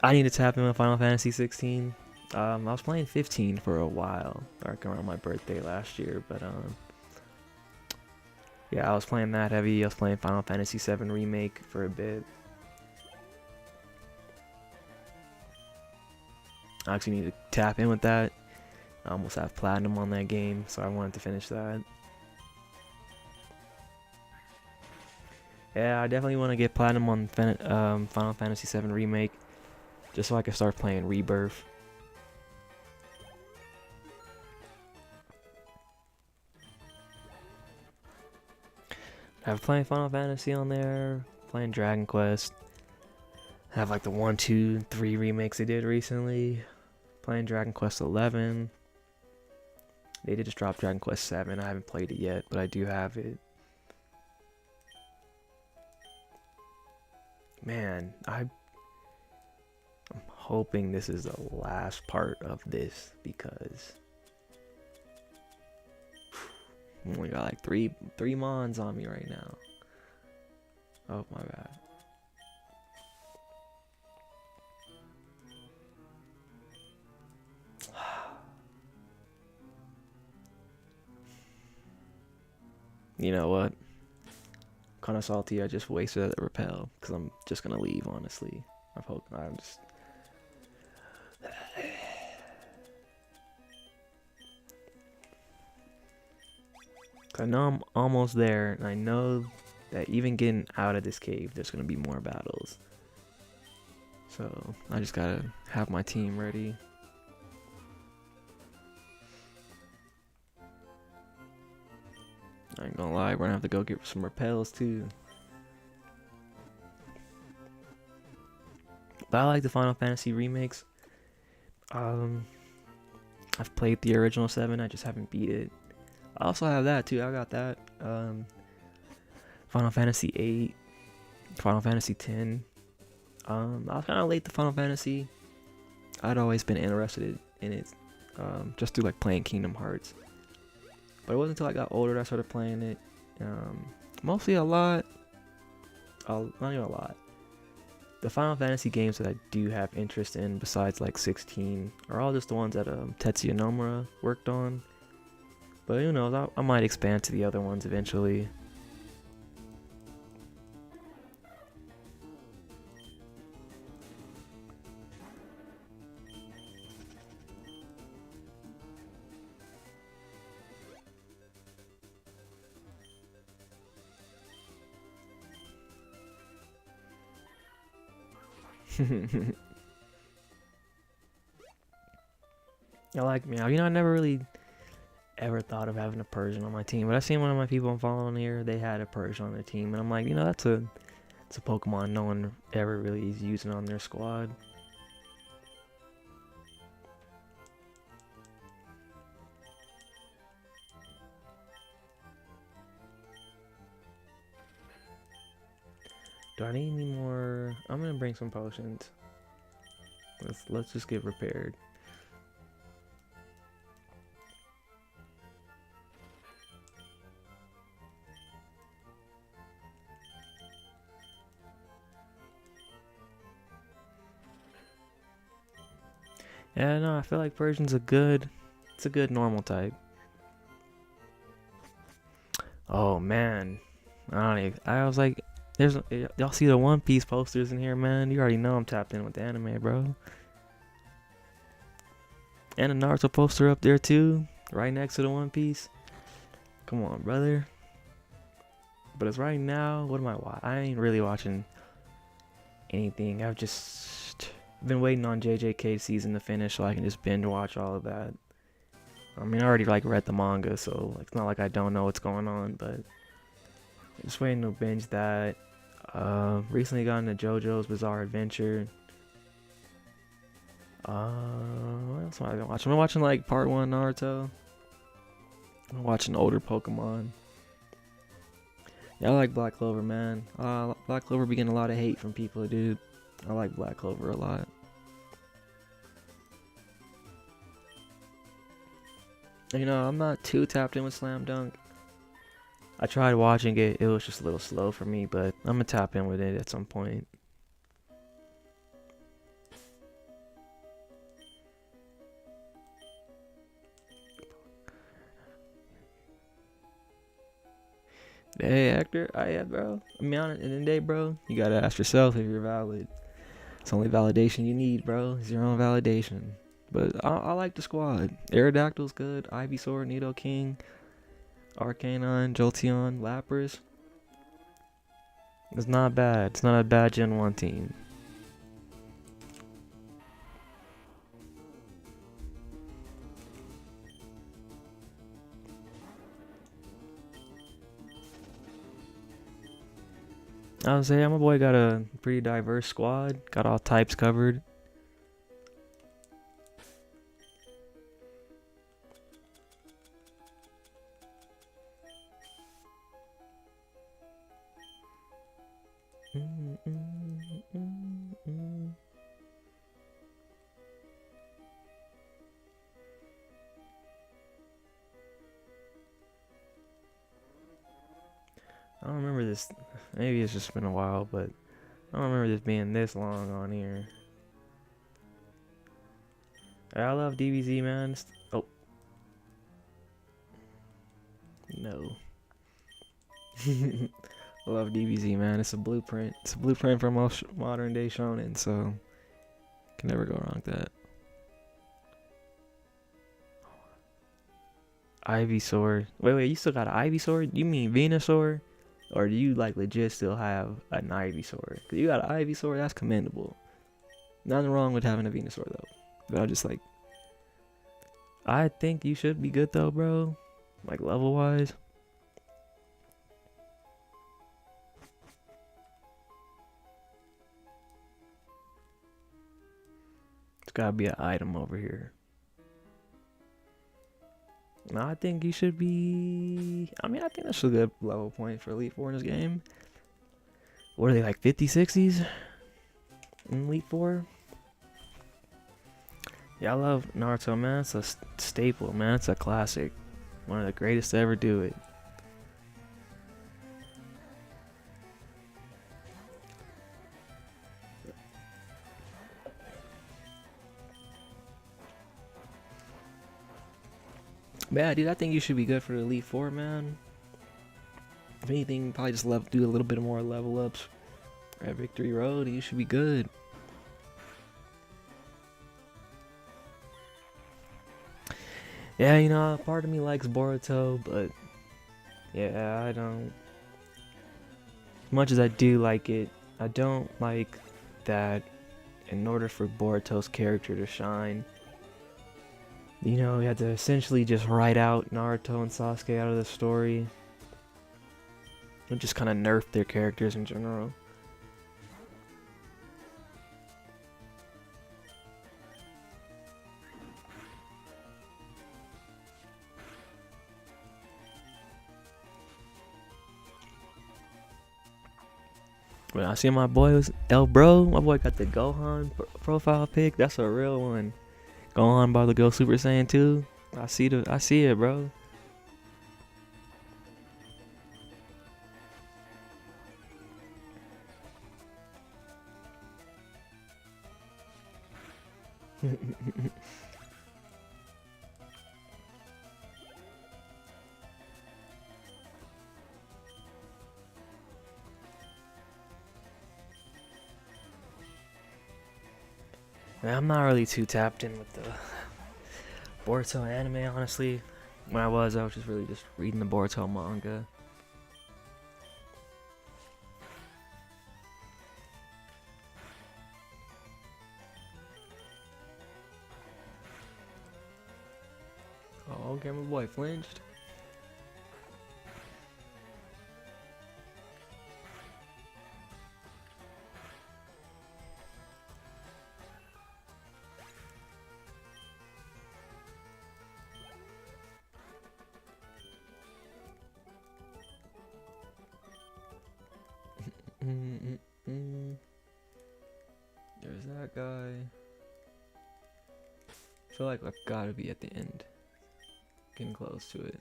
I need to tap in with Final Fantasy 16. I was playing 15 for a while, like around my birthday last year, but yeah, I was playing that heavy. I was playing Final Fantasy 7 Remake for a bit. I actually need to tap in with that. I almost have platinum on that game, so I wanted to finish that. Yeah, I definitely want to get platinum on Final Fantasy 7 Remake, just so I can start playing Rebirth. I have playing Final Fantasy on there, playing Dragon Quest. I have like the 1, 2, 3 remakes they did recently. Playing Dragon Quest 11. They did just drop Dragon Quest 7. I haven't played it yet, but I do have it. Man, I'm hoping this is the last part of this because I only got like three mons on me right now. Oh my bad. You know what? Kind of salty. I just wasted that repel because I'm just gonna leave. Honestly, I'm just. I know I'm almost there, and I know that even getting out of this cave, there's gonna be more battles. So I just gotta have my team ready. I ain't gonna lie, we're gonna have to go get some repels too. But I like the Final Fantasy remakes. I've played the original 7, I just haven't beat it. I also have that too, I got that. Final Fantasy 8, Final Fantasy 10. I was kind of late to Final Fantasy. I'd always been interested in it, just through like playing Kingdom Hearts. But it wasn't until I got older that I started playing it. Mostly a lot. Not even a lot. The Final Fantasy games that I do have interest in, besides like 16, are all just the ones that Tetsuya Nomura worked on. But who knows, I might expand to the other ones eventually. I like me. You know, I never really ever thought of having a Persian on my team, but I seen one of my people I'm following here, they had a Persian on their team, and I'm like, you know, it's a Pokemon no one ever really is using on their squad. Do I need any more? I'm gonna bring some potions. Let's just get repaired. Yeah, no, I feel like Persian's it's a good normal type. Oh man, I was like, y'all see the One Piece posters in here, man? You already know I'm tapped in with the anime, bro. And a Naruto poster up there too, right next to the One Piece. Come on, brother. But as right now, what am I watching? I ain't really watching anything. I've just been waiting on JJK season to finish so I can just binge watch all of that. I mean, I already like read the manga, so it's not like I don't know what's going on, but just waiting to binge that. Recently got into JoJo's Bizarre Adventure. What else have I been watching? I've been watching like part 1 Naruto. I've been watching older Pokemon. Yeah, I like Black Clover, man. Black Clover be getting a lot of hate from people, dude. I like Black Clover a lot. You know, I'm not too tapped in with Slam Dunk. I tried watching it, it was just a little slow for me, but I'm gonna tap in with it at some point. Hey, actor, yeah, bro. I mean, at the end of the day, bro, you gotta ask yourself if you're valid. It's the only validation you need, bro. It's your own validation. But I like the squad. Aerodactyl's good. Ivysaur, Nidoking, Arcanine, Jolteon, Lapras. It's not bad. It's not a bad Gen 1 team. I would say my boy got a pretty diverse squad. Got all types covered. I don't remember this. Maybe it's just been a while, but I don't remember this being this long on here. I love DBZ, man. Oh. No. I love DBZ, man. It's a blueprint. It's a blueprint for most modern day shonen, so can never go wrong with that. Ivysaur. Wait, you still got an Ivysaur? You mean Venusaur? Or do you like legit still have an Ivysaur? Cause you got an Ivysaur, that's commendable. Nothing wrong with having a Venusaur though. But I just like, I think you should be good though, bro. Like level wise. It's gotta be an item over here. No, I think you should be. I mean, I think that's a good level point for Elite Four in this game. What are they, like 50s, 60s in Elite Four? Yeah, I love Naruto, man. It's a staple, man. It's a classic. One of the greatest to ever do it. But yeah, dude, I think you should be good for the Elite Four, man. If anything, probably just do a little bit more level ups at Victory Road. You should be good. Yeah, you know, part of me likes Boruto, but yeah, I don't. As much as I do like it, I don't like that in order for Boruto's character to shine, You know, you had to essentially just write out Naruto and Sasuke out of the story. And just kind of nerf their characters in general. When I see my boy was bro, my boy got the Gohan profile pic. That's a real one. Gohan about to go Super Saiyan 2. I see it, bro. Man, I'm not really too tapped in with the Boruto anime, honestly. When I was just really just reading the Boruto manga. Oh, okay, my boy flinched. There's that guy. I feel like I've got to be at the end. Getting close to it.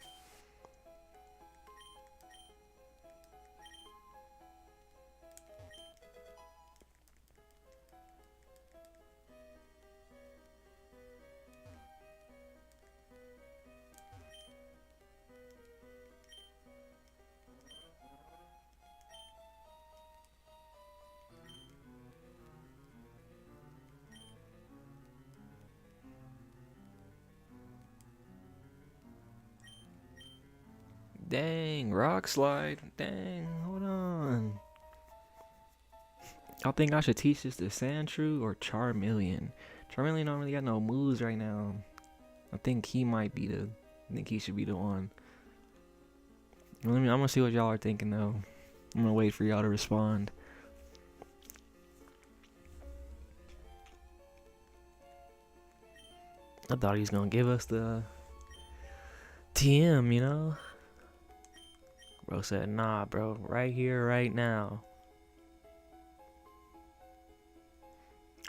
Dang, rock slide. Dang, hold on. I think I should teach this to Sandshrew or Charmeleon. Charmeleon don't really got no moves right now. I think he might be the. I think he should be the one. I'm gonna see what y'all are thinking though. I'm gonna wait for y'all to respond. I thought he was gonna give us the TM, you know? Bro said, nah, bro, right here, right now.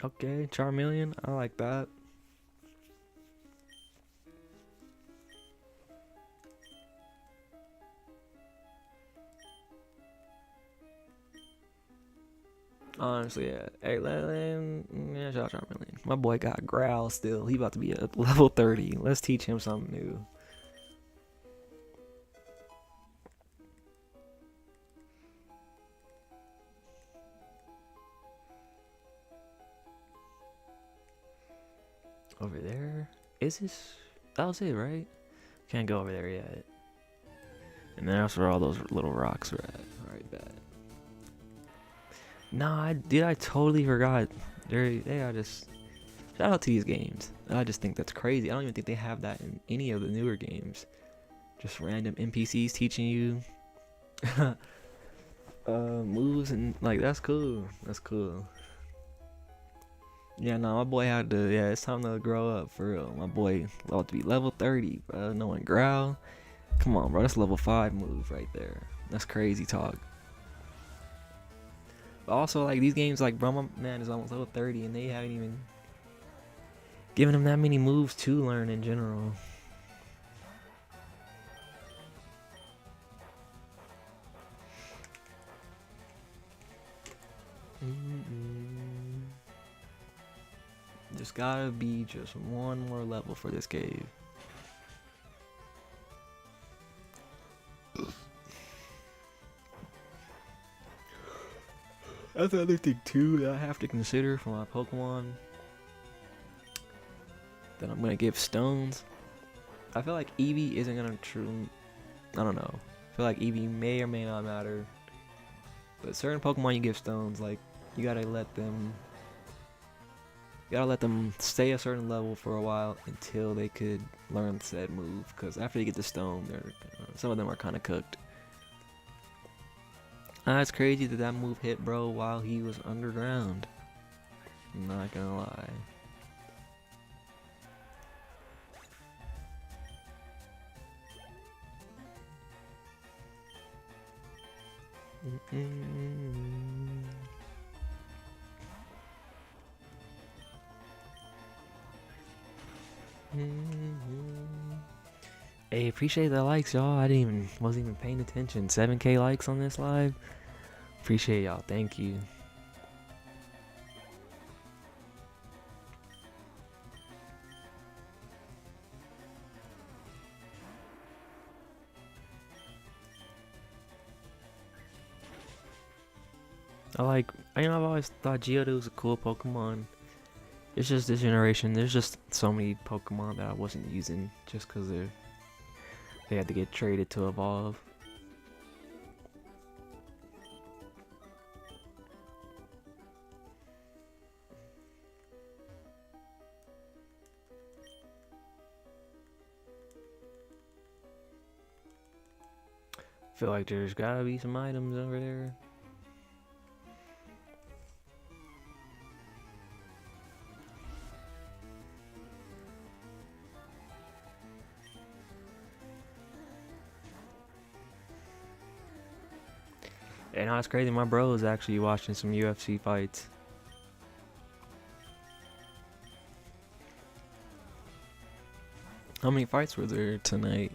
Okay, Charmeleon, I like that. Honestly, yeah. Hey, yeah, shout out Charmeleon. My boy got Growl still. He about to be at level 30. Let's teach him something new. Over there? Is this? That was it, right? Can't go over there yet. And that's where all those little rocks are at. Alright, bet. Nah, I totally forgot. They are just... Shout out to these games. I just think that's crazy. I don't even think they have that in any of the newer games. Just random NPCs teaching you moves and like that's cool. That's cool. Yeah, no, my boy had to. Yeah, it's time to grow up for real. My boy about to be level 30, bro. Knowing Growl. Come on, bro. That's level 5 move right there. That's crazy talk. But also, like these games, like bro, my man is almost level 30, and they haven't even given him that many moves to learn in general. Just gotta be just one more level for this cave. That's the other thing too that I have to consider for my Pokemon that I'm gonna give stones. I feel like Eevee isn't gonna I don't know. I feel like Eevee may or may not matter. But certain Pokemon you give stones, like you gotta let them gotta let them stay a certain level for a while until they could learn said move. Because after they get to stone, some of them are kind of cooked. It's crazy that that move hit bro while he was underground. I'm not gonna lie. Hey, appreciate the likes, y'all. Wasn't even paying attention. 7K likes on this live. Appreciate y'all. Thank you. I've always thought Geodude was a cool Pokemon. It's just this generation, there's just so many Pokemon that I wasn't using just because they had to get traded to evolve. Feel like there's gotta be some items over there. And it's crazy, my bro is actually watching some UFC fights. How many fights were there tonight?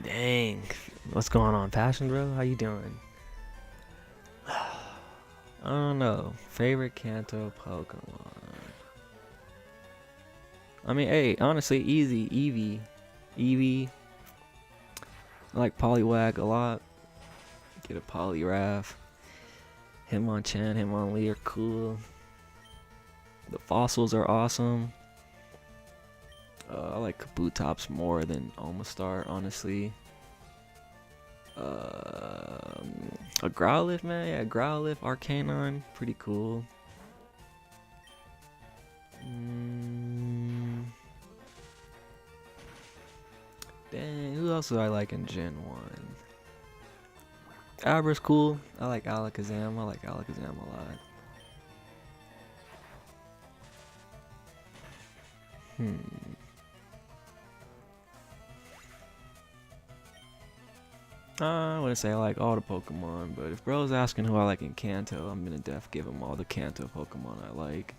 Dang. What's going on, Passion bro? How you doing? I don't know. Favorite Kanto Pokemon. I mean, hey, honestly, easy. Eevee. I like Poliwag a lot. Get a Poliwrath. Hitmonchan, Hitmonlee are cool. The fossils are awesome. I like Kabutops more than Omastar, honestly. A Growlithe, man. Yeah, Growlithe, Arcanine, pretty cool. Dang, who else do I like in Gen 1? Abra's cool. I like Alakazam. I like Alakazam a lot. I wouldn't say I like all the Pokemon, but if bro's asking who I like in Kanto, I'm gonna give him all the Kanto Pokemon I like.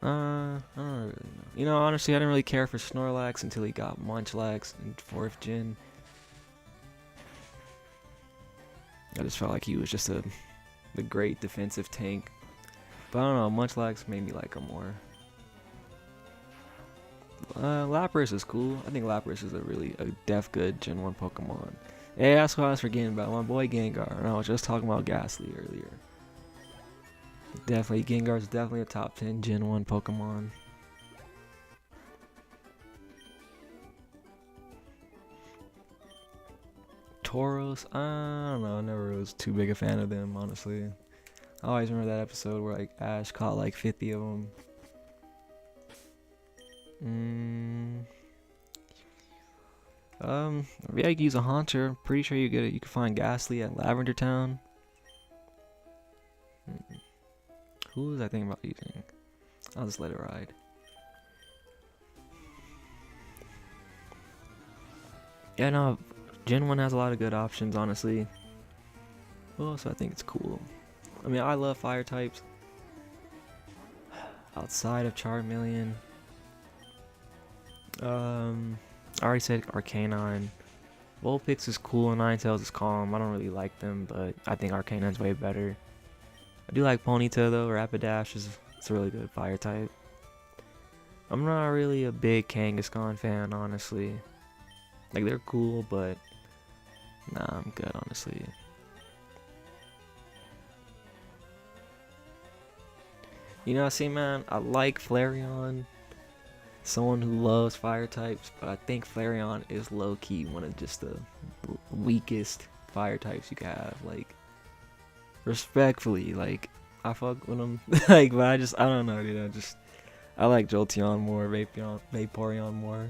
I don't really know. You know, honestly, I didn't really care for Snorlax until he got Munchlax in 4th gen. I just felt like he was just the great defensive tank. But I don't know, Munchlax made me like him more. Lapras is cool. I think Lapras is a good Gen 1 Pokemon. Hey, that's what I was forgetting about. My boy Gengar. And I was just talking about Ghastly earlier. Definitely, Gengar's definitely a top 10 Gen 1 Pokemon. Tauros? I don't know. I never was too big a fan of them, honestly. I always remember that episode where like Ash caught like 50 of them. Yeah, you can use a Haunter. I'm pretty sure you can find Ghastly at Lavender Town. Who was I thinking about using? I'll just let it ride. Yeah, no, Gen 1 has a lot of good options, honestly. Well, so I think it's cool. I mean, I love fire types. Outside of Charmeleon. I already said Arcanine. Vulpix is cool and Ninetales is calm. I don't really like them, but I think Arcanine's way better. I do like Ponyta though. Rapidash is a really good fire type. I'm not really a big Kangaskhan fan, honestly. Like, they're cool, but nah, I'm good, honestly. You know, see, man, I like Flareon. someone who loves fire types, but I think Flareon is low-key one of just the weakest fire types you can have. Like, respectfully, like, I fuck with him, like, but I don't know, dude. I like Jolteon more, Vaporeon more.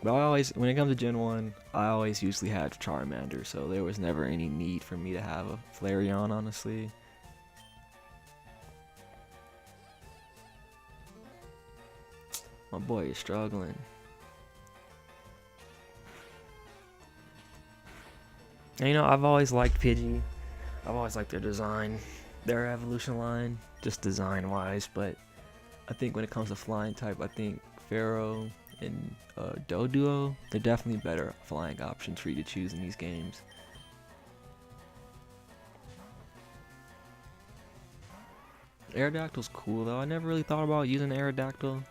But when it comes to Gen 1, I always usually had Charmander, so there was never any need for me to have a Flareon, honestly. My boy is struggling. And, you know, I've always liked Pidgey. I've always liked their design, their evolution line, just design-wise. But I think when it comes to flying type, I think Pharaoh and Doduo, they're definitely better flying options for you to choose in these games. Aerodactyl's cool though. I never really thought about using Aerodactyl.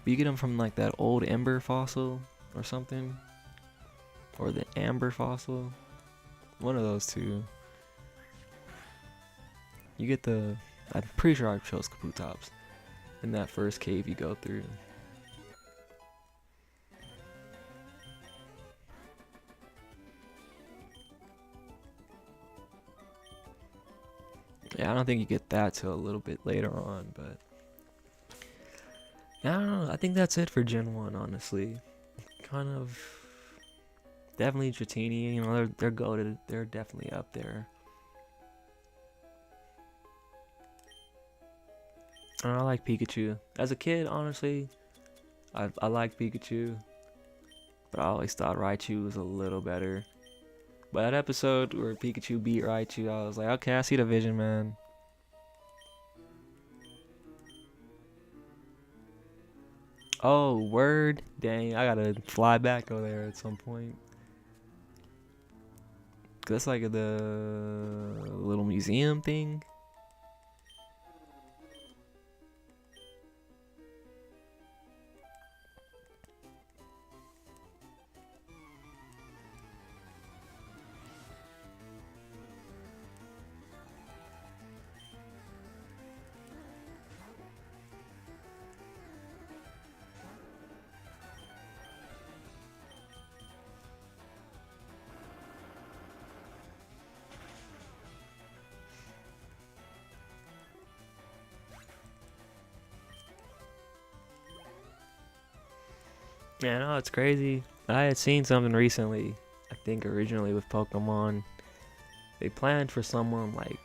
But you get them from like that old Ember fossil or something, or the Amber fossil. One of those two. You get the. I'm pretty sure I chose Kabutops in that first cave you go through. Yeah, I don't think you get that till a little bit later on, but I don't know. I think that's it for Gen 1, honestly. Kind of definitely Dratini, you know, they're goated. They're definitely up there. And I like Pikachu. As a kid, honestly, I liked Pikachu, but I always thought Raichu was a little better. But that episode where Pikachu beat Raichu, I was like, okay, I see the vision, man. Oh, word. Dang, I gotta fly back over there at some point. That's like the little museum thing. Yeah, no, it's crazy. I had seen something recently. I think originally with Pokemon, they planned for someone like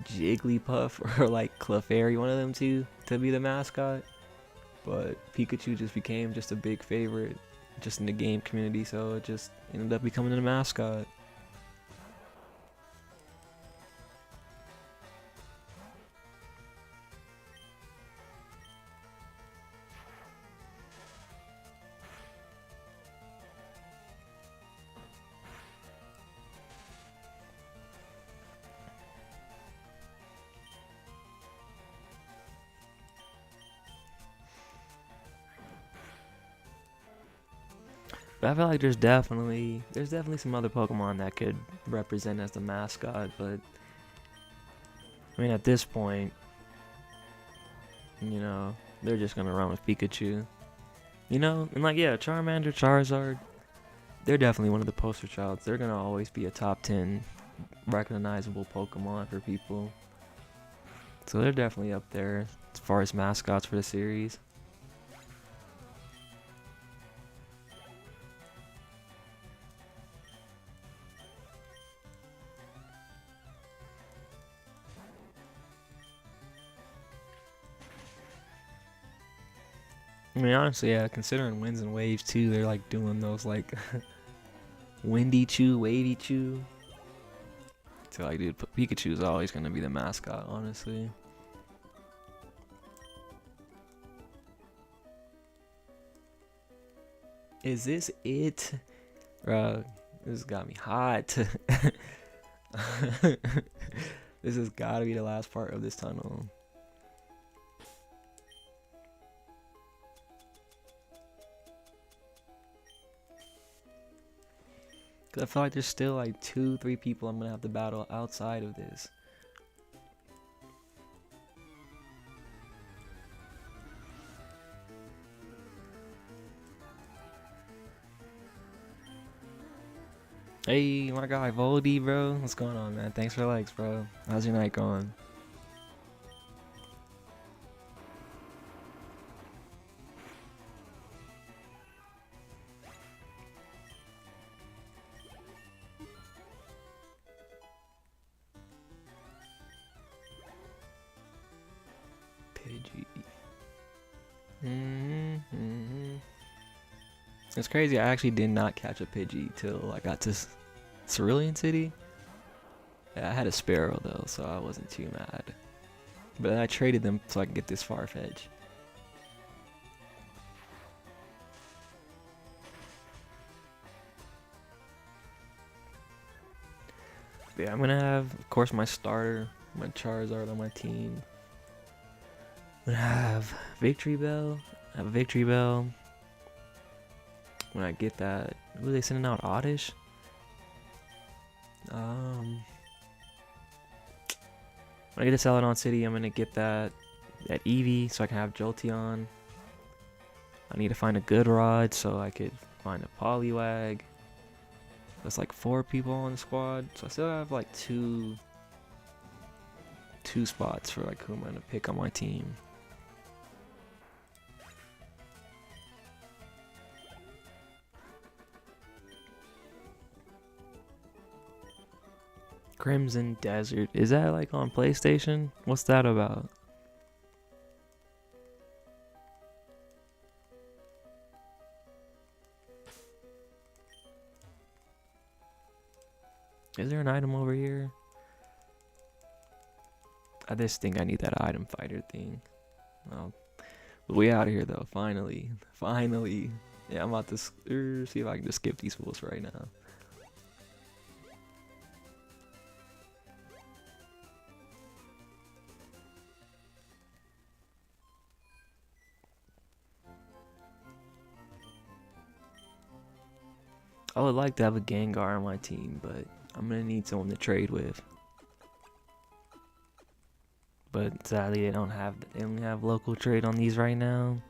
Jigglypuff or like Clefairy, one of them two, to be the mascot. But Pikachu just became just a big favorite just in the game community, so it just ended up becoming the mascot. But I feel like there's definitely some other Pokemon that could represent as the mascot, but I mean at this point, you know, they're just gonna run with Pikachu. You know, and like yeah, Charmander, Charizard, they're definitely one of the poster childs. They're gonna always be a top 10 recognizable Pokemon for people. So they're definitely up there as far as mascots for the series. I mean, honestly, yeah, considering winds and waves too, they're like doing those like windy chew, wavy chew. So like, dude, Pikachu is always gonna be the mascot, honestly. Is this it? Bro, this got me hot. This has gotta be the last part of this tunnel. Cause I feel like there's still like 2-3 people I'm gonna have to battle outside of this. Hey, my guy Voldy, bro. What's going on, man? Thanks for the likes, bro. How's your night going? Pidgey. It's crazy. I actually did not catch a Pidgey till I got to Cerulean City. Yeah, I had a Sparrow though, so I wasn't too mad. But I traded them so I could get this Farfetch. Yeah, I'm gonna have, of course, my starter, my Charizard on my team. I'm gonna have Victory Bell. I have a Victory Bell. When I get that, who are they sending out? Oddish? When I get to Celadon City, I'm gonna get that Eevee so I can have Jolteon. I need to find a good rod so I could find a Poliwag. There's like 4 people on the squad, so I still have like two spots for like who I'm gonna pick on my team. Crimson Desert, is that like on PlayStation? What's that about? Is there an item over here? I just think I need that item fighter thing. Well, we out of here though, finally. Finally. Yeah, I'm about to see if I can just skip these fools right now. I would like to have a Gengar on my team, but I'm gonna need someone to trade with. But sadly, they only have local trade on these right now.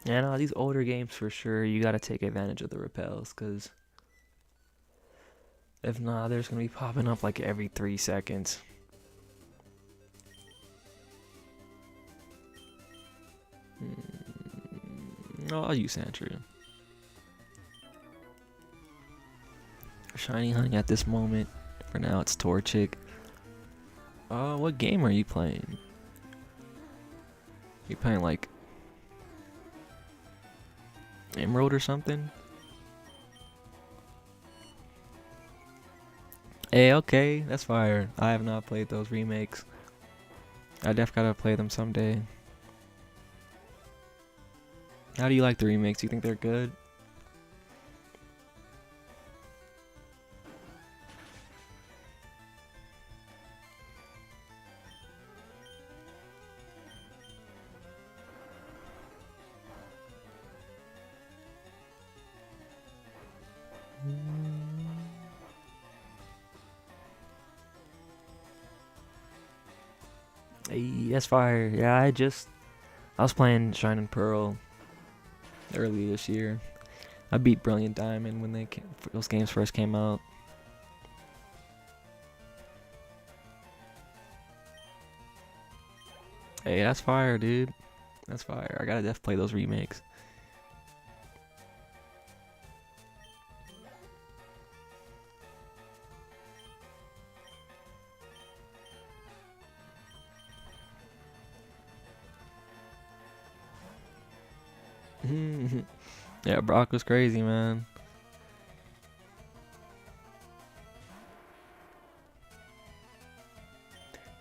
Yeah, no, these older games for sure, you gotta take advantage of the repels, cause if not, there's gonna be popping up like every 3 seconds. No, I'll use Sandshrew. Shiny Honey at this moment. For now, it's Torchic. What game are you playing? You playing like Emerald or something? Hey, okay, that's fire. I have not played those remakes. I def gotta play them someday. How do you like the remakes? Do you think they're good? Hey, that's fire. Yeah, I was playing Shine and Pearl early this year. I beat Brilliant Diamond when those games first came out. Hey, that's fire, dude. That's fire. I gotta def play those remakes. Yeah, Brock was crazy, man.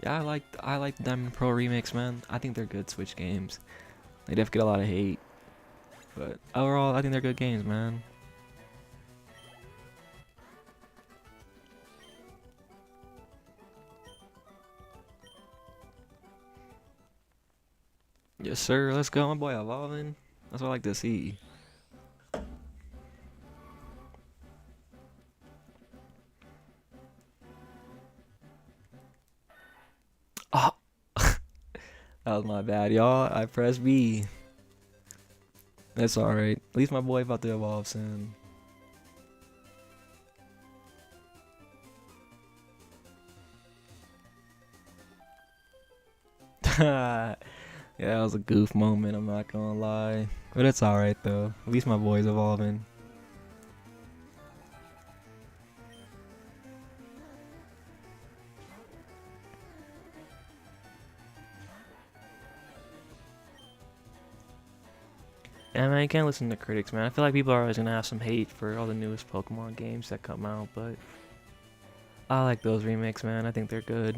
Yeah, I like the Diamond Pro remakes, man. I think they're good Switch games. They def get a lot of hate, but overall, I think they're good games, man. Yes, sir. Let's go, my boy, evolving. That's what I like to see. Oh, That was my bad, y'all. I pressed B. That's alright. At least my boy about to evolve soon. Yeah, that was a goof moment, I'm not gonna lie. But it's alright though. At least my boy's evolving. Yeah, man, you can't listen to critics, man. I feel like people are always gonna have some hate for all the newest Pokemon games that come out, but I like those remakes, man. I think they're good.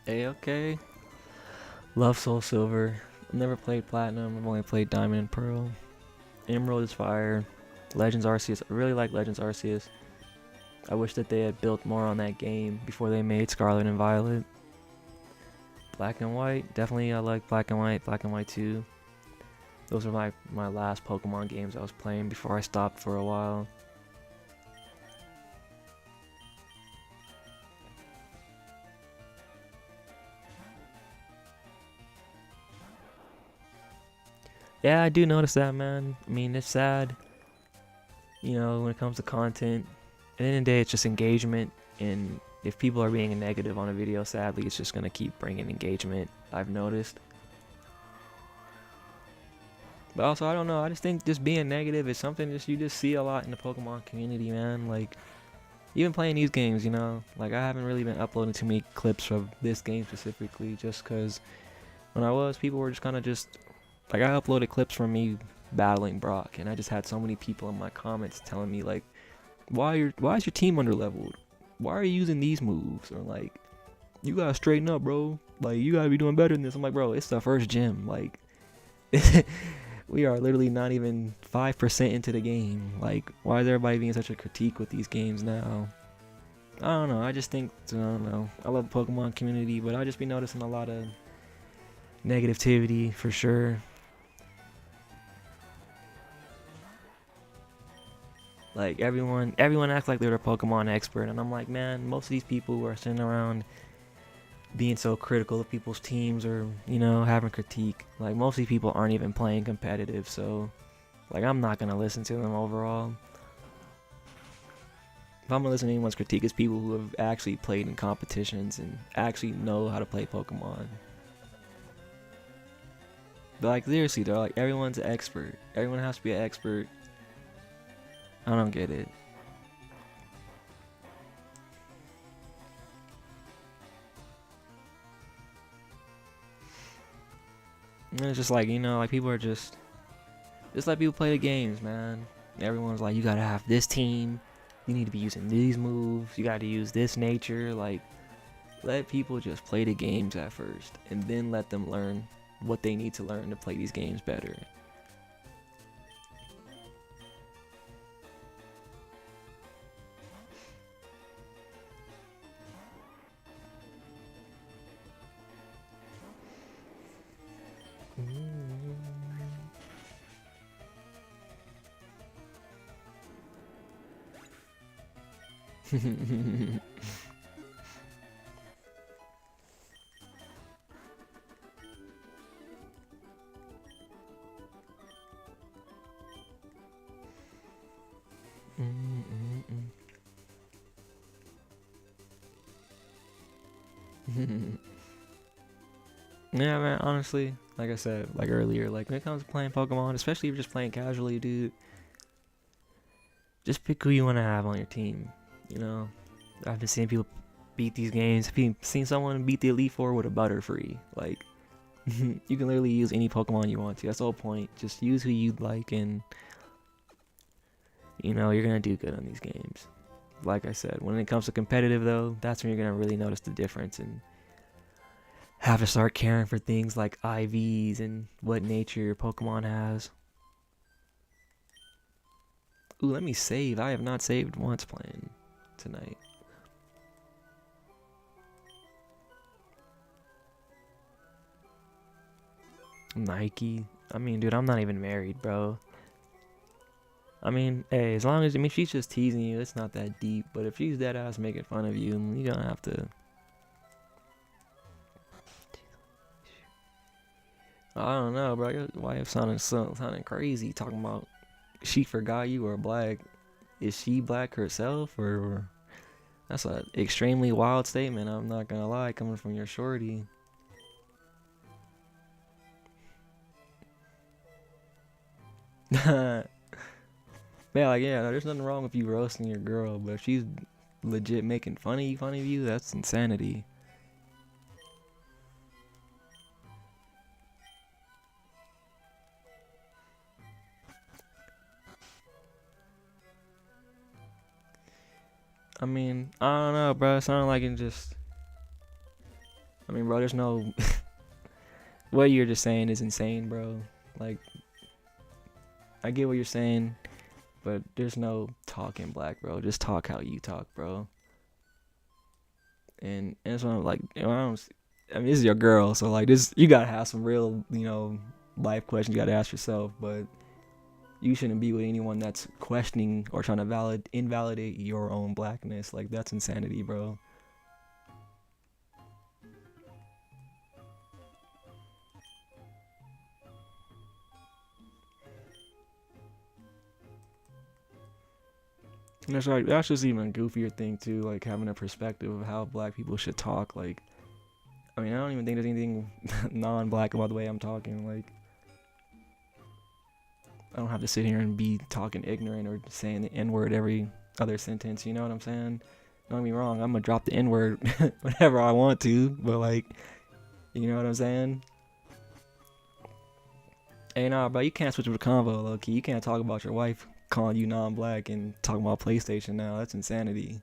Hey, okay. Love Soul Silver. I've never played Platinum. I've only played Diamond and Pearl. Emerald is fire. Legends Arceus. I really like Legends Arceus. I wish that they had built more on that game before they made Scarlet and Violet. Black and White. Definitely I like Black and White. Black and White 2. Those are my last Pokemon games I was playing before I stopped for a while. Yeah, I do notice that, man. I mean, it's sad. You know, when it comes to content, at the end of the day, it's just engagement. And if people are being negative on a video, sadly, it's just going to keep bringing engagement, I've noticed. But also, I don't know. I just think just being negative is something you just see a lot in the Pokemon community, man. Like, even playing these games, you know. Like, I haven't really been uploading too many clips of this game specifically, just because when I was, people were just kind of just... Like, I uploaded clips from me battling Brock, and I just had so many people in my comments telling me, like, why is your team underleveled? Why are you using these moves? Or, like, you gotta straighten up, bro. Like, you gotta be doing better than this. I'm like, bro, it's the first gym. Like, we are literally not even 5% into the game. Like, why is everybody being such a critique with these games now? I don't know. I just think, I don't know. I love the Pokemon community, but I just be noticing a lot of negativity for sure. Like, everyone acts like they're a Pokemon expert, and I'm like, man, most of these people who are sitting around being so critical of people's teams or, you know, having critique, like, most of these people aren't even playing competitive, so, like, I'm not gonna listen to them overall. If I'm gonna listen to anyone's critique, it's people who have actually played in competitions and actually know how to play Pokemon. But, like, seriously, they're like, everyone's an expert. Everyone has to be an expert. I don't get it. And it's just like, you know, like, people are just let people play the games, man. Everyone's like, you gotta have this team. You need to be using these moves. You gotta use this nature. Like, let people just play the games at first, and then let them learn what they need to learn to play these games better. Yeah, man, honestly, like I said, like earlier, like, when it comes to playing Pokemon, especially if you're just playing casually, dude, just pick who you want to have on your team, you know? I've been seeing people beat these games. I've seen someone beat the Elite Four with a Butterfree. Like, you can literally use any Pokemon you want to. That's the whole point. Just use who you'd like, and, you know, you're going to do good on these games. Like I said, when it comes to competitive, though, that's when you're going to really notice the difference and have to start caring for things like IVs and what nature your Pokemon has. Ooh, let me save. I have not saved once playing tonight. Nike. I mean, dude, I'm not even married, bro. I mean, hey, as long as, I mean, she's just teasing you, it's not that deep. But if she's dead ass making fun of you, you're gonna have to. I don't know, bro. Your wife sounding crazy, talking about she forgot you were black. Is she black herself, or that's an extremely wild statement? I'm not gonna lie, coming from your shorty. Yeah, like, yeah, there's nothing wrong with you roasting your girl, but if she's legit making fun of you, that's insanity. I mean, I don't know, bro. It sounded like it just. I mean, bro, there's no. What you're just saying is insane, bro. Like, I get what you're saying, but there's no talking black, bro. Just talk how you talk, bro. And that's what I'm like. You know, I mean, this is your girl, so like this, you gotta have some real, life questions you gotta ask yourself. But you shouldn't be with anyone that's questioning or trying to invalidate your own blackness. Like, that's insanity, bro. And that's right. That's just even a goofier thing too. Like, having a perspective of how black people should talk. Like, I mean, I don't even think there's anything non-black about the way I'm talking. Like, I don't have to sit here and be talking ignorant or saying the N-word every other sentence. You know what I'm saying? Don't get me wrong. I'm gonna drop the N-word whenever I want to, but like, you know what I'm saying? Hey, nah, bro, you can't switch up the convo, low key. You can't talk about your wife calling you non-black and talking about PlayStation now. That's insanity.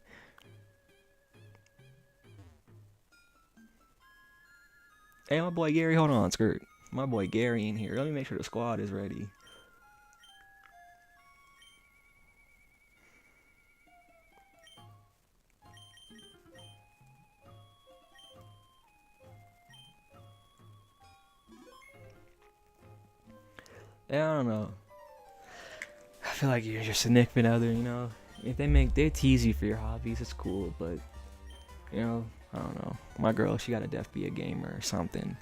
Hey, my boy Gary, hold on, skirt. My boy Gary in here. Let me make sure the squad is ready. Yeah, I don't know. I feel like you're your significant other, If they tease you for your hobbies, it's cool, but, I don't know. My girl, she gotta be a gamer or something.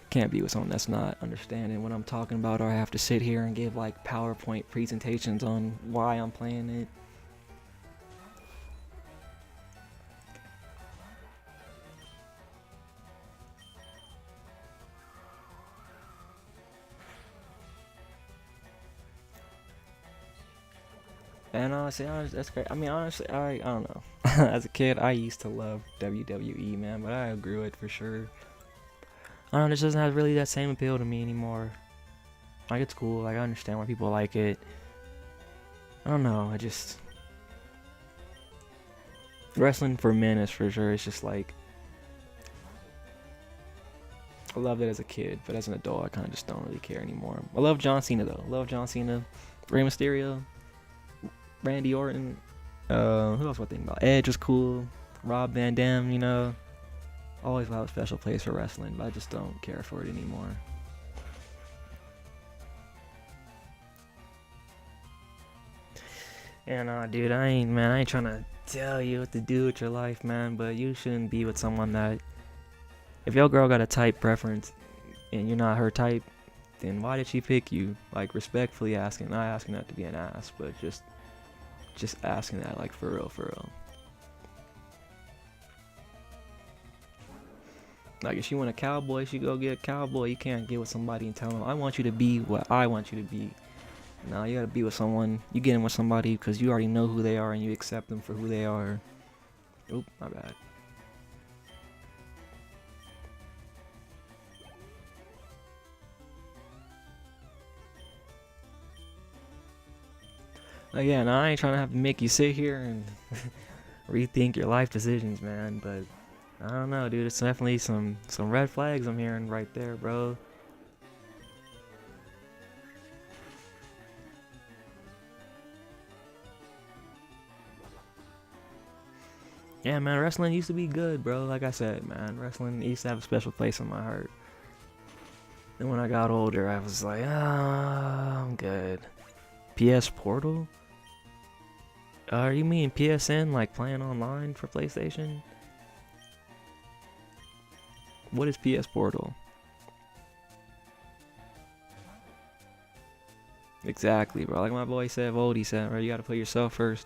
Can't be with someone that's not understanding what I'm talking about, or I have to sit here and give, like, PowerPoint presentations on why I'm playing it. And honestly, that's great. I mean, honestly, I don't know. As a kid, I used to love WWE, man, but I outgrew it for sure. I don't know, this doesn't have really that same appeal to me anymore. Like, it's cool. Like, I understand why people like it. I don't know. Wrestling for men is for sure. It's just like, I loved it as a kid, but as an adult, I kind of just don't really care anymore. I love John Cena though. I love John Cena, Rey Mysterio, Randy Orton. Who else was I thinking about? Edge was cool. Rob Van Dam, Always have a special place for wrestling, but I just don't care for it anymore. And dude, I ain't trying to tell you what to do with your life, man, but you shouldn't be with someone that, if your girl got a type preference and you're not her type, then why did she pick you? Like, respectfully asking, not asking that to be an ass, but just asking that, like, for real, for real. Like, if she want a cowboy, she go get a cowboy. You can't get with somebody and tell them, I want you to be what I want you to be. No, you gotta be with someone. You get in with somebody because you already know who they are and you accept them for who they are. Oop, my bad. Again, I ain't trying to have to make you sit here and rethink your life decisions, man, but I don't know, dude. It's definitely some red flags I'm hearing right there, bro. Yeah, man, wrestling used to be good, bro. Like I said, man, wrestling used to have a special place in my heart. And when I got older, I was like, I'm good. PS Portal? You mean PSN, like playing online for PlayStation? What is PS Portal? Exactly, bro. Like my boy said, Voldy said, bro, you gotta put yourself first.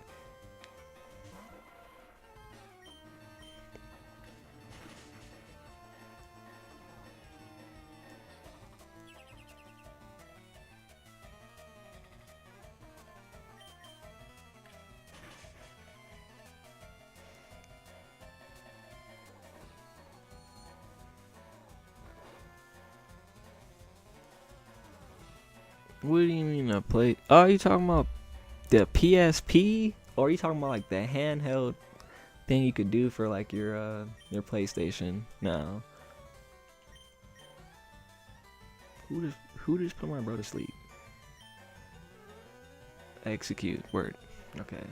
What do you mean a play? Oh, you talking about the PSP? Or are you talking about like the handheld thing you could do for like your PlayStation? No. Who just put my bro to sleep? Execute. Word. Okay.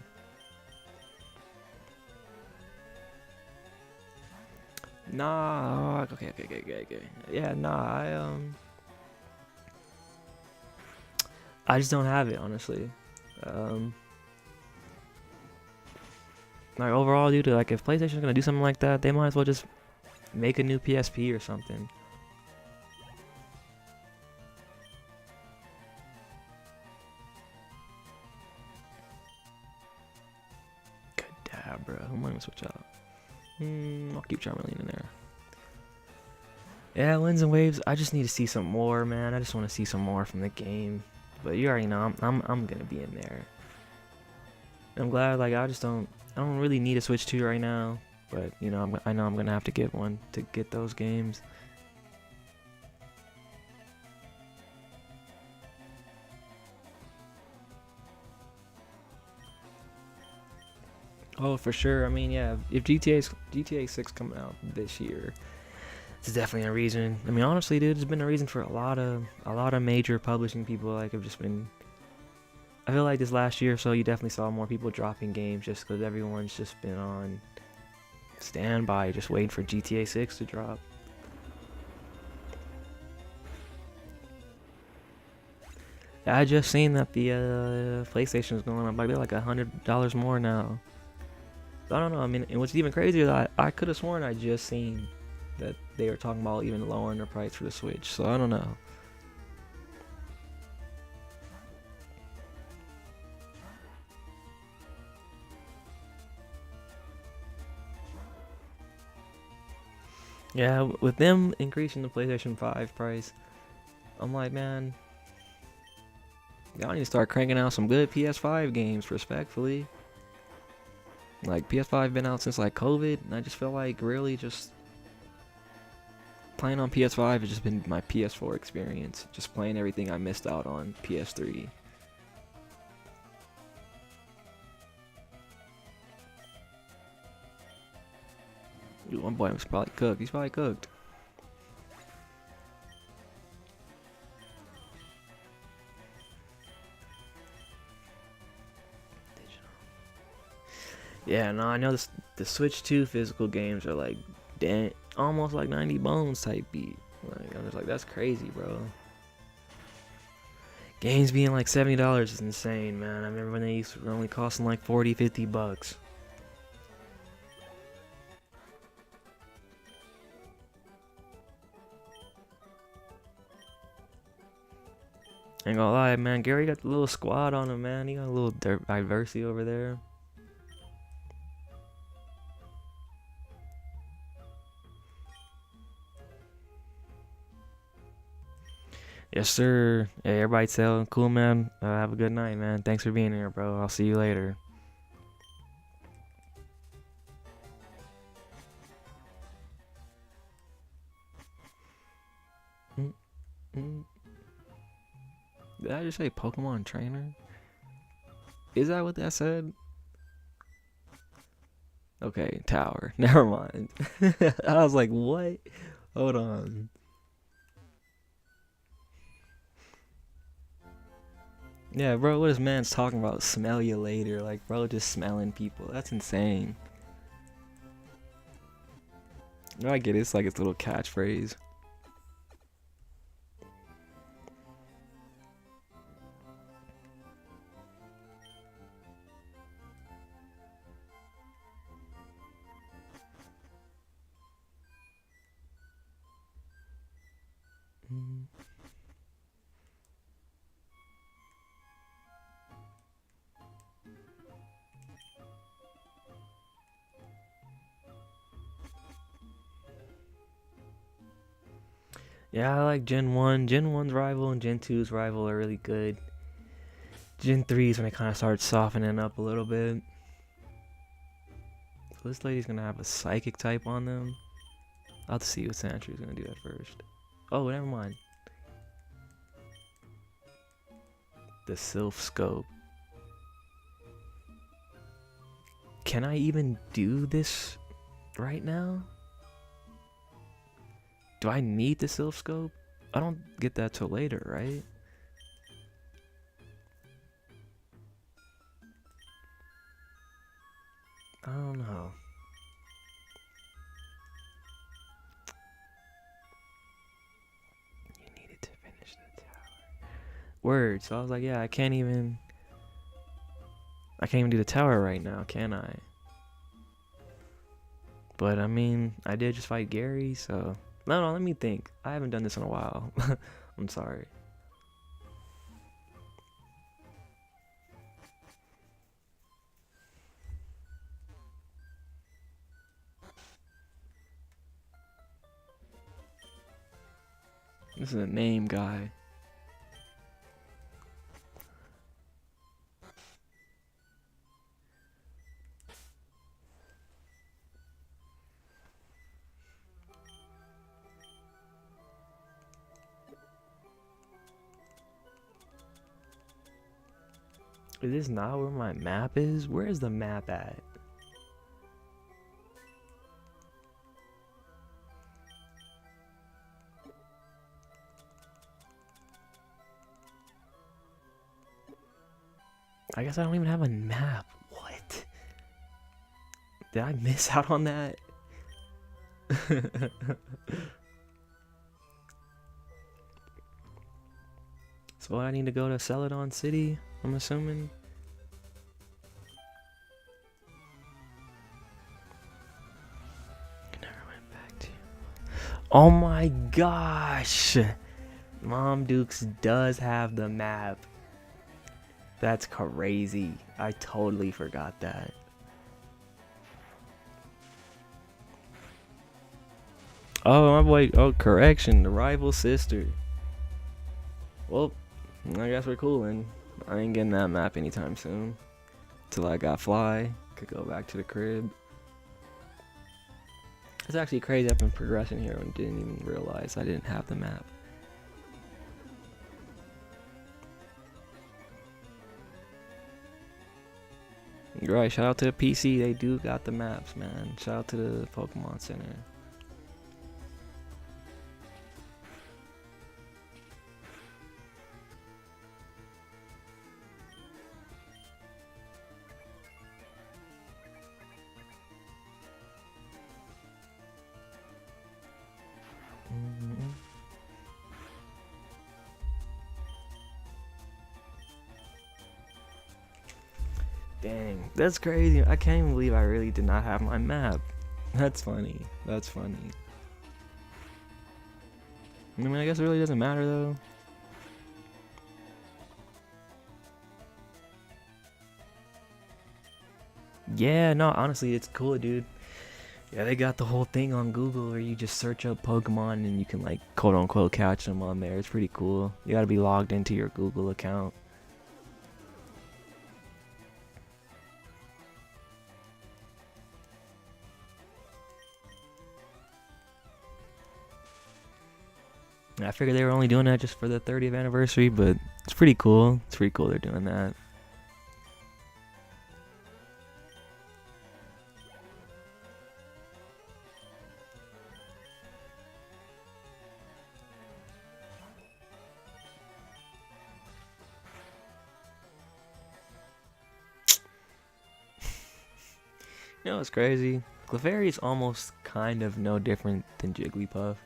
Nah. Okay. Yeah. Nah. I just don't have it, honestly. Like overall, dude, like if PlayStation's gonna do something like that, they might as well just make a new PSP or something. Good dab, bro. I'm gonna switch out. I'll keep Charmeleon in there. Yeah, Winds and Waves. I just need to see some more, man. I just want to see some more from the game. But you already know, I'm gonna be in there. I'm glad. Like I don't really need a Switch 2 right now. But you know, I know I'm gonna have to get one to get those games. Oh, for sure. I mean, yeah. If GTA 6 coming out this year, it's definitely a reason. I mean, honestly, dude, it's been a reason for a lot of major publishing people. Like, have just been. I feel like this last year or so, you definitely saw more people dropping games just because everyone's just been on standby, just waiting for GTA 6 to drop. I just seen that the PlayStation is going up. Like they're like $100 more now. I don't know. I mean, and what's even crazier, that I could have sworn I just seen that they were talking about even lowering the price for the Switch. So I don't know. Yeah, with them increasing the PlayStation 5 price, I'm like, man, y'all need to start cranking out some good PS5 games, respectfully. Like, PS5 been out since like COVID, and I just feel like really just playing on PS5 has just been my PS4 experience. Just playing everything I missed out on PS3. Dude, my boy was probably cooked. He's probably cooked. Yeah, no, I know the Switch 2 physical games are like almost like 90 bones type beat. Like, I'm just like, that's crazy, bro. Games being like $70 is insane, man. I remember when they were only costing like 40, 50 bucks. Ain't gonna lie, man. Gary got the little squad on him, man. He got a little diversity over there. Yes, sir. Hey, everybody tell cool, man. Have a good night, man. Thanks for being here, bro. I'll see you later. Did I just say Pokemon trainer? Is that what that said? Okay, tower. Never mind. I was like, what? Hold on. Yeah, bro, what is man's talking about? Smell you later. Like, bro, just smelling people. That's insane. No, I get it. It's like its little catchphrase. Yeah, I like Gen 1. Gen 1's rival and Gen 2's rival are really good. Gen 3 is when it kind of starts softening up a little bit. So this lady's gonna have a psychic type on them. I'll have to see what Sandshrew is gonna do at first. Oh, never mind. The Sylph Scope. Can I even do this right now? Do I need the Sylph Scope? I don't get that till later, right? I don't know. You needed to finish the tower. Word. So I was like, yeah, I can't even do the tower right now, can I? But I mean, I did just fight Gary, so no, let me think. I haven't done this in a while. I'm sorry. This is a name guy. Is this not where my map is? Where is the map at? I guess I don't even have a map. What? Did I miss out on that? So I need to go to Celadon City, I'm assuming. Never went back to. Oh my gosh! Mom Dukes does have the map. That's crazy. I totally forgot that. Oh, my boy. Oh, correction. The rival sister. Well, I guess we're cool, and I ain't getting that map anytime soon. Till I got fly. Could go back to the crib. It's actually crazy. I've been progressing here and didn't even realize I didn't have the map. Right, shout out to the PC. They do got the maps, man. Shout out to the Pokemon Center. Dang, that's crazy. I can't even believe I really did not have my map. That's funny. That's funny. I mean, I guess it really doesn't matter though. Yeah, no, honestly, it's cool, dude. Yeah, they got the whole thing on Google where you just search up Pokemon and you can, like, quote unquote catch them on there. It's pretty cool. You gotta be logged into your Google account. I figured they were only doing that just for the 30th anniversary, but it's pretty cool. It's pretty cool they're doing that. You know what's crazy? Clefairy's almost kind of no different than Jigglypuff.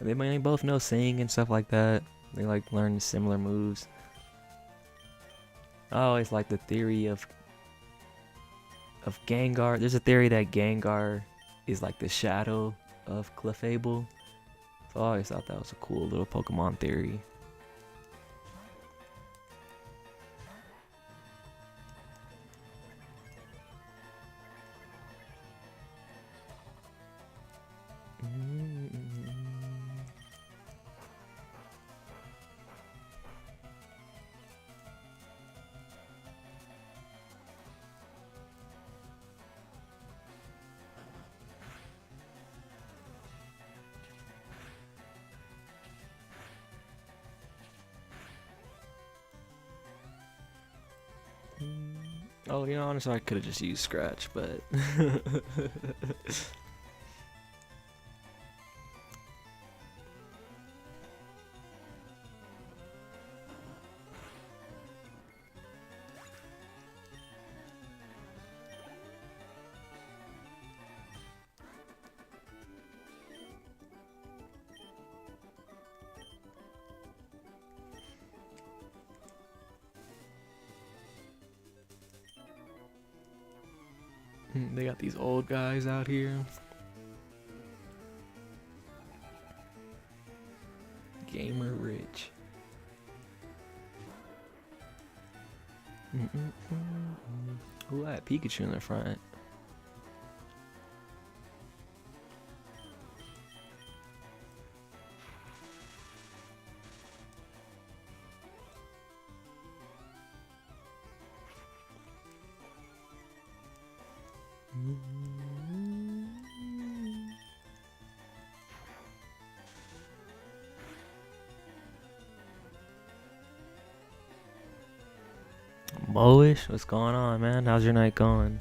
They both know Sing and stuff like that. They like learn similar moves. I always like the theory of Gengar. There's a theory that Gengar is like the shadow of Clefable. So I always thought that was a cool little Pokemon theory. Oh, you know, honestly, I could have just used Scratch, but they got these old guys out here. Gamer rich. Ooh, I had Pikachu in the front. Moish, what's going on, man? How's your night going?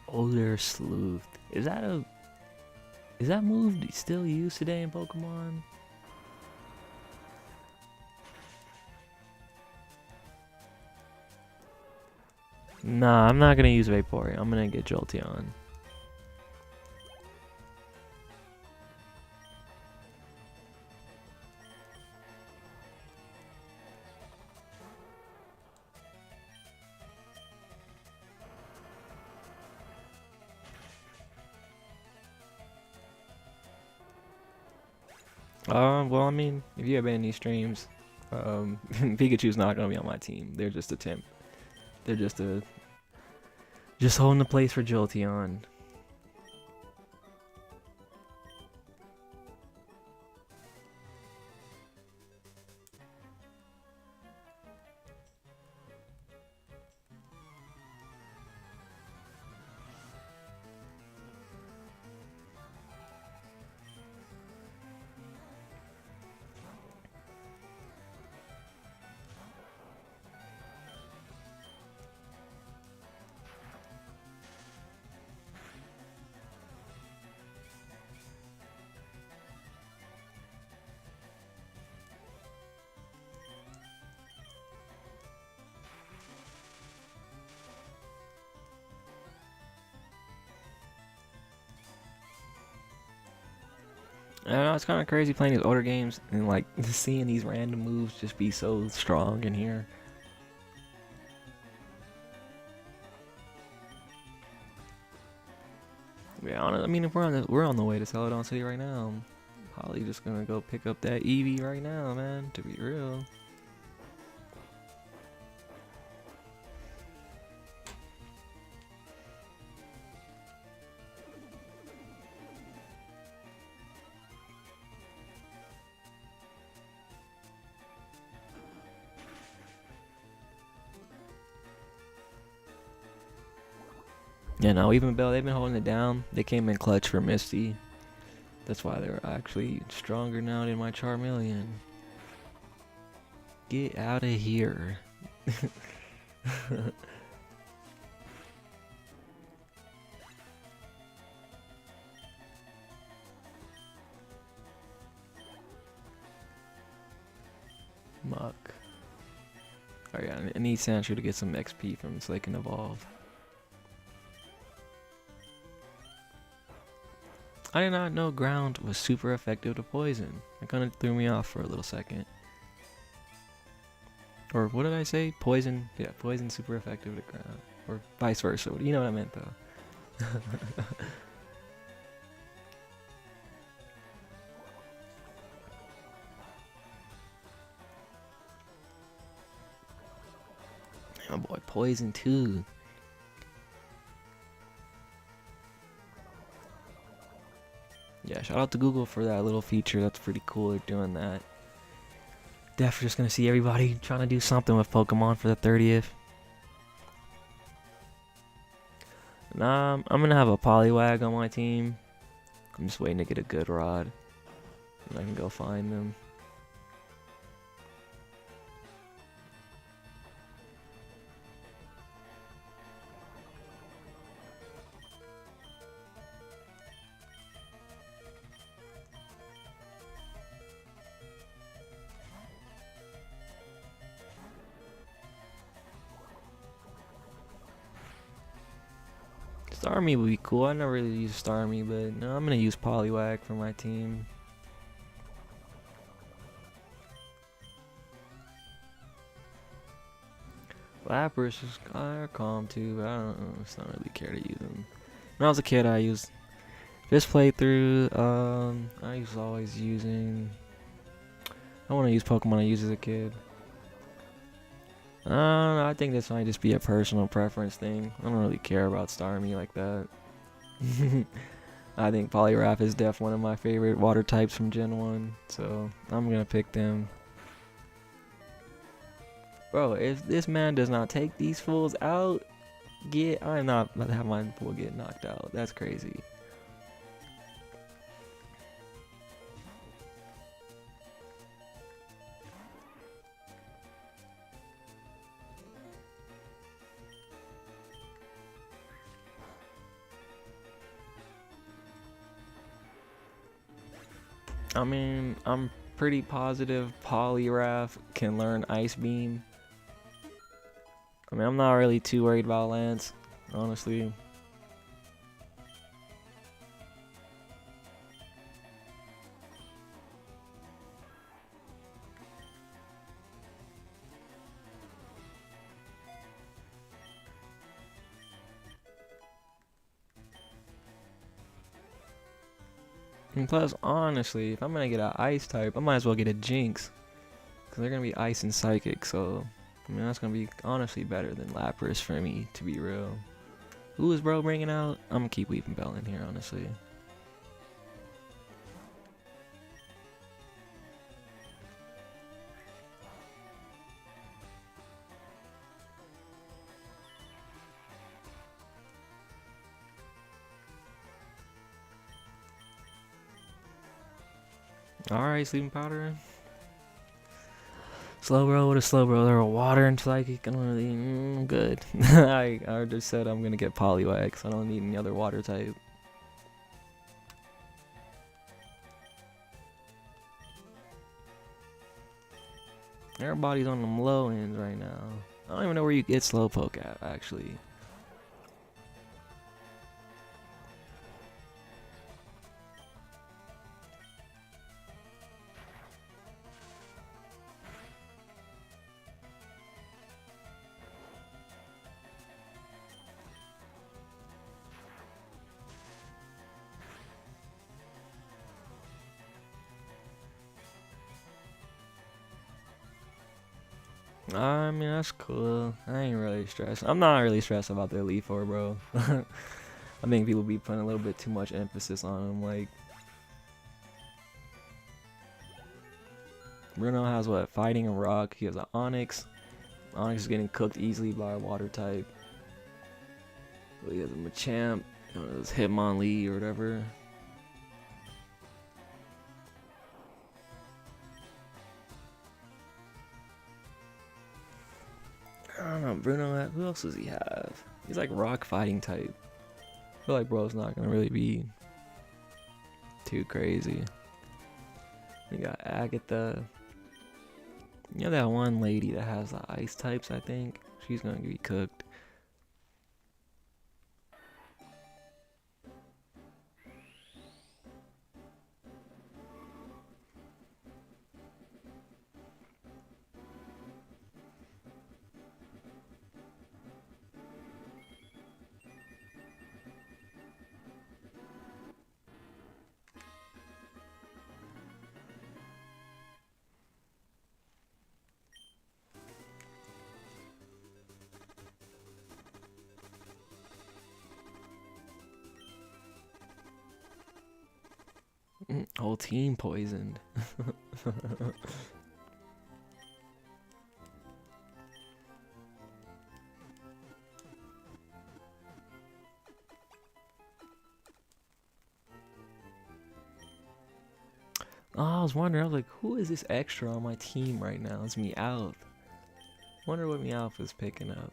Older Sleuth. Is that move still used today in Pokemon? Nah, I'm not gonna use Vaporeon. I'm gonna get Jolteon. Well, I mean, if you have any streams, Pikachu's not gonna be on my team. They're just a temp. They're just holding the place for Jolteon. I don't know, it's kind of crazy playing these older games and like seeing these random moves just be so strong in here. Yeah, I mean, if we're on the way to Celadon City right now, I'm probably just gonna go pick up that Eevee right now, man. To be real. Yeah, no, even Bell, they've been holding it down. They came in clutch for Misty. That's why they're actually stronger now than my Charmeleon. Get out of here. Muck. Oh yeah, I need Sandshrew to get some XP from so they can evolve. I did not know ground was super effective to poison. That kind of threw me off for a little second. Or what did I say? Poison. Yeah, poison super effective to ground. Or vice versa. You know what I meant though. Oh boy, poison too. Yeah, shout out to Google for that little feature. That's pretty cool. They're doing that. Definitely just gonna see everybody trying to do something with Pokemon for the 30th. Nah, I'm gonna have a Poliwag on my team. I'm just waiting to get a good rod, and I can go find them. Starmie would be cool. I never really used Starmie, but no, I'm gonna use Poliwag for my team. Lapras is calm too, but I don't really care to use them. When I was a kid, I used this playthrough. I was always using. I want to use Pokemon I used as a kid. I think this might just be a personal preference thing. I don't really care about Starmie like that. I think Poliwrath is definitely one of my favorite water types from Gen 1, so I'm gonna pick them. Bro, if this man does not take these fools out, I'm not about to have my fool get knocked out. That's crazy. I mean, I'm pretty positive Poliwrath can learn Ice Beam. I mean, I'm not really too worried about Lance, honestly. And plus, honestly, if I'm gonna get an Ice type, I might as well get a Jinx. Because they're gonna be Ice and Psychic, so I mean, that's gonna be honestly better than Lapras for me, to be real. Who is bro bringing out? I'm gonna keep Weeping Bell in here, honestly. Alright, Sleeping Powder. Slowbro, what a Slowbro? They're a water and psychic. I don't really. Good. I just said I'm gonna get Poliwag, so I don't need any other water type. Everybody's on them low ends right now. I don't even know where you get Slowpoke at, actually. I mean, that's cool. I ain't really stressed. I'm not really stressed about the Elite Four, bro. I think people be putting a little bit too much emphasis on them. Like, Bruno has what? Fighting and Rock. He has an Onyx. Onyx is getting cooked easily by a water type. He has a Machamp. His Hitmonlee or whatever. I don't know, Bruno, who else does he have? He's like rock fighting type. I feel like bro's not gonna really be too crazy. We got Agatha. You know that one lady that has the ice types, I think? She's gonna be cooked. Whole team poisoned. Oh, I was wondering, I was like, who is this extra on my team right now? It's Meowth. Wonder what Meowth is picking up.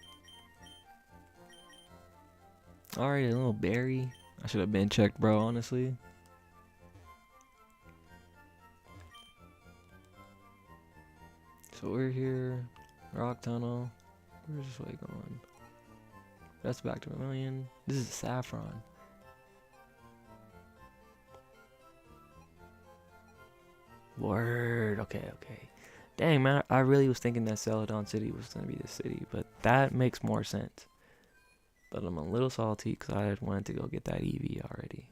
Alright, a little berry. I should have been checked, bro, honestly. So we're here. Rock tunnel. Where's this way going? That's back to Vermilion. This is Saffron. Word. Okay, okay. Dang, man. I really was thinking that Celadon City was going to be the city, but that makes more sense. But I'm a little salty because I had wanted to go get that EV already.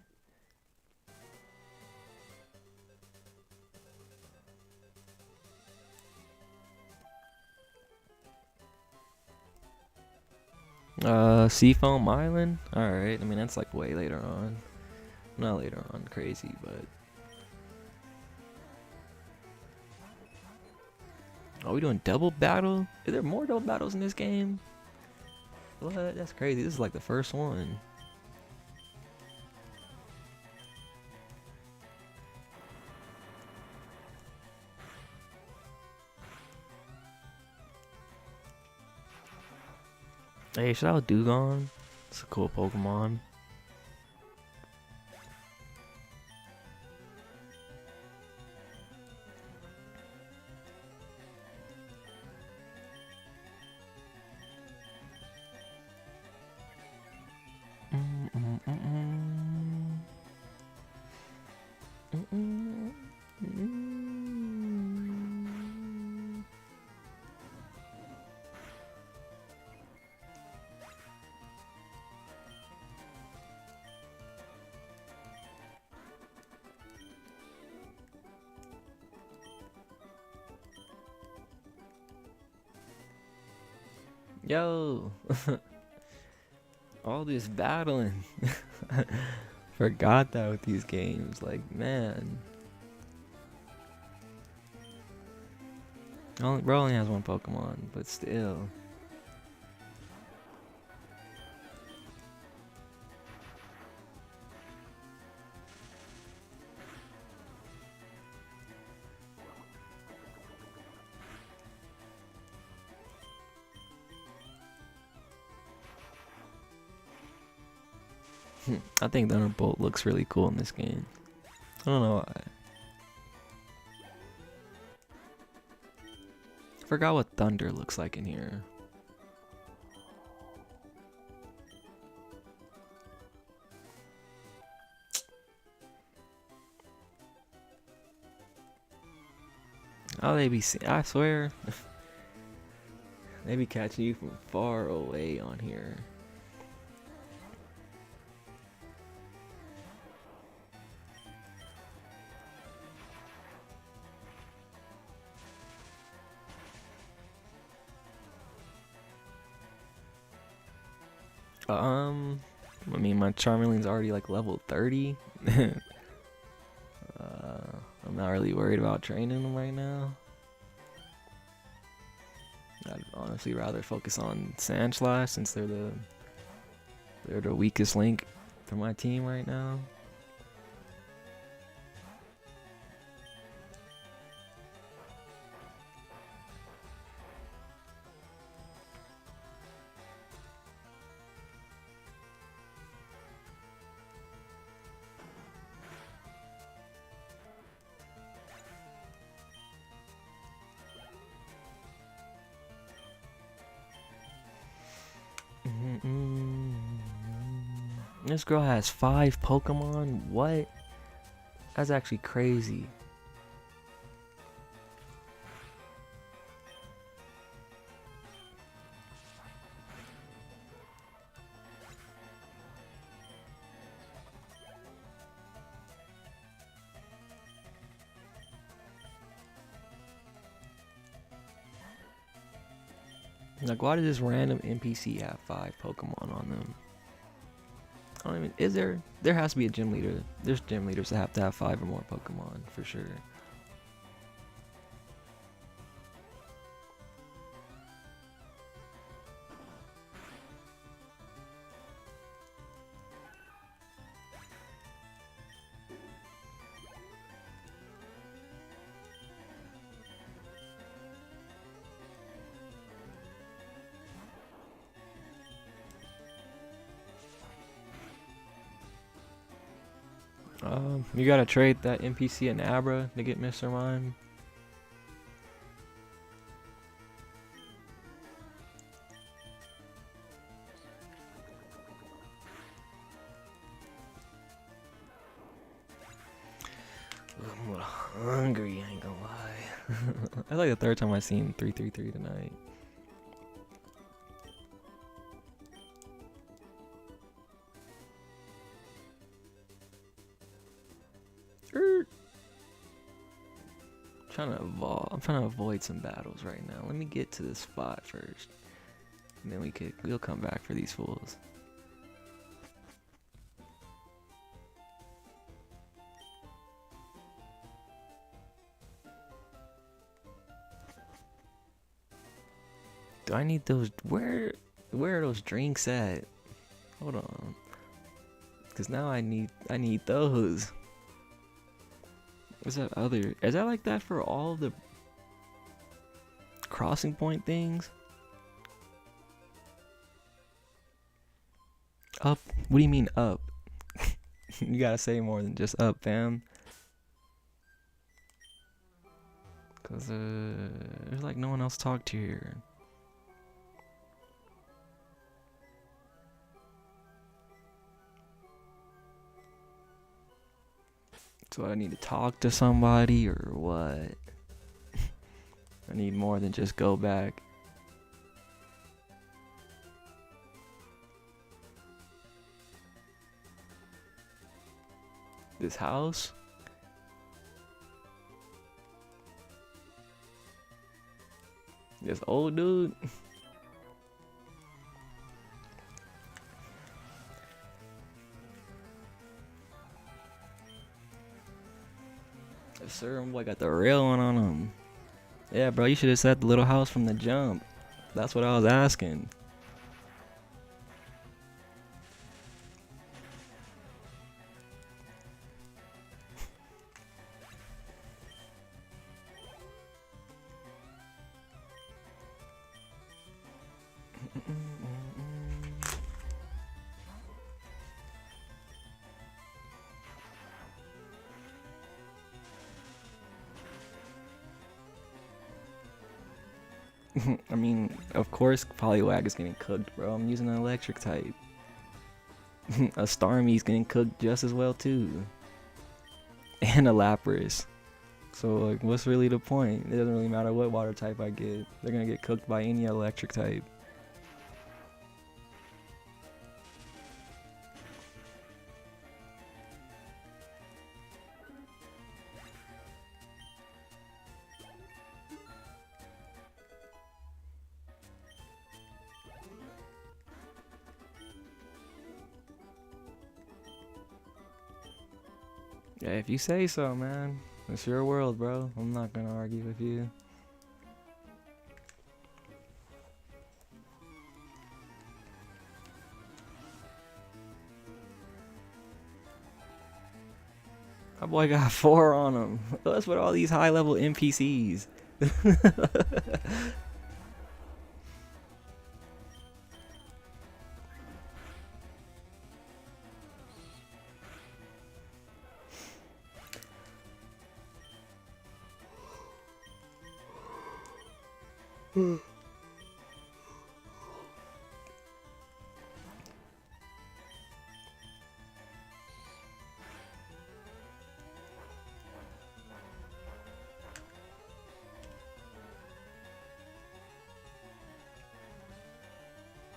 Seafoam Island? Alright, I mean, that's like way later on. Not later on, crazy, but... Are we doing double battle? Is there more double battles in this game? What? That's crazy. This is like the first one. Hey, shout out Dugong. It's a cool Pokemon. Yo, all this battling. Forgot that with these games, like, man. Bro only has one Pokemon, but still. I think Thunderbolt looks really cool in this game. I don't know why. I forgot what Thunder looks like in here. Oh, they be I swear. They be catching you from far away on here. I mean, my Charmeleon's already like level 30. I'm not really worried about training them right now. I'd honestly rather focus on Sandslash since they're the weakest link for my team right now. This girl has 5 Pokemon? What? That's actually crazy. Like, why does this random NPC have 5 Pokemon on them? I don't even. Is there? There has to be a gym leader. There's gym leaders that have to have 5 or more Pokemon for sure. You gotta trade that NPC and Abra to get Mr. Mime. I'm a little hungry, I ain't gonna lie. That's like the 3rd time I've seen 333 tonight. I'm trying to avoid some battles right now. Let me get to this spot first, and then we'll come back for these fools. Do I need those? Where are those drinks at? Hold on, because now I need those. What's that other? Is that like that for all the crossing point things? Up? What do you mean up? You gotta say more than just up, fam. Cause there's like no one else to talk to here. So I need to talk to somebody or what? I need more than just go back. This house? This old dude? Yes, sir, I'm like got the real one on him. Yeah, bro, you should have said the little house from the jump. That's what I was asking. I mean, of course Poliwag is getting cooked, bro. I'm using an electric type. A Starmie's getting cooked just as well too. And a Lapras. So like, what's really the point? It doesn't really matter what water type I get. They're gonna get cooked by any electric type. Yeah, if you say so, man. It's your world, bro. I'm not gonna argue with you. My boy got 4 on him. What's with all these high-level NPCs?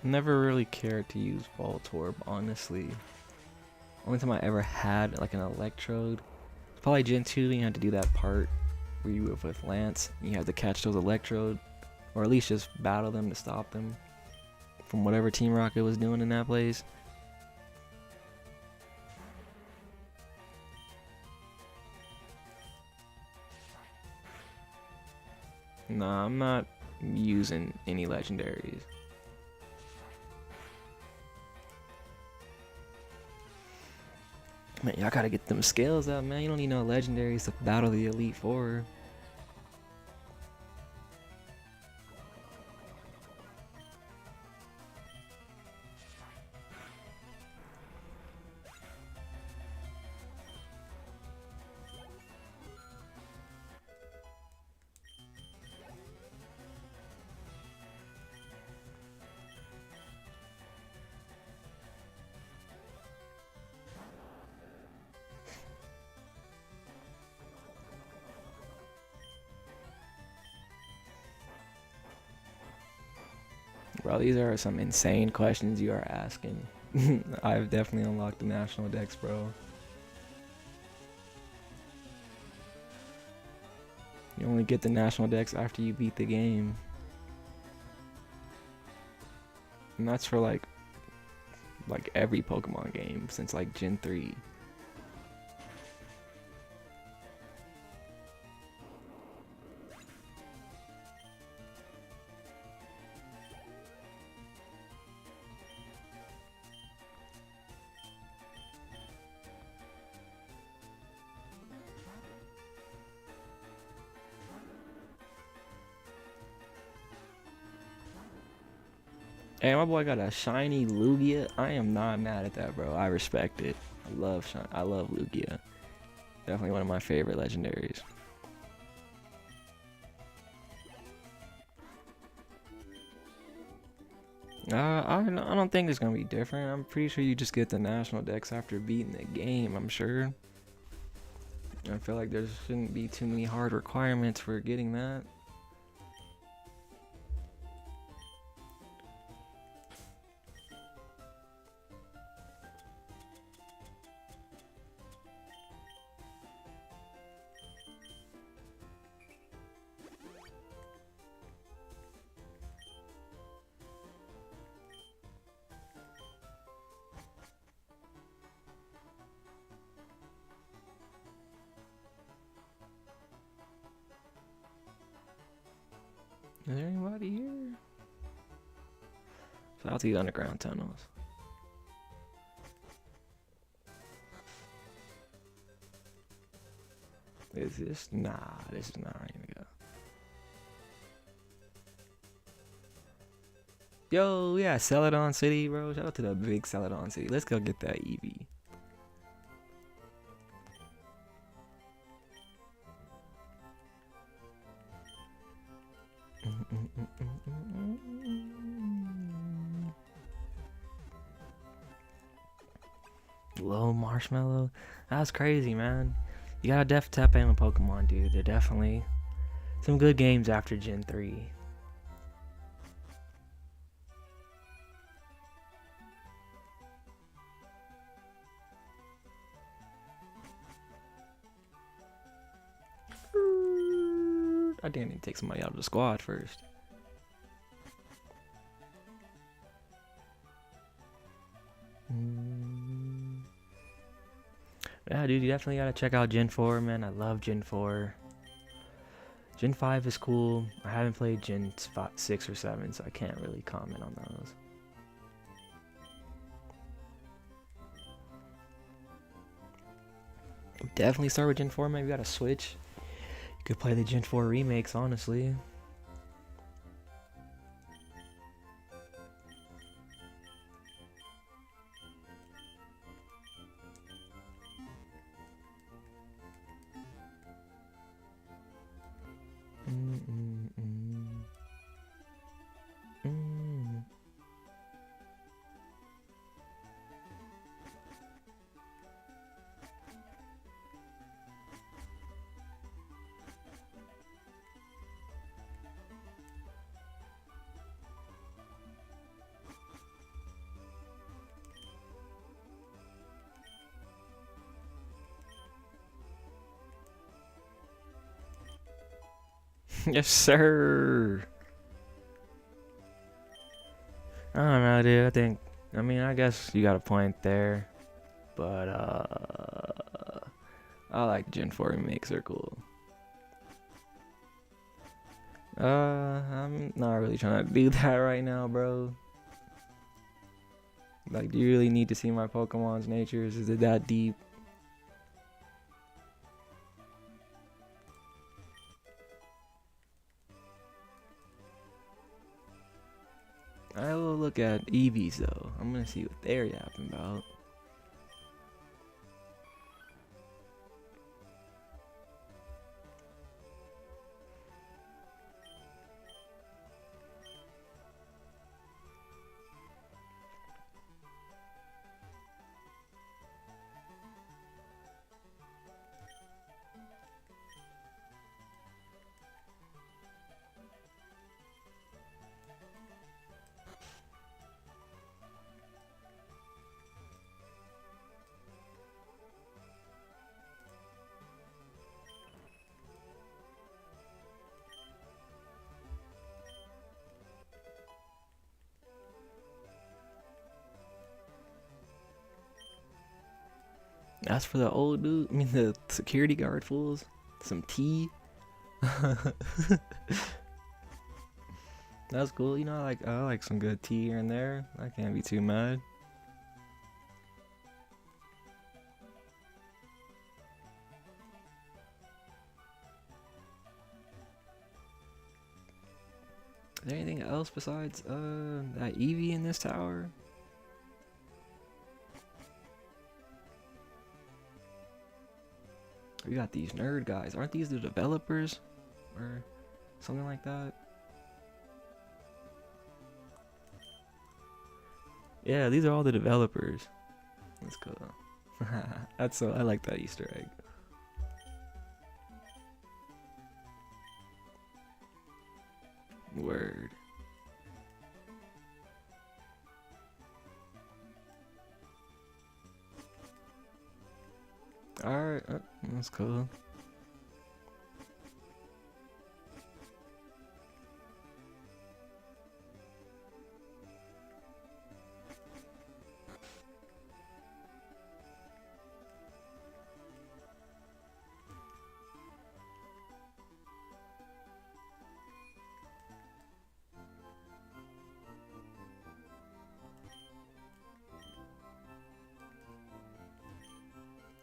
Never really cared to use Voltorb, honestly. Only time I ever had like an Electrode, probably Gen 2, and you had to do that part where you were with Lance, and you had to catch those Electrode, or at least just battle them to stop them from whatever Team Rocket was doing in that place. Nah, I'm not using any legendaries. Man, y'all gotta get them skills out, man. You don't need no legendaries to battle the Elite Four. Bro, these are some insane questions you are asking. I've definitely unlocked the national decks, bro. You only get the national decks after you beat the game. And that's for like every Pokemon game since like Gen 3. Hey, my boy got a shiny Lugia. I am not mad at that, bro. I respect it. I love Lugia. Definitely one of my favorite legendaries. I don't think it's gonna be different. I'm pretty sure you just get the national decks after beating the game. I'm sure. I feel like there shouldn't be too many hard requirements for getting that. Is there anybody here? So out to the underground tunnels. Is this? Nah, this is not where I'm gonna go. Yo, yeah, Celadon City, bro. Shout out to the big Celadon City. Let's go get that Eevee. Low Marshmallow. That's crazy, man. You gotta tap in with Pokemon, dude. They're definitely some good games after Gen 3. I didn't need to take somebody out of the squad first. Yeah, dude, you definitely gotta check out Gen 4, man. I love Gen 4. Gen 5 is cool. I haven't played Gen 6 or 7, so I can't really comment on those. Definitely start with Gen 4, man. You gotta switch. You could play the Gen 4 remakes, honestly. Yes, sir. I don't know, dude. I guess you got a point there. But, I like Gen 4 remakes. They're cool. I'm not really trying to do that right now, bro. Like, do you really need to see my Pokemon's natures? Is it that deep? I will look at Eevees though. I'm gonna see what they're yapping about. That's for the old dude. I mean, the security guard fools. Some tea. That's cool. You know, I like some good tea here and there. I can't be too mad. Is there anything else besides that Eevee in this tower? We got these nerd guys. Aren't these the developers? Or something like that? Yeah, these are all the developers. That's cool. That's so I like that Easter egg. Word. Alright, that's cool.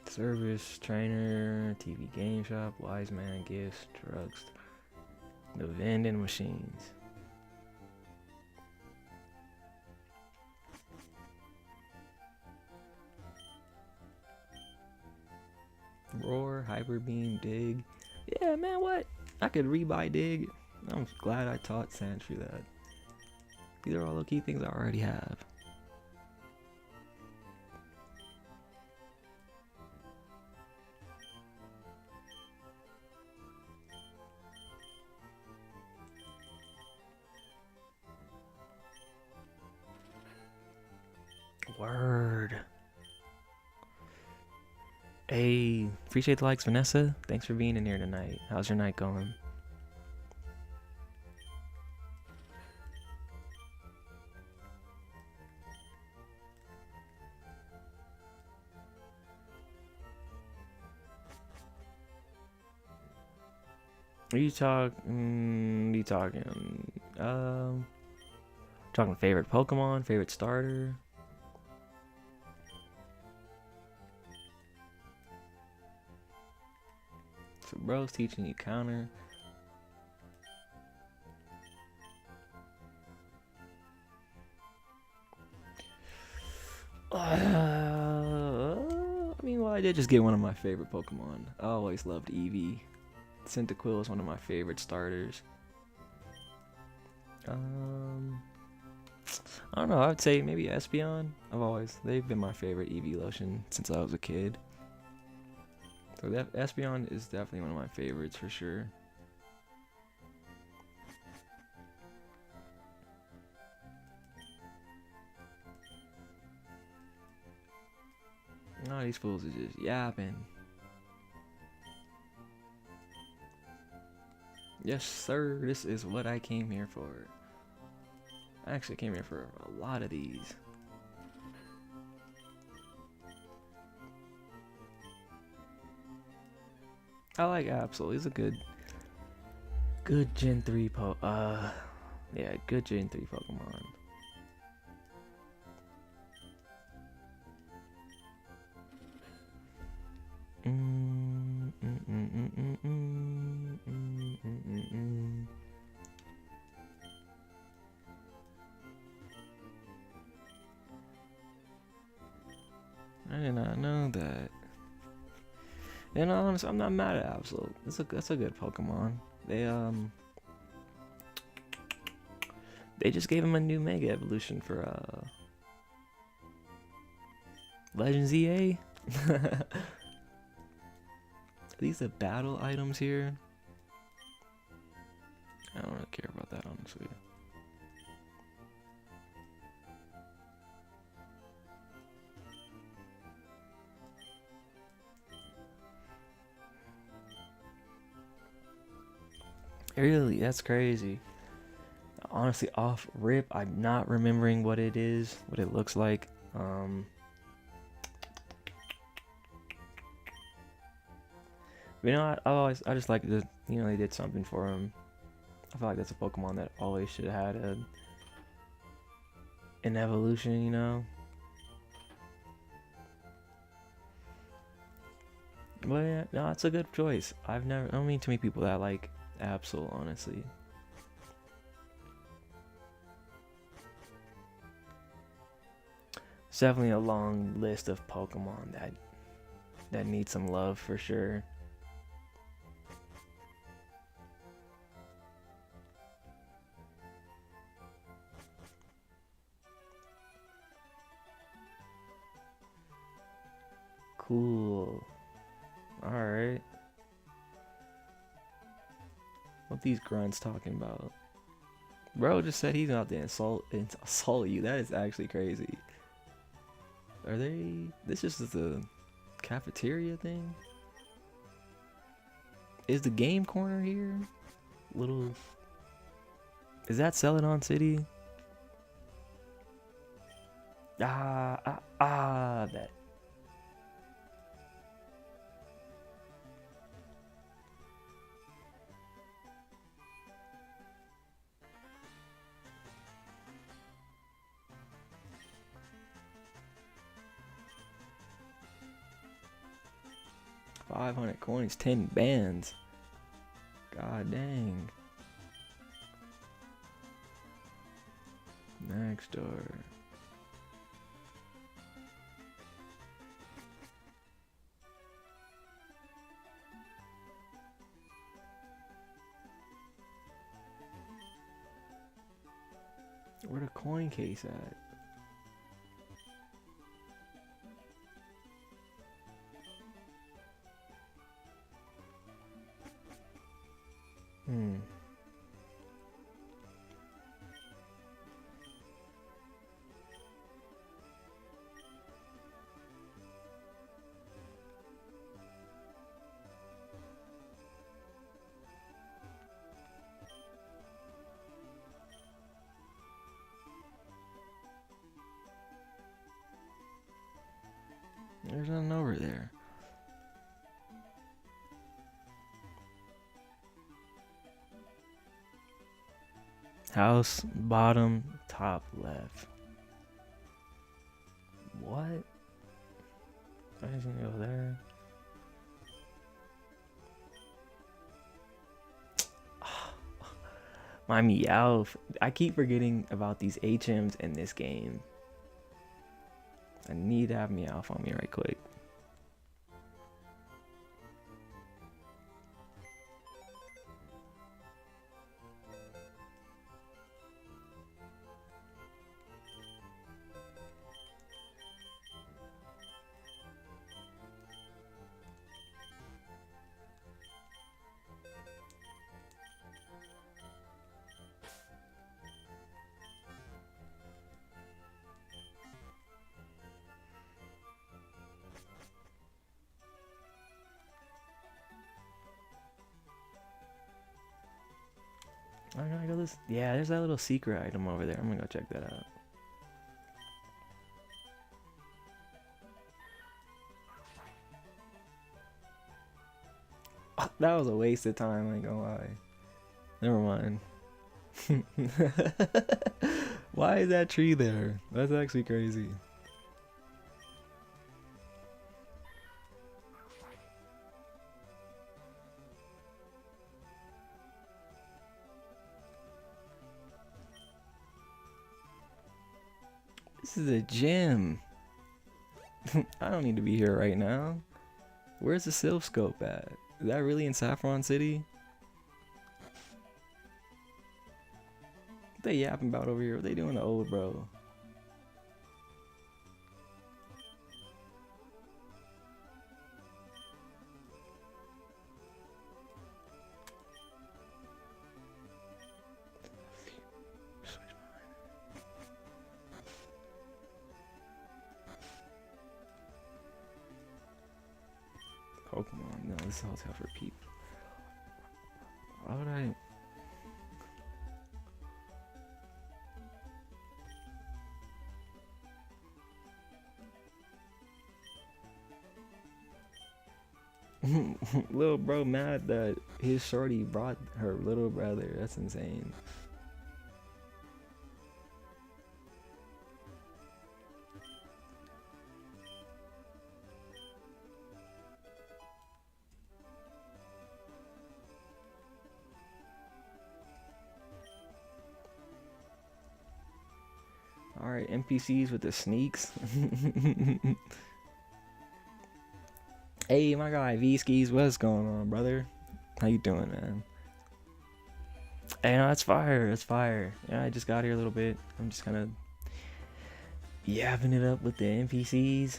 Service, trainer, TV game shop, wise man, gifts, drugs, the vending machines. Roar, hyper beam, dig. Yeah, man, what? I could rebuy dig. I'm glad I taught Sandry that. These are all the key things I already have. Word. Hey, appreciate the likes, Vanessa. Thanks for being in here tonight. How's your night going? Are you talking? Talking favorite Pokemon, favorite starter. So bro's teaching you counter. I mean, well, I did just get one of my favorite Pokemon. I always loved Eevee. Cyndaquil is one of my favorite starters. I don't know. I would say maybe Espeon. They've been my favorite Evolution since I was a kid. So that Espeon is definitely one of my favorites for sure. Oh, these fools are just yapping. Yes, sir. This is what I came here for. I actually came here for a lot of these. I like Absol. He's a good Good Gen 3 yeah, good Gen 3 Pokemon. I did not know that. And honestly, I'm not mad at Absol. That's a good Pokemon. They just gave him a new Mega Evolution for Legends EA. Are these the battle items here? I don't really care about that, honestly. Really, that's crazy. Honestly, off rip, I'm not remembering what it is, what it looks like. You know, I just like the, they did something for him. I feel like that's a Pokemon that always should have had an evolution, you know. But yeah, no, it's a good choice. I don't mean too many people that like Absol, honestly. It's definitely a long list of Pokemon that need some love for sure. Cool. Alright. What these grunts talking about? Bro just said he's out to insult you. That is actually crazy. Are they? This is the cafeteria thing? Is the game corner here? Little. Is that Celadon City? That. 500 coins, 10 bands. God dang. Next door. Where the coin case at? There's nothing over there. House, bottom, top left. What? I didn't go there. My Meowth. I keep forgetting about these HMs in this game. I need to have Meowth on me right quick. I gotta go this. Yeah, there's that little secret item over there. I'm gonna go check that out. That was a waste of time, I ain't gonna lie. Never mind. Why is that tree there? That's actually crazy. This is a gym. I don't need to be here right now. Where's the Sylph Scope at? Is that really in Saffron City? What they yapping about over here? What they doing to old bro? Pokemon. No, this is hotel for people. Why would I? Little bro mad that his shorty brought her little brother. That's insane. Alright, NPCs with the sneaks. Hey, my guy, V-Skis, what's going on, brother? How you doing, man? Hey, no, it's fire, it's fire. Yeah, I just got here a little bit. I'm just kind of yapping it up with the NPCs.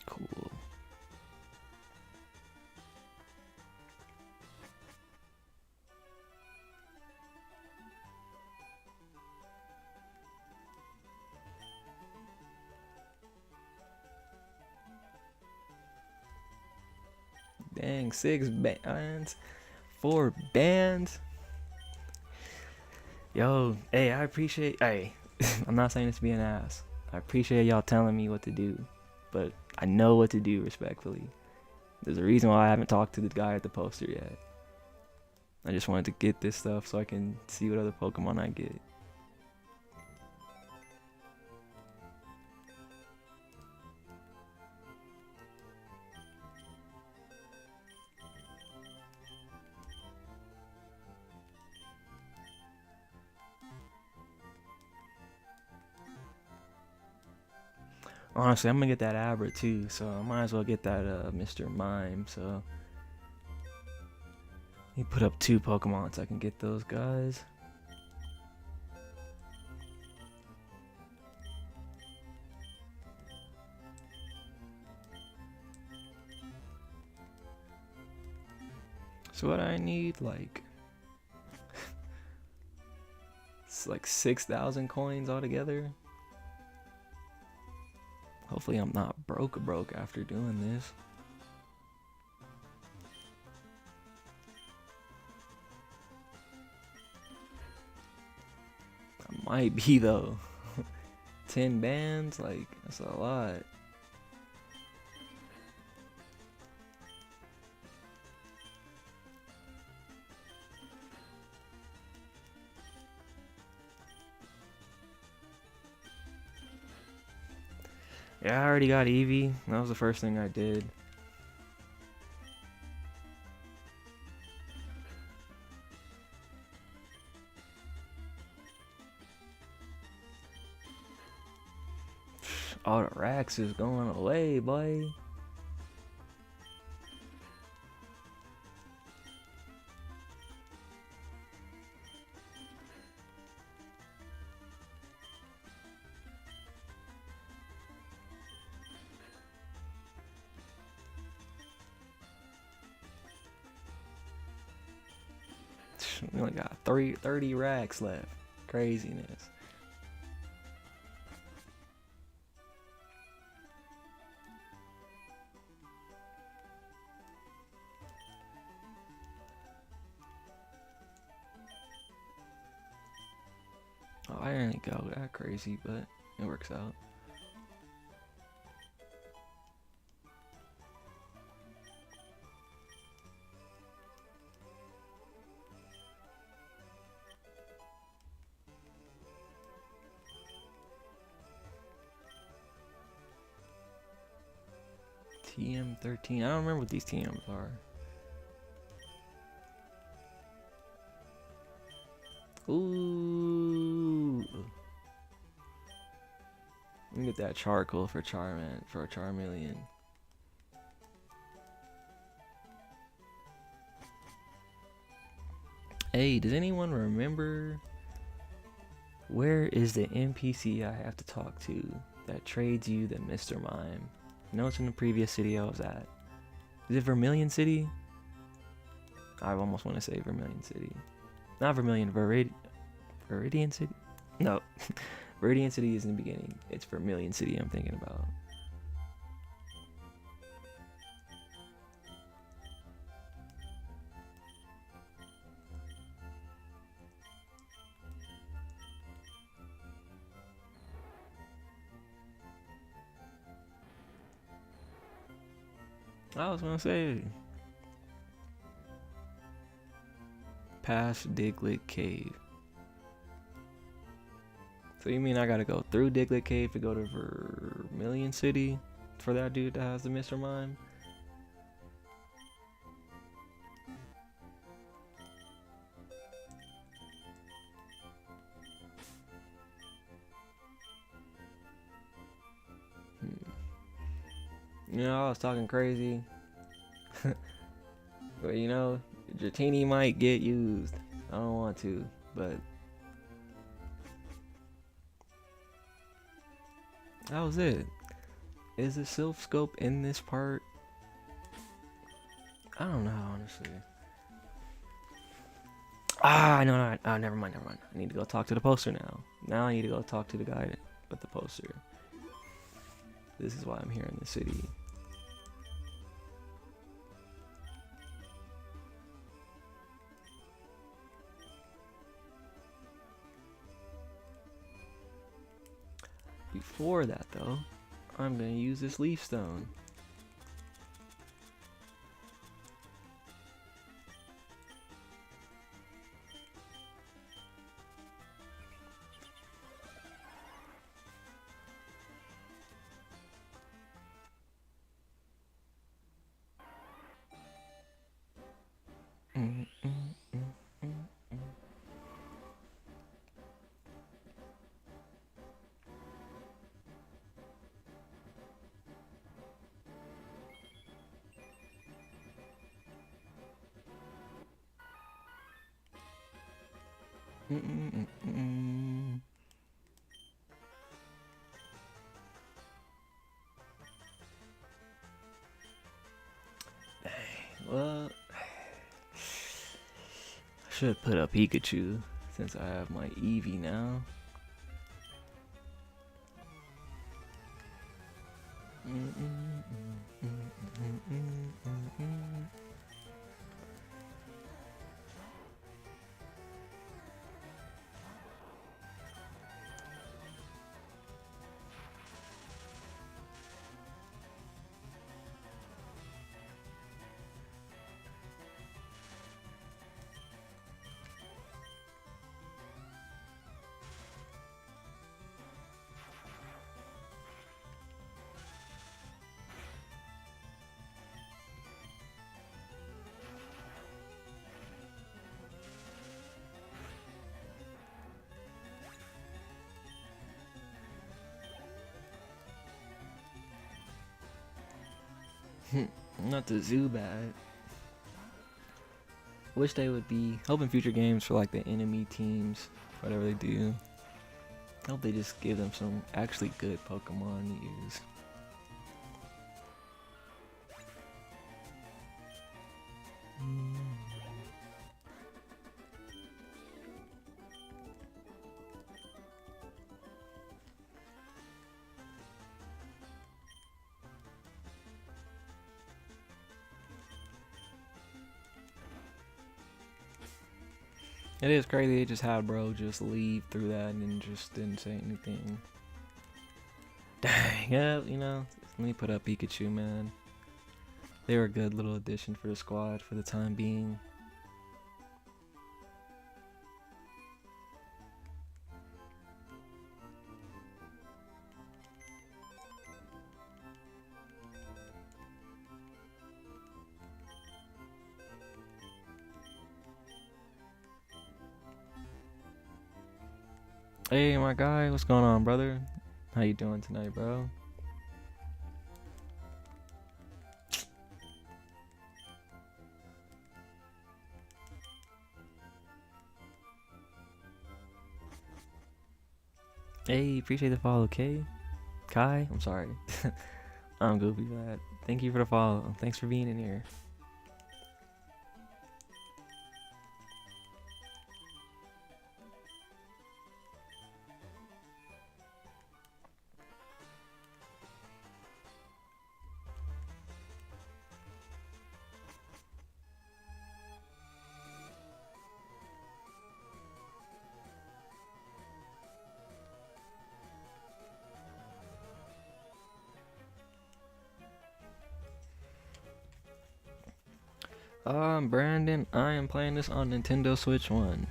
Cool. Dang, 6 bands, 4 bands. Yo, hey, I appreciate. Hey, I'm not saying this to be an ass. I appreciate y'all telling me what to do, but I know what to do respectfully. There's a reason why I haven't talked to the guy at the poster yet. I just wanted to get this stuff so I can see what other Pokemon I get. Honestly, I'm gonna get that Abra too, so I might as well get that Mr. Mime. So you put up 2 Pokemon so I can get those guys. So what I need, like, it's like 6,000 coins altogether. Hopefully I'm not broke after doing this. I might be though. 10 bands, like, that's a lot. Yeah, I already got Eevee. That was the first thing I did. All the racks is going away, boy. We only got 30 racks left. Craziness. I didn't go that crazy, but it works out. TM13. I don't remember what these TMs are. Ooh. Let me get that charcoal for Charman for a Charmeleon. Hey, does anyone remember where is the NPC I have to talk to that trades you the Mr. Mime? I know it's in the previous city I was at. Is it Vermilion City? I almost want to say Vermilion City. Not Vermilion, Viridian City? No. Viridian City is in the beginning. It's Vermilion City I'm thinking about. I was gonna say past Diglett Cave. So you mean I gotta go through Diglett Cave to go to Vermilion City for that dude that has the Mr. Mime? You know, I was talking crazy. But you know, Dratini might get used. I don't want to, but that was it. Is the Sylph Scope in this part? I don't know, honestly. No, never mind. I need to go talk to the poster now. Now I need to go talk to the guy with the poster. This is why I'm here in the city. Before that, though, I'm gonna use this leaf stone. Well, I should put a Pikachu since I have my Eevee now. Not the Zubat. Wish they would be helping future games for like the enemy teams, whatever they do. I hope they just give them some actually good Pokemon to use. It is crazy. They just had bro just leave through that and then just didn't say anything. Dang, yeah, you know. Let me put up Pikachu, man. They were a good little addition for the squad for the time being. Hey, my guy, what's going on, brother? How you doing tonight, bro? Hey, appreciate the follow, Kai. I'm sorry. I'm goofy for that. Thank you for the follow. Thanks for being in here. Brandon, I am playing this on Nintendo Switch 1.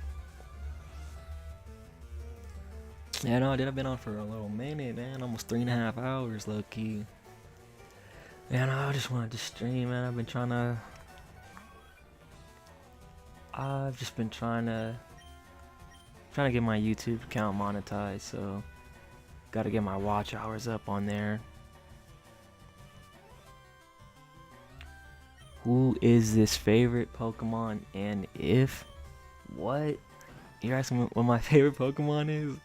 Yeah, no, dude, I've been on for a little minute, man. Almost 3.5 hours, low key. Man, I just wanted to stream, man. I've just been trying to get my YouTube account monetized, so gotta get my watch hours up on there. Who is this favorite Pokemon, and if what? You're asking me what my favorite Pokemon is?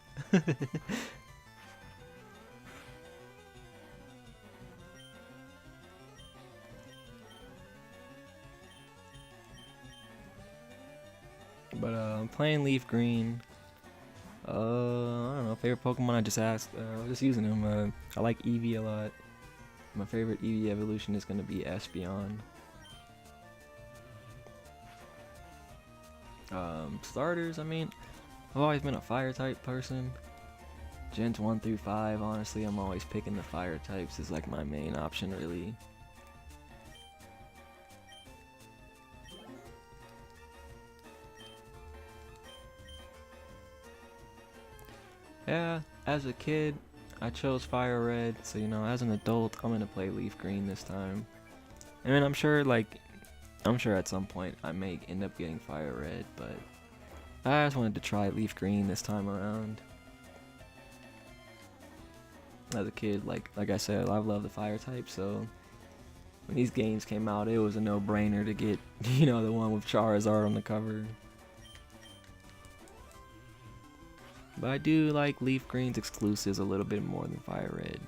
But I'm playing Leaf Green. I don't know, favorite Pokemon. I just asked. I was just using them. I like Eevee a lot. My favorite Eevee evolution is gonna be Espeon. Starters, I mean, I've always been a fire type person. Gens 1 through 5, honestly, I'm always picking the fire types as like my main option, really. Yeah, as a kid, I chose Fire Red, so you know, as an adult, I'm gonna play Leaf Green this time. I mean, I'm sure at some point I may end up getting Fire Red, but I just wanted to try Leaf Green this time around. As a kid, like I said, I love the fire type, so when these games came out, it was a no-brainer to get, you know, the one with Charizard on the cover. But I do like Leaf Green's exclusives a little bit more than Fire Red.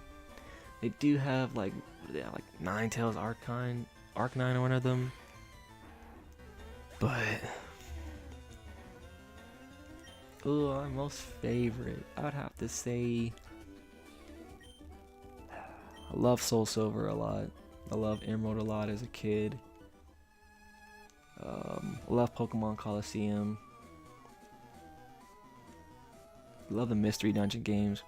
They do have like Ninetales Arcanine or one of them. But my most favorite, I would have to say I love Soul Silver a lot. I love Emerald a lot as a kid. I love Pokemon Coliseum. Love the Mystery Dungeon games.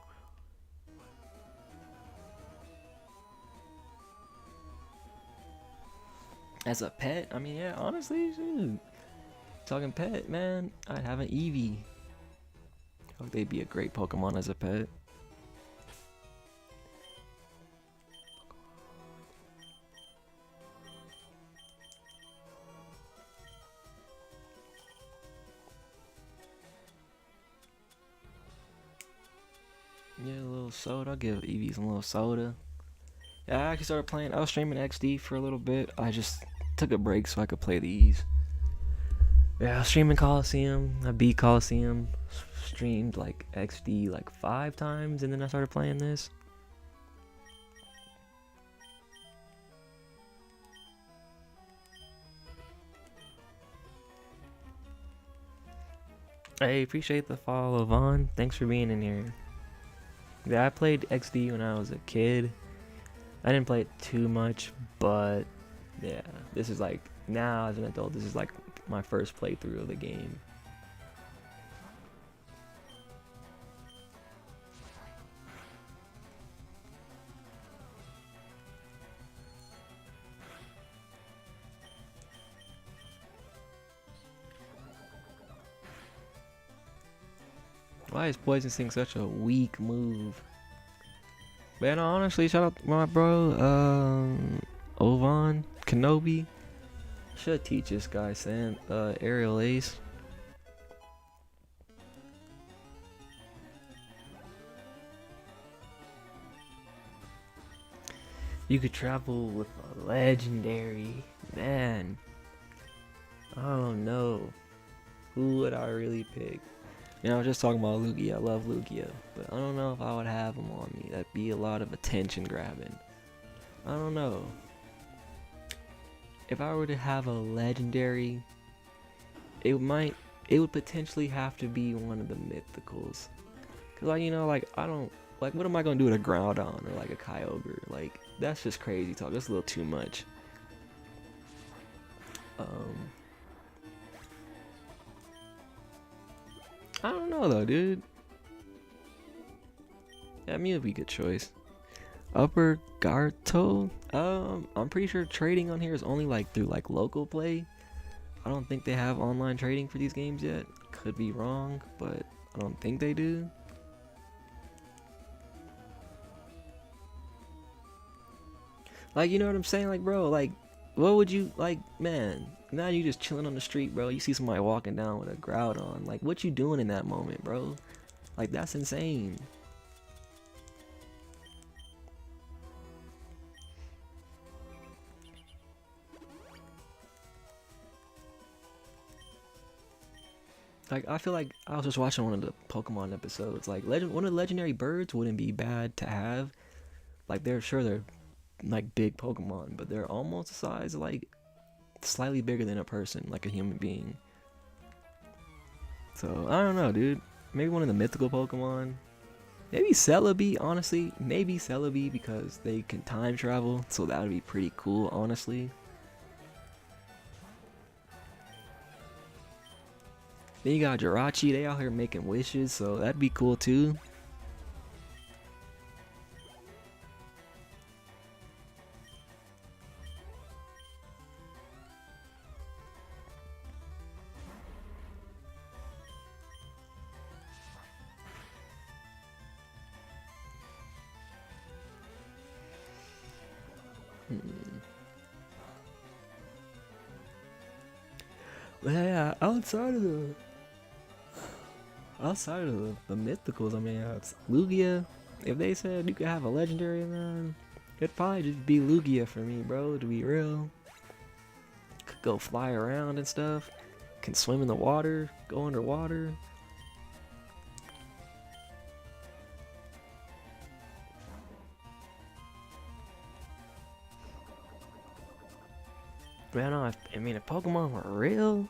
As a pet, I mean, yeah, honestly, shoot. Talking pet, man, I'd have an Eevee. I think they'd be a great Pokemon as a pet. Yeah, a little soda. I'll give Eevee some little soda. Yeah, I actually started playing. I was streaming XD for a little bit. I just took a break so I could play these. Yeah, I was streaming Coliseum. I beat Coliseum. Streamed like XD like 5 times, and then I started playing this. Hey, appreciate the follow, Vaughn. Thanks for being in here. Yeah, I played XD when I was a kid. I didn't play it too much, but yeah, this is like, now as an adult, this is like my first playthrough of the game. Why is Poison Sting such a weak move? Man, honestly, shout out to my bro, Ovan Kenobi. Should teach this guy Sand Aerial Ace. You could travel with a legendary. Man, I don't know. Who would I really pick? You know, I was just talking about Lugia. I love Lugia, but I don't know if I would have him on me. That'd be a lot of attention grabbing. I don't know. If I were to have a legendary, it would potentially have to be one of the mythicals. Cause like, you know, like I don't, like what am I gonna do with a Groudon or like a Kyogre? Like that's just crazy talk. That's a little too much. I don't know though, dude. Yeah, Mew would be a good choice. Upper Garto. I'm pretty sure trading on here is only like through like local play. I don't think they have online trading for these games yet. Could be wrong, but I don't think they do. Like, you know what I'm saying? Like, bro, like, what would you, like, man, now you just chilling on the street, bro. You see somebody walking down with a Groudon. Like, what you doing in that moment, bro? Like, that's insane. Like, I feel like I was just watching one of the Pokemon episodes. Like, one of the legendary birds wouldn't be bad to have. Like, they're like big Pokemon, but they're almost the size of like slightly bigger than a person, like a human being. So I don't know, dude. Maybe one of the mythical Pokemon. Maybe Celebi, honestly. Maybe Celebi because they can time travel, so that would be pretty cool, honestly. Then you got Jirachi, they out here making wishes, so that'd be cool too. Yeah, outside of the mythicals, I mean, it's Lugia. If they said you could have a legendary, man, it'd probably just be Lugia for me, bro. To be real, could go fly around and stuff. Can swim in the water, go underwater. Man, I mean, if Pokemon were real,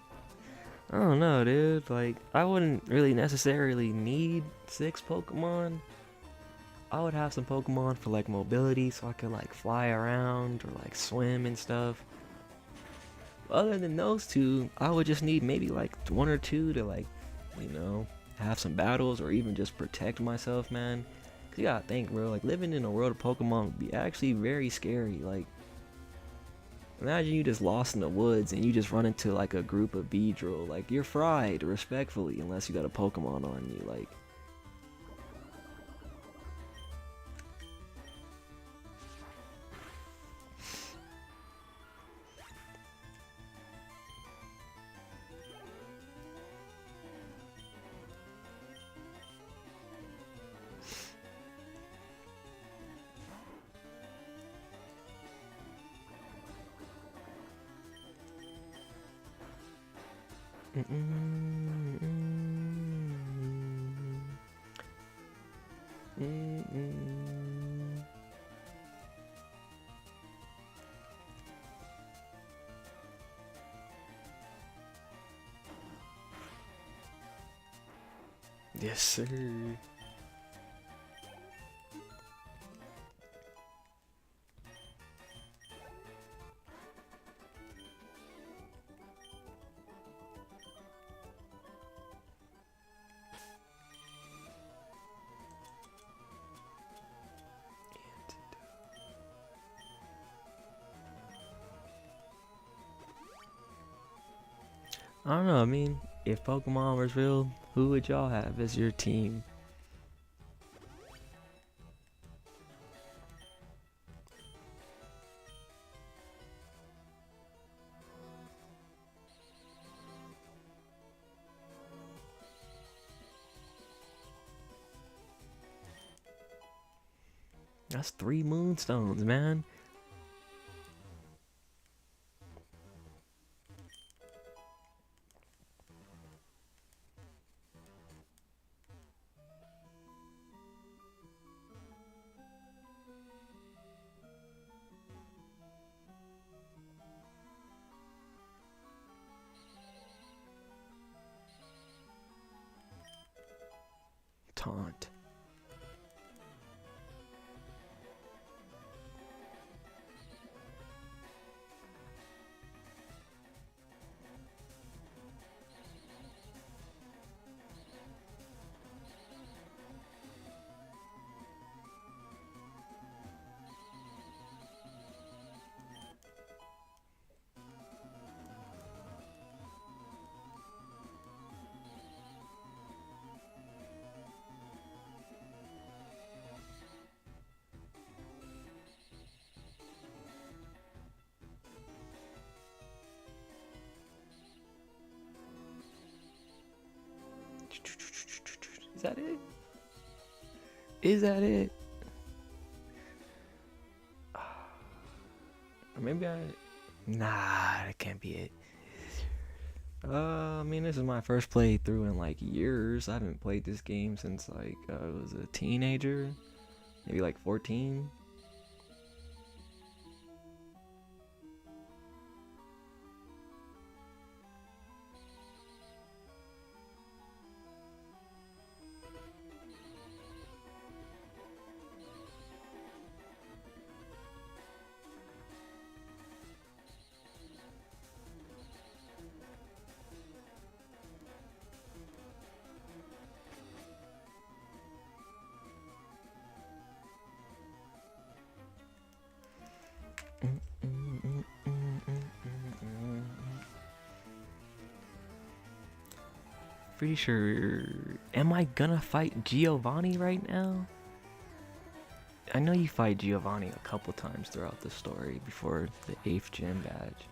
I don't know, dude. Like, I wouldn't really necessarily need 6 Pokemon. I would have some Pokemon for like mobility, so I could like fly around or like swim and stuff. Other than those two, I would just need maybe like 1 or 2 to like, you know, have some battles or even just protect myself, man. Cause you gotta think, bro. Like living in a world of Pokemon would be actually very scary. Like, imagine you just lost in the woods and you just run into like a group of Beedrill. Like, you're fried, respectfully, unless you got a Pokemon on you. Like, yes, sir. I don't know. I mean, If Pokemon was real, who would y'all have as your team? That's 3 Moonstones, man. Taunt. Is that it? Is that it? Maybe Nah, that can't be it. I mean, this is my first playthrough in like years. I haven't played this game since like I was a teenager, maybe like 14. Pretty sure. Am I gonna fight Giovanni right now? I know you fight Giovanni a couple times throughout the story before the 8th gym badge.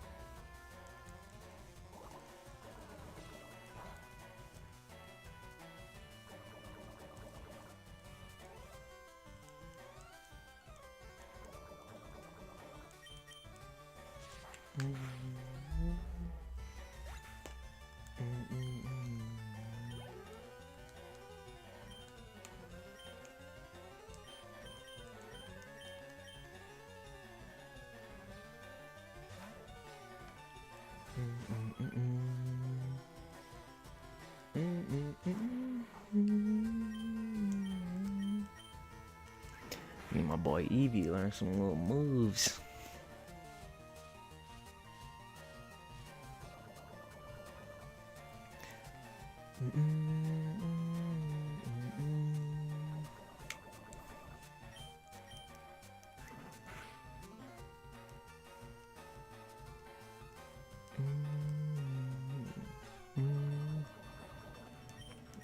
Me and my boy Eevee learn some little moves.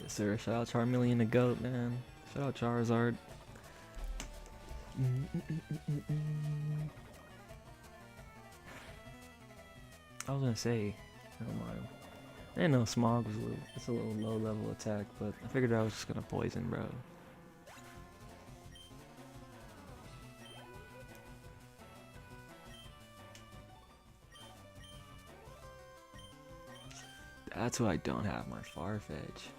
Yes, sir. Shout out Charmeleon the GOAT, man. Shout out Charizard. I was gonna say, never mind. I didn't know Smog was it's a little low level attack, but I figured I was just gonna poison, bro. That's why I don't have my Farfetch.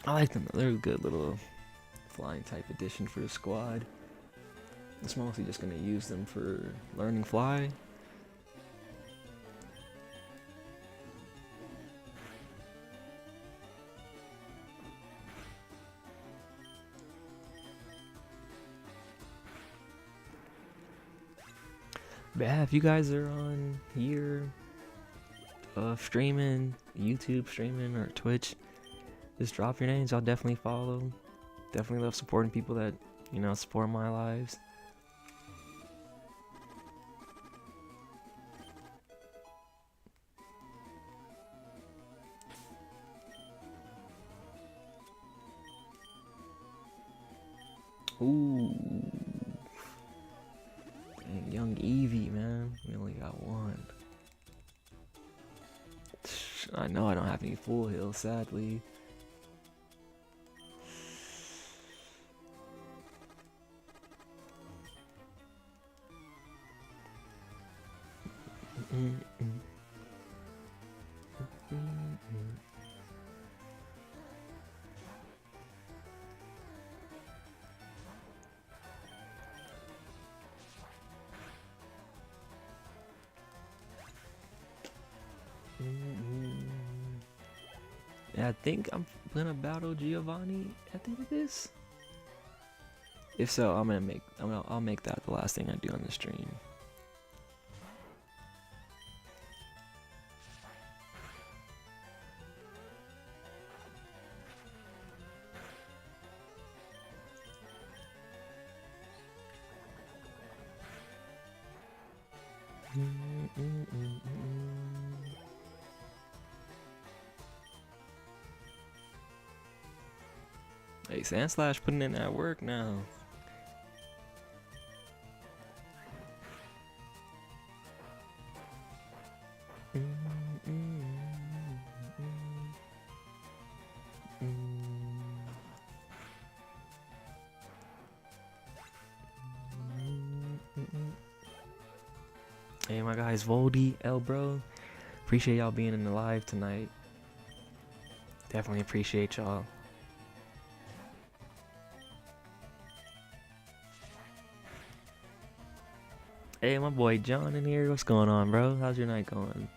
I like them. They're a good little flying type addition for the squad. I'm mostly just gonna use them for learning fly. But yeah, if you guys are on here streaming, YouTube streaming, or Twitch, just drop your names. I'll definitely follow. Definitely love supporting people that, you know, support my lives. Ooh. Dang, young Eevee, man. We only got one. I know I don't have any full heals, sadly. Yeah, I think I'm gonna battle Giovanni at the end of this. If so, I'll make that the last thing I do on the stream. Hey, Sandslash putting in that work now. Hey, my guys, Voldy, L bro. Appreciate y'all being in the live tonight. Definitely appreciate y'all. Hey, my boy John in here. What's going on, bro? How's your night going?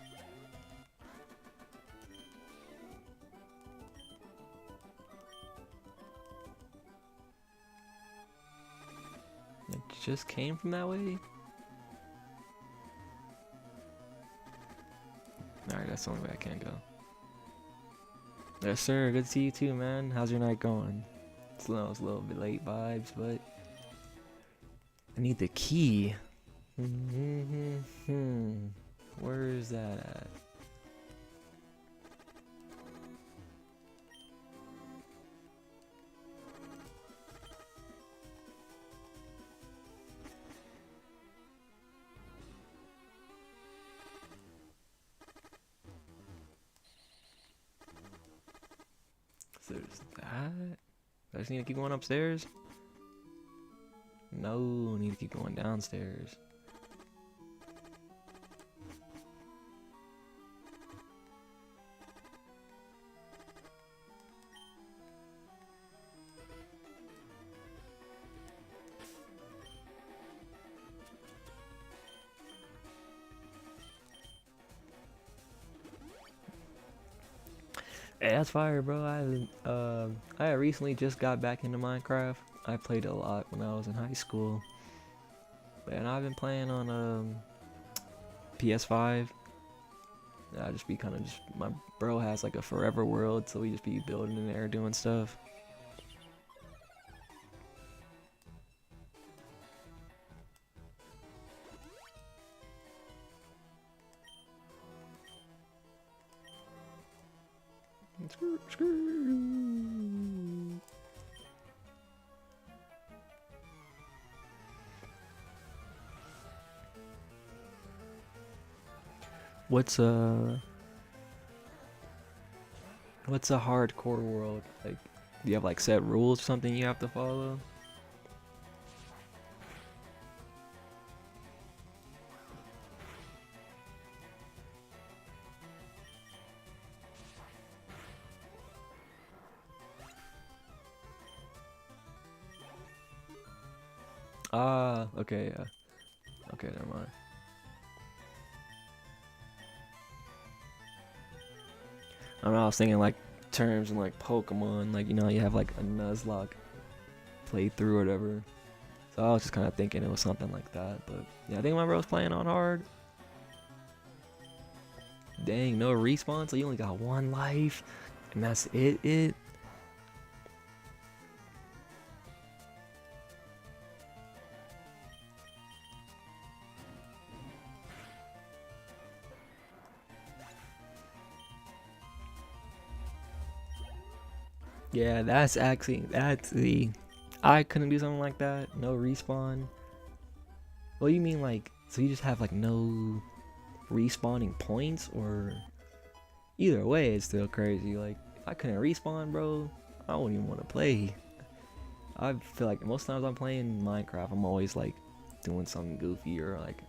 It just came from that way? Alright, that's the only way I can go. Yes, sir. Good to see you too, man. How's your night going? It's a little bit late vibes, but I need the key. Where is that at? So there's that. I just need to keep going upstairs? No, I need to keep going downstairs. Hey, that's fire, bro. I recently just got back into Minecraft. I played a lot when I was in high school, and I've been playing on PS5. I just be kind of my bro has like a forever world, so we just be building in there, doing stuff. What's a hardcore world? Like, do you have like set rules or something you have to follow? Ah, okay, yeah. Okay, never mind. I was thinking like terms in like Pokemon, like, you know, you have like a Nuzlocke playthrough or whatever. So I was just kind of thinking it was something like that, but yeah, I think my bro's playing on hard. Dang, no respawn, so you only got one life, and that's it. Yeah, that's the I couldn't do something like that. No respawn. What do you mean, like, so you just have like no respawning points? Or either way, it's still crazy. Like, if I couldn't respawn, bro, I wouldn't even want to play. I feel like most times I'm playing Minecraft, I'm always like doing something goofy or like,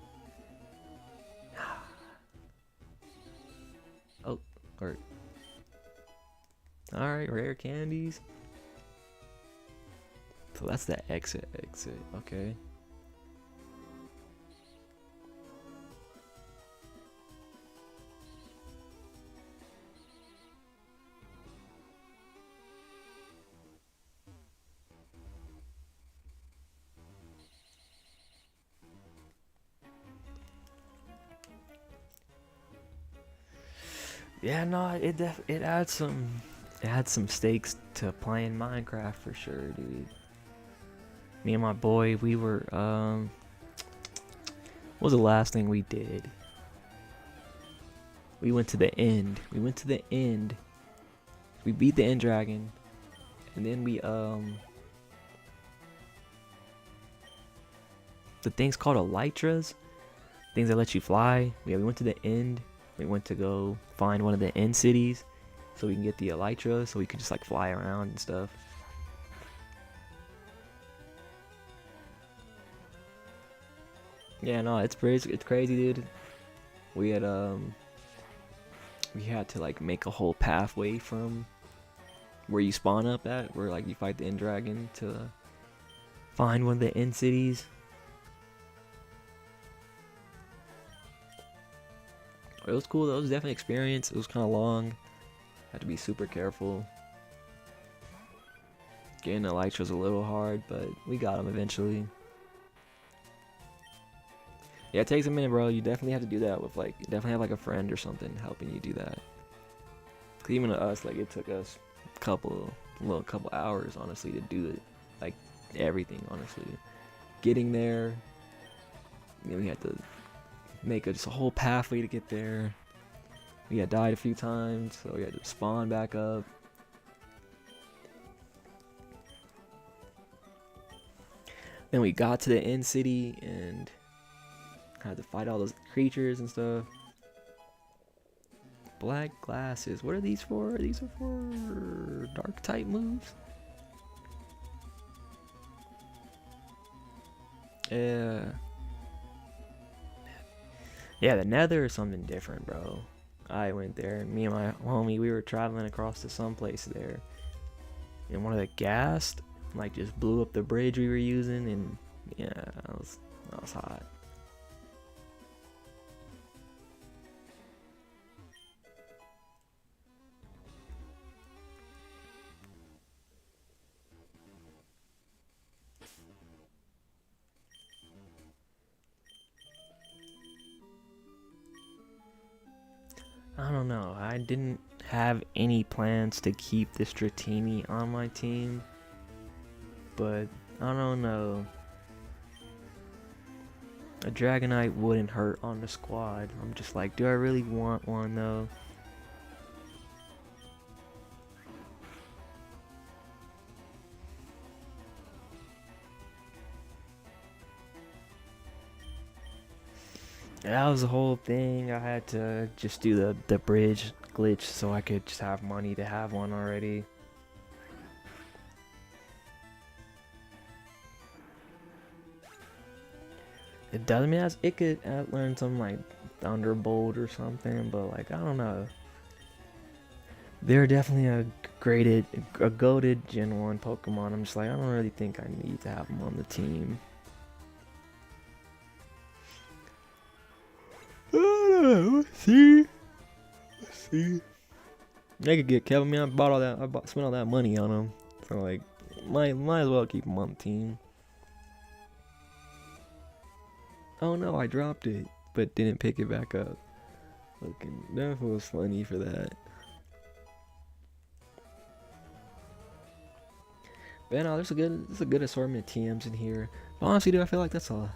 oh, or all right, rare candies. So that's the exit. Okay. Yeah, no, it adds some stakes to playing Minecraft for sure, dude. Me and my boy, we were what was the last thing we did? We went to the end. We beat the end dragon, and then we the thing's called elytras, things that let you fly. Yeah, we went to the end. We went to go find one of the end cities so we can get the elytra so we could just like fly around and stuff. Yeah, no, it's crazy, dude. We had to like make a whole pathway from where you spawn up at, where like you fight the end dragon, to find one of the end cities. It was cool though. It was definitely an experience. It was kind of long. Had to be super careful. Getting the lights was a little hard, but we got them eventually. Yeah, it takes a minute, bro. You definitely have to do that with like, definitely have like a friend or something helping you do that. 'Cause even to us, like it took us a couple hours, honestly, to do it. Like everything, honestly. Getting there, you know, we had to make just a whole pathway to get there. We had died a few times, so we had to spawn back up. Then we got to the end city and had to fight all those creatures and stuff. Black glasses. What are these for? These are for dark type moves. Yeah, the Nether is something different, bro. I went there, and me and my homie, we were traveling across to some place there, and one of the ghast like just blew up the bridge we were using, and yeah, that was hot. I don't know. I didn't have any plans to keep the Stratini on my team, but I don't know. A Dragonite wouldn't hurt on the squad. I'm just like, do I really want one though? That was the whole thing. I had to just do the bridge glitch so I could just have money to have one already. It doesn't mean it could learn something like Thunderbolt or something, but like I don't know. They're definitely a goated Gen 1 Pokemon. I'm just like, I don't really think I need to have them on the team. Let's see. They could get Kevin. I bought all that. Spent all that money on them. So like, might as well keep them on the team. Oh no, I dropped it, but didn't pick it back up. Looking, that was funny for that. But no, there's a good assortment of TMs in here. But honestly, dude, I feel like that's a.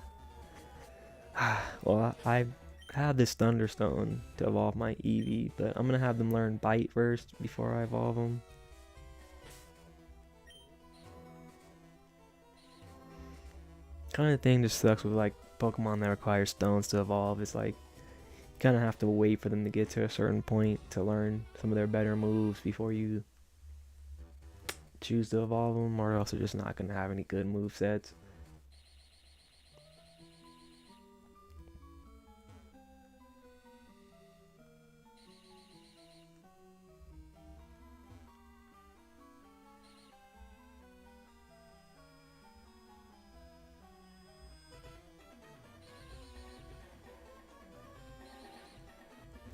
Well, I have this Thunderstone to evolve my Eevee, but I'm gonna have them learn Bite first before I evolve them. Kind of thing just sucks with like Pokemon that require stones to evolve. It's like you kind of have to wait for them to get to a certain point to learn some of their better moves before you choose to evolve them, or else they're just not gonna have any good move sets.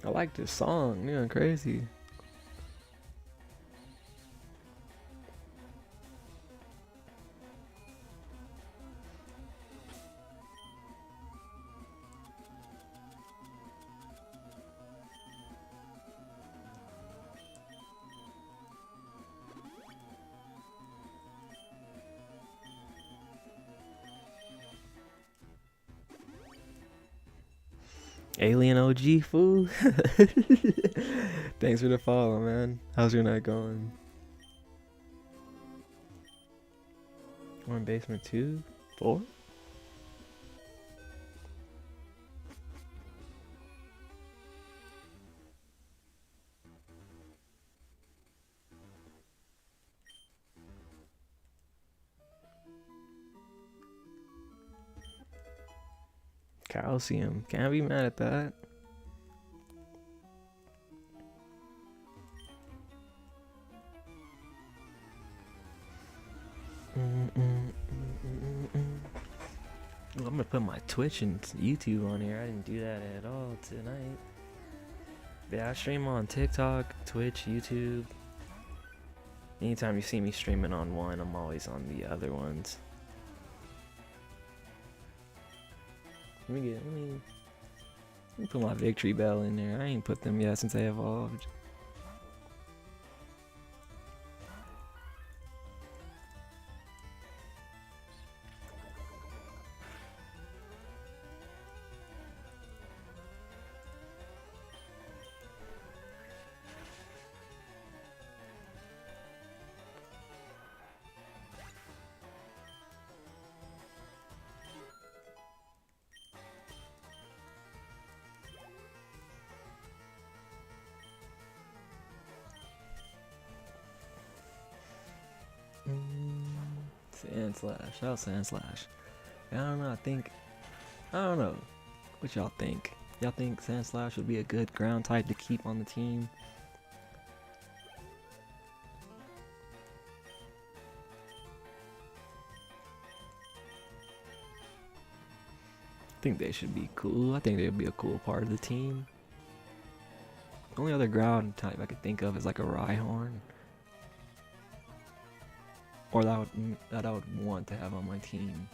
I like this song, going crazy. Alien OG fool. Thanks for the follow, man. How's your night going? We're in basement 2, 4. Calcium. Can't be mad at that. Ooh, I'm gonna put my Twitch and YouTube on here. I didn't do that at all tonight. Yeah, I stream on TikTok, Twitch, YouTube. Anytime you see me streaming on one, I'm always on the other ones. Let me put my victory bell in there. I ain't put them yet since I evolved. Sand Slash. How's Sand Slash? I don't know. I don't know. What y'all think? Y'all think Sand Slash would be a good ground type to keep on the team? I think they should be cool. I think they'd be a cool part of the team. The only other ground type I could think of is like a Rhyhorn. Or that I would want to have on my team.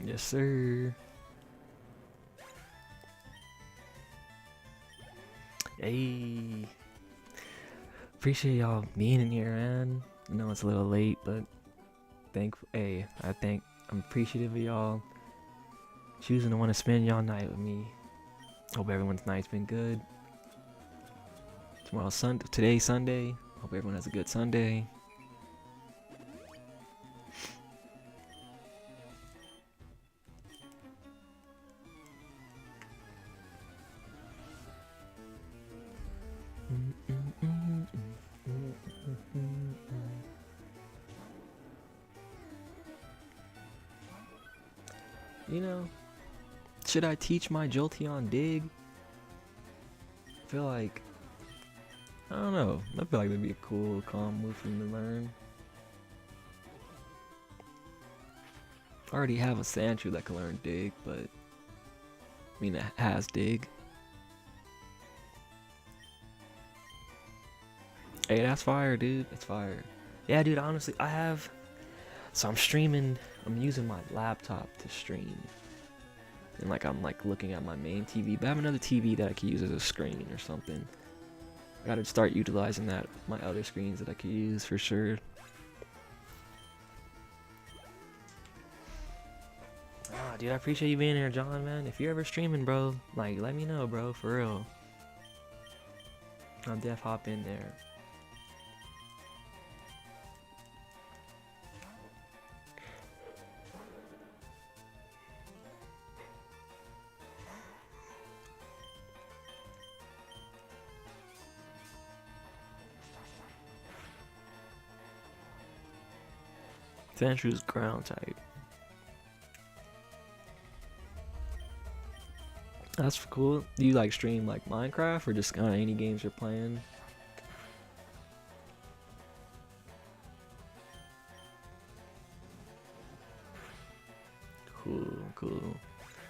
Yes, sir. Hey. Appreciate y'all being in here, man. I know it's a little late, but I'm appreciative of y'all choosing to want to spend y'all night with me. Hope everyone's night's been good. Today's Sunday. Hope everyone has a good Sunday. You know, should I teach my Jolteon dig? I feel like, I don't know. I feel like that'd be a cool, calm move for him to learn. I already have a Sandshrew that can learn dig, but I mean it has dig. Hey, that's fire, dude. That's fire. Yeah, dude, honestly, so I'm streaming, I'm using my laptop to stream. And like I'm like looking at my main TV, but I have another TV that I could use as a screen or something. I gotta start utilizing my other screens that I could use for sure. dude, I appreciate you being here, John, man. If you're ever streaming, bro, like, let me know, bro, for real. I'll def hop in there. Sandshrews ground type. That's cool. Do you like stream like Minecraft or just kind of any games you're playing? Cool, cool.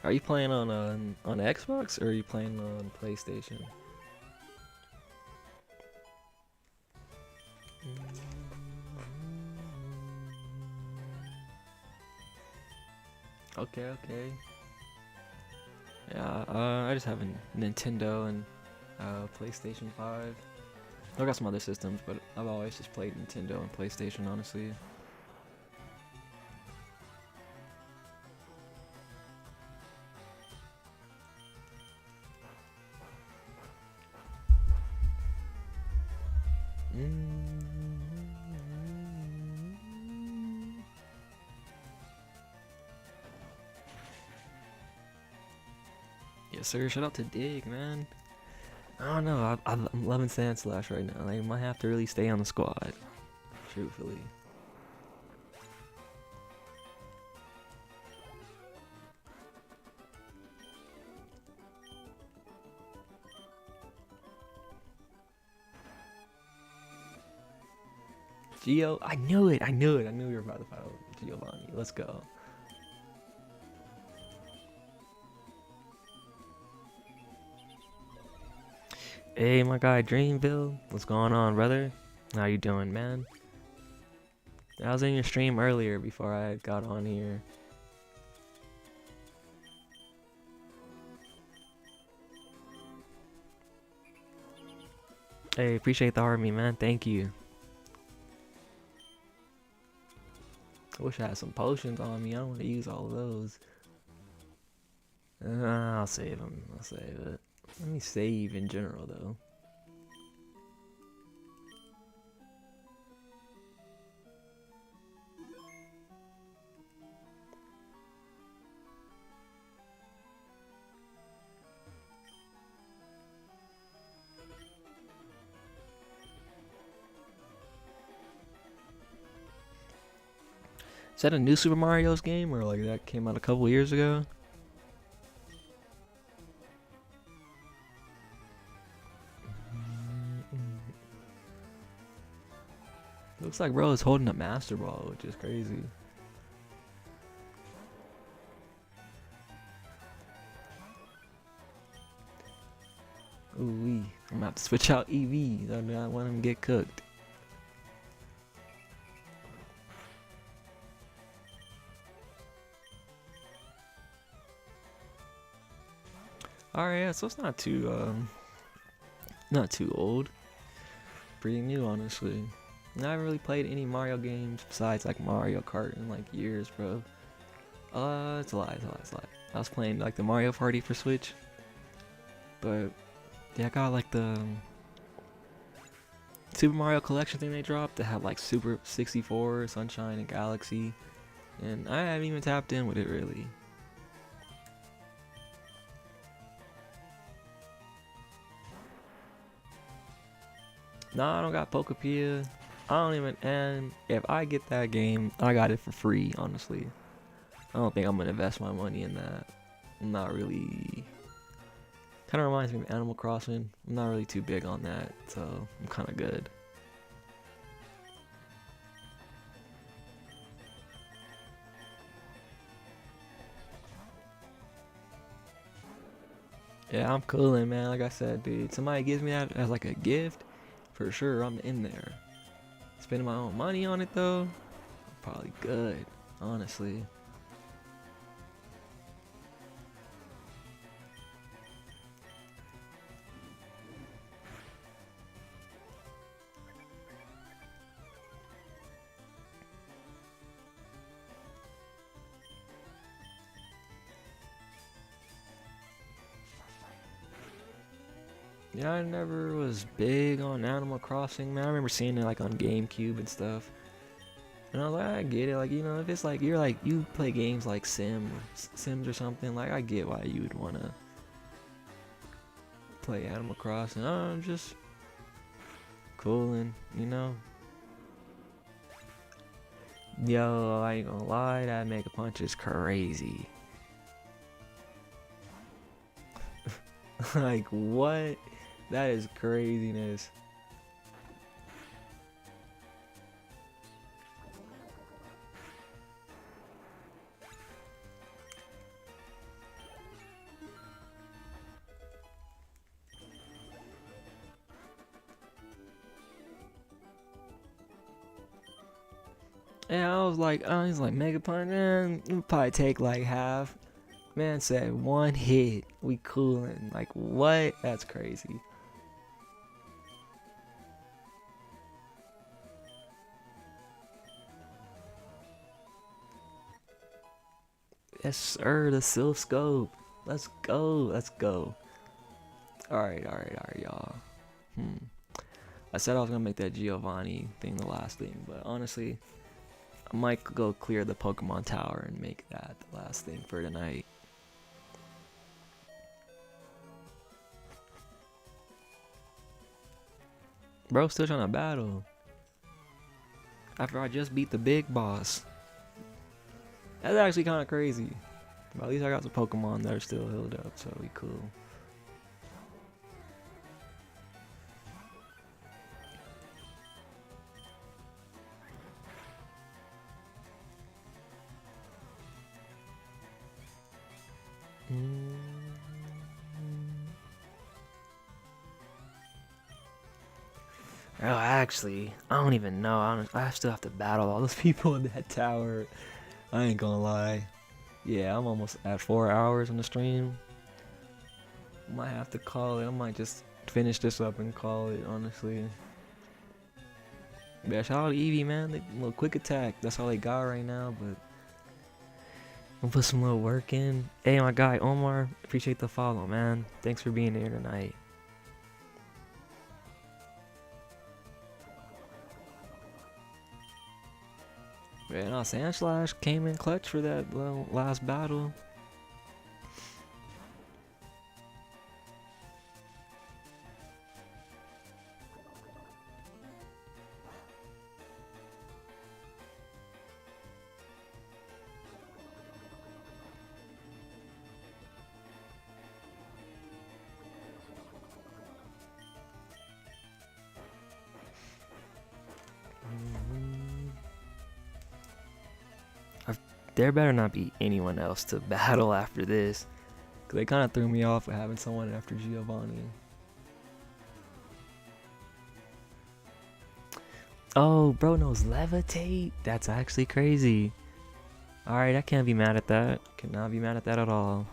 Are you playing on Xbox or are you playing on PlayStation? Okay, okay. Yeah, I just have a Nintendo and PlayStation 5. I've got some other systems, but I've always just played Nintendo and PlayStation, honestly. Yes, sir. Shout out to Dig, man. I don't know. I'm loving Sandslash right now. I might have to really stay on the squad, truthfully. Gio, I knew it. I knew you were about to follow Giovanni. Let's go. Hey, my guy Dreamville, what's going on, brother? How you doing, man? I was in your stream earlier before I got on here. Hey, appreciate the army, man. Thank you. I wish I had some potions on me. I don't want to use all of those. I'll save them. I'll save it. Let me save in general, though. Is that a new Super Mario's game, or like that came out a couple years ago? Looks like bro is holding a Master Ball, which is crazy. Ooh wee. I'm gonna have to switch out EVs. I do not want him to get cooked. Alright, yeah, so it's not too old. Pretty new, honestly. I haven't really played any Mario games besides like Mario Kart in like years, bro. It's a lie. I was playing like the Mario Party for Switch, but yeah, I got like the Super Mario Collection thing they dropped that had like Super 64, Sunshine, and Galaxy, and I haven't even tapped in with it really. Nah, I don't got Pokepia. I don't even, and if I get that game, I got it for free, honestly. I don't think I'm gonna invest my money in that. I'm not really, kind of reminds me of Animal Crossing. I'm not really too big on that, so I'm kind of good. Yeah, I'm coolin', man. Like I said, dude, somebody gives me that as like a gift, for sure, I'm in there. Spending my own money on it though, I'm probably good, honestly. Yeah, I never was big on Animal Crossing, man. I remember seeing it like on GameCube and stuff. And I was like, I get it. Like, you know, if it's like you're like you play games like Sims or something, like I get why you would wanna play Animal Crossing. I'm just cool and you know. Yo, I ain't gonna lie, that Mega Punch is crazy. Like what? That is craziness. And I was like, he's like Mega Punch, man, it'll probably take like half. Man said one hit, we coolin'. Like what? That's crazy. Yes, sir. The Silph Scope. Let's go. Let's go. Alright, y'all. I said I was gonna make that Giovanni thing the last thing, but honestly, I might go clear the Pokemon Tower and make that the last thing for tonight. Bro, still trying to battle. After I just beat the big boss. That's actually kind of crazy. But at least I got some Pokemon that are still healed up, so we cool. Oh, actually, I don't even know. I still have to battle all those people in that tower. I ain't gonna lie. Yeah, I'm almost at 4 hours on the stream. Might have to call it. I might just finish this up and call it, honestly. Yeah, shout out to Eevee, man. They, little quick attack. That's all they got right now, but I'll put some little work in. Hey, my guy, Omar, appreciate the follow, man. Thanks for being here tonight. Yeah, no, Sandslash came in clutch for that last battle. There better not be anyone else to battle after this. Cause they kind of threw me off with having someone after Giovanni. Oh, bro knows levitate? That's actually crazy. Alright, I can't be mad at that. Cannot be mad at that at all.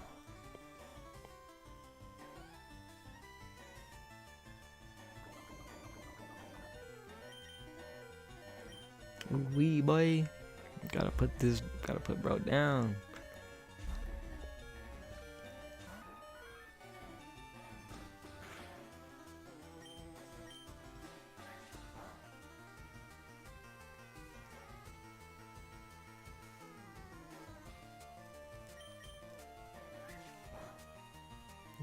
Wee boy. Gotta put bro down.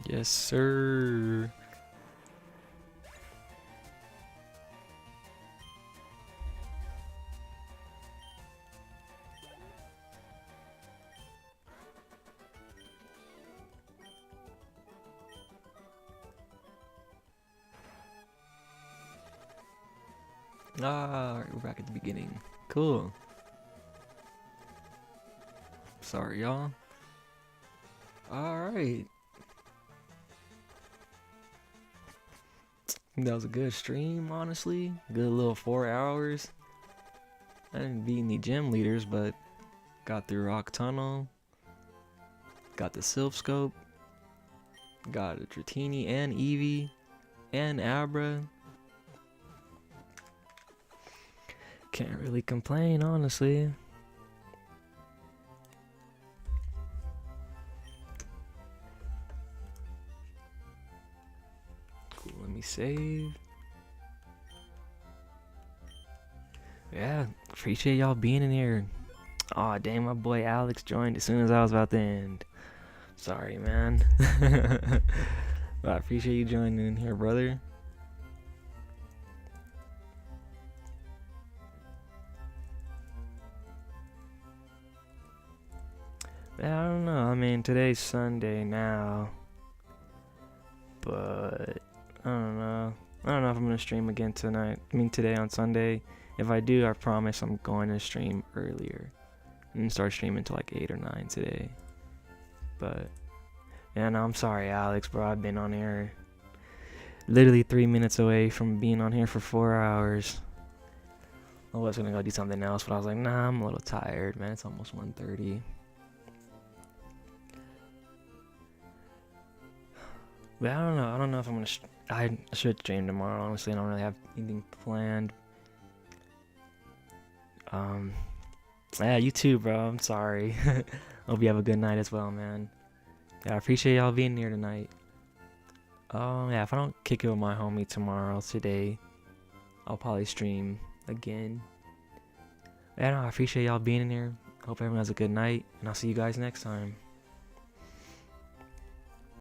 Yes, sir. Alright, we're back at the beginning. Cool. Sorry, y'all. Alright. That was a good stream, honestly. Good little 4 hours. I didn't beat any gym leaders, but got through Rock Tunnel. Got the Silph Scope. Got a Dratini and Eevee. And Abra. Can't really complain, honestly. Cool. me save. Yeah, appreciate y'all being in here. Aw, dang, my boy Alex joined as soon as I was about to end. Sorry, man. But I appreciate you joining in here, brother. Yeah, I don't know. I mean, today's Sunday now. But I don't know. I don't know if I'm gonna stream again tonight. I mean, today on Sunday. If I do, I promise I'm going to stream earlier and start streaming till like 8 or 9 today. But yeah, no, I'm sorry, Alex, bro. I've been on here literally 3 minutes away from being on here for 4 hours. I was gonna go do something else, but I was like, nah, I'm a little tired, man. It's almost 1:30. But I don't know. I don't know if I'm gonna. I should stream tomorrow. Honestly, I don't really have anything planned. Yeah, you too, bro. I'm sorry. Hope you have a good night as well, man. Yeah, I appreciate y'all being here tonight. Yeah, if I don't kick it with my homie today, I'll probably stream again. Yeah, no, I appreciate y'all being in here. Hope everyone has a good night, and I'll see you guys next time.